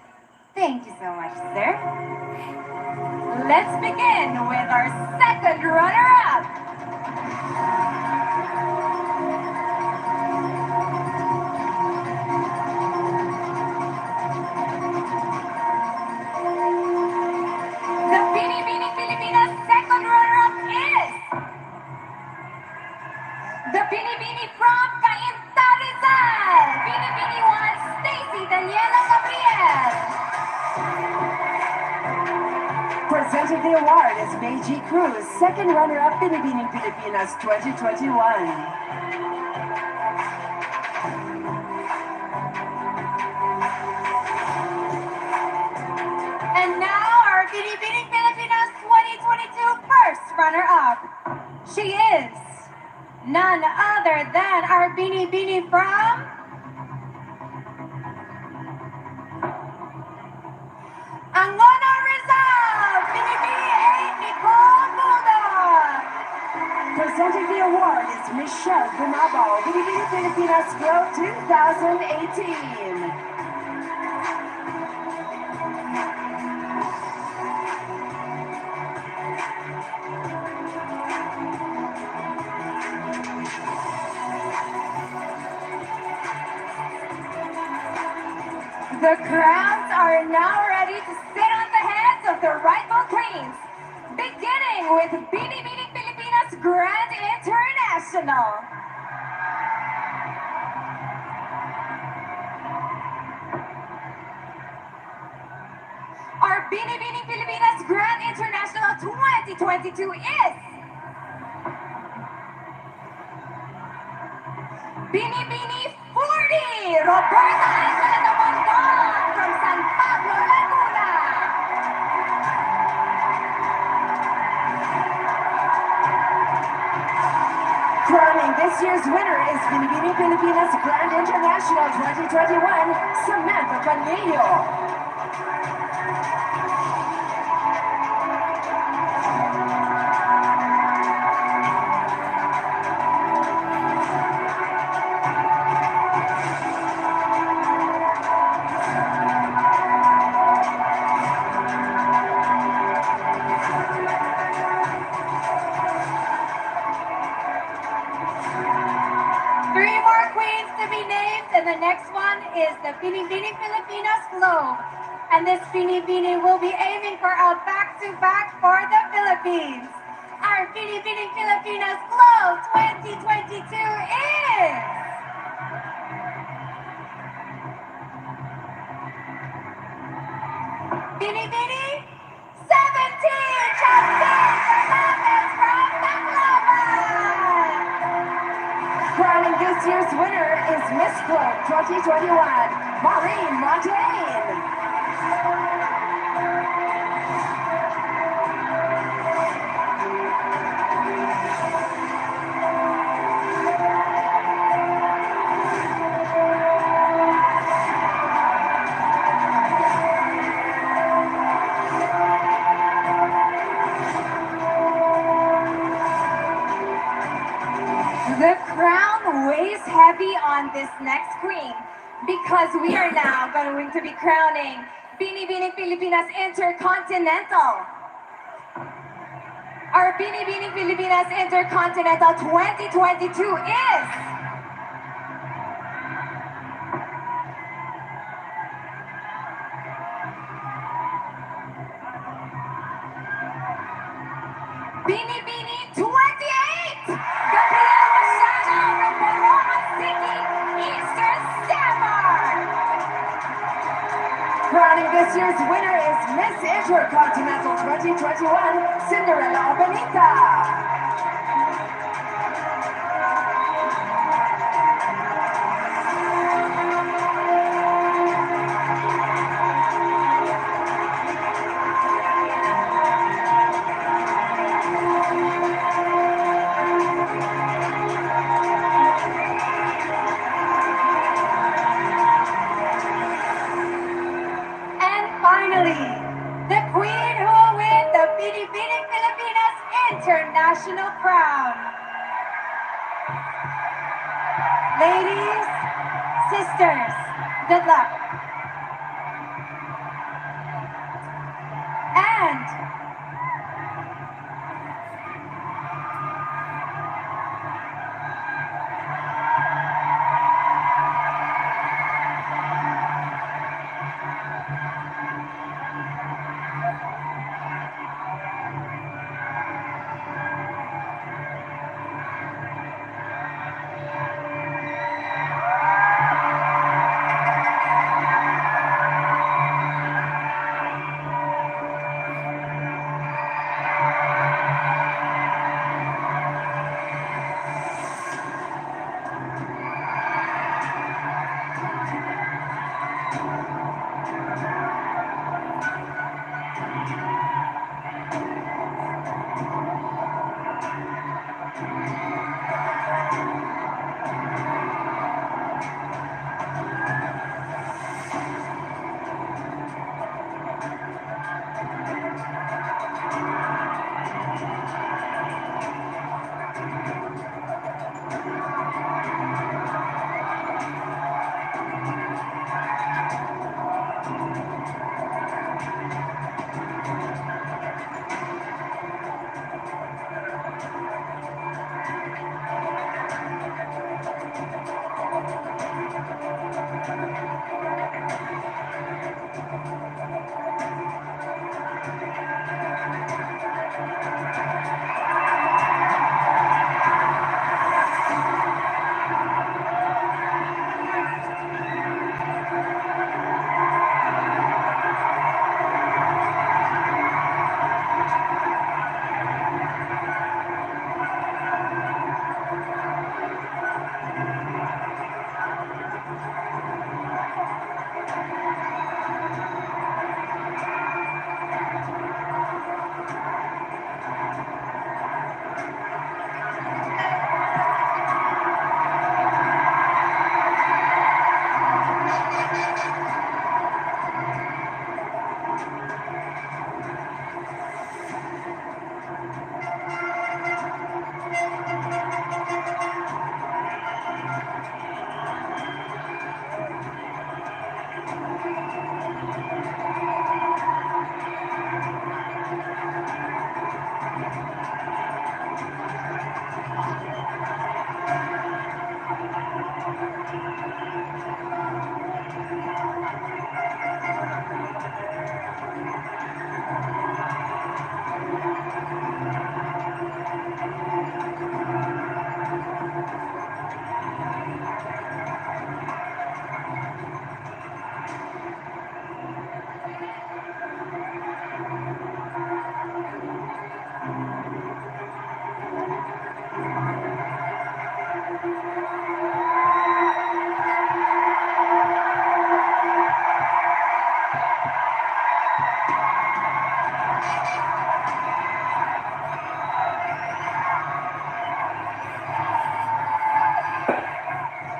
[SPEAKER 3] Thank you so much, sir. Let's begin with our second runner-up. The Binibining Pilipinas second runner-up is the Binibini from Cainta Rizal. Binibini 1, Stacy Daniela Gabriel.
[SPEAKER 15] Presenting the award is Meiji Cruz, second runner-up Binibining Pilipinas 2021.
[SPEAKER 3] And now our Binibining Pilipinas 2022 first runner-up. She is none other than our Binibini from Angono Rizal, Binibini 8, Nicole Bulldog.
[SPEAKER 15] Presenting the award is Michelle Gumabao, Binibining Pilipinas Glow 2018.
[SPEAKER 3] The crowns are now ready to sit on the heads of the rightful queens, beginning with Binibining Pilipinas Grand International. Our Binibining Pilipinas Grand International 2022 is Binibini 40, Roberta Angela de Monton from San Pablo, Laguna.
[SPEAKER 15] Crowning this year's winner is Binibining Pilipinas Grand International 2021, Samantha Panillo.
[SPEAKER 3] Three more queens to be named, and the next one is the Binibining Pilipinas Globe. And this Binibini will be aiming for a back-to-back for the Philippines. Our Binibining Pilipinas Globe 2022 is Binibini 17, Justin Fernandez from Tacloban.
[SPEAKER 15] Crowning this year's winner is Miss Globe 2021, Maureen Montaigne.
[SPEAKER 3] The crown weighs heavy on this next queen because we are now going to be crowning Binibining Pilipinas Intercontinental. Our Binibining Pilipinas Intercontinental 2022 is Binibini 28, Gabriel Machado from Boroman City, Eastern Samar.
[SPEAKER 15] Crowning this year's winner is Miss Intercontinental 2021, Cinderella Obanita.
[SPEAKER 3] And finally, the queen who will win the Binibining Pilipinas international crown. Ladies, sisters, good luck. And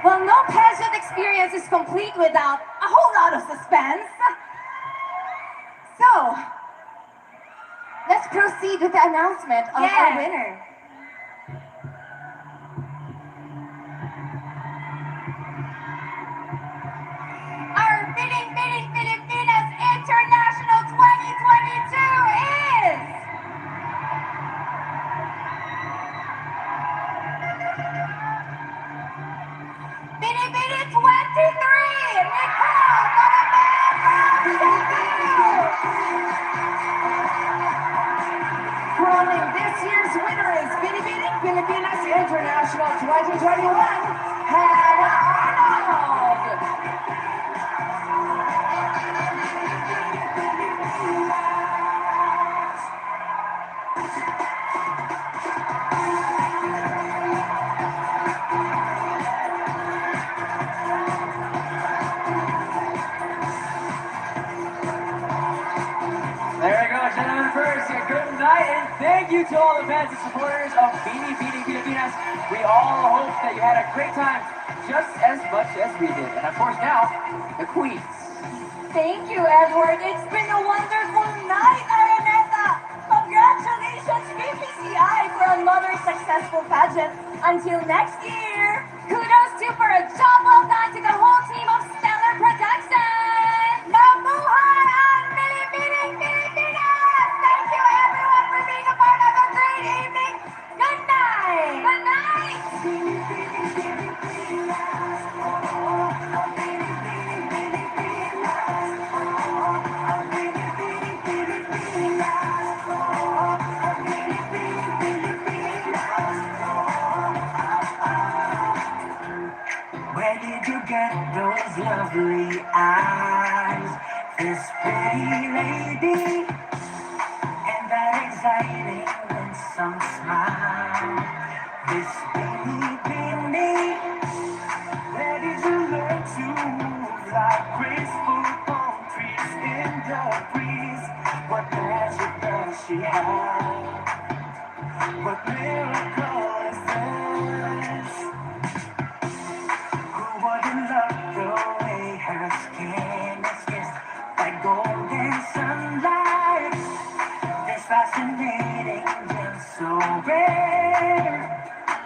[SPEAKER 3] well, no pageant experience is complete without a whole lot of suspense. So, let's proceed with the announcement of our winner. Our Binibining Pilipinas International 2022 is Binibini 23, Nicole
[SPEAKER 15] Crowning this year's winner is Binibining Pilipinas International 2021, Hannah Arnold.
[SPEAKER 8] There you go, gentlemen. First, good night, and thank you to all the fans and supporters of Binibining Pilipinas. We all hope that you had a great time, just as much as we did. And of course, now, the queens.
[SPEAKER 3] Thank you, Edward. It's been a wonderful night, Araneta. Congratulations, BPCI. pageant. Until next year, kudos to for a job well done to the whole team of Stellar Productions. Mabuhay ang Binibining Pilipinas! Thank you everyone for being a part of a great evening. Good night! Good night!
[SPEAKER 24] Where did you get those lovely eyes? This pretty lady, and that exciting winsome smile. This bini. Where did you learn to move like graceful palm trees in the breeze? What magic does she have? What miracle is this? Who wouldn't love the way her skin is kissed by golden sunlight? This fascinating gem so rare.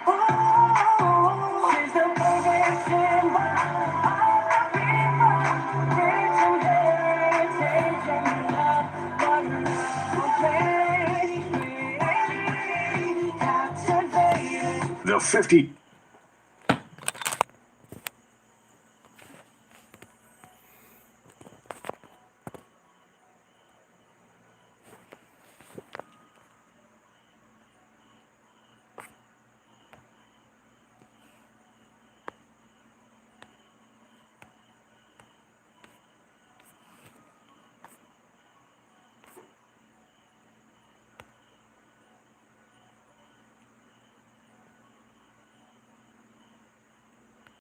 [SPEAKER 24] Ooh, she's the perfect symbol of the people. Rich and heritage and love, but love will play, captivated.
[SPEAKER 16] The 50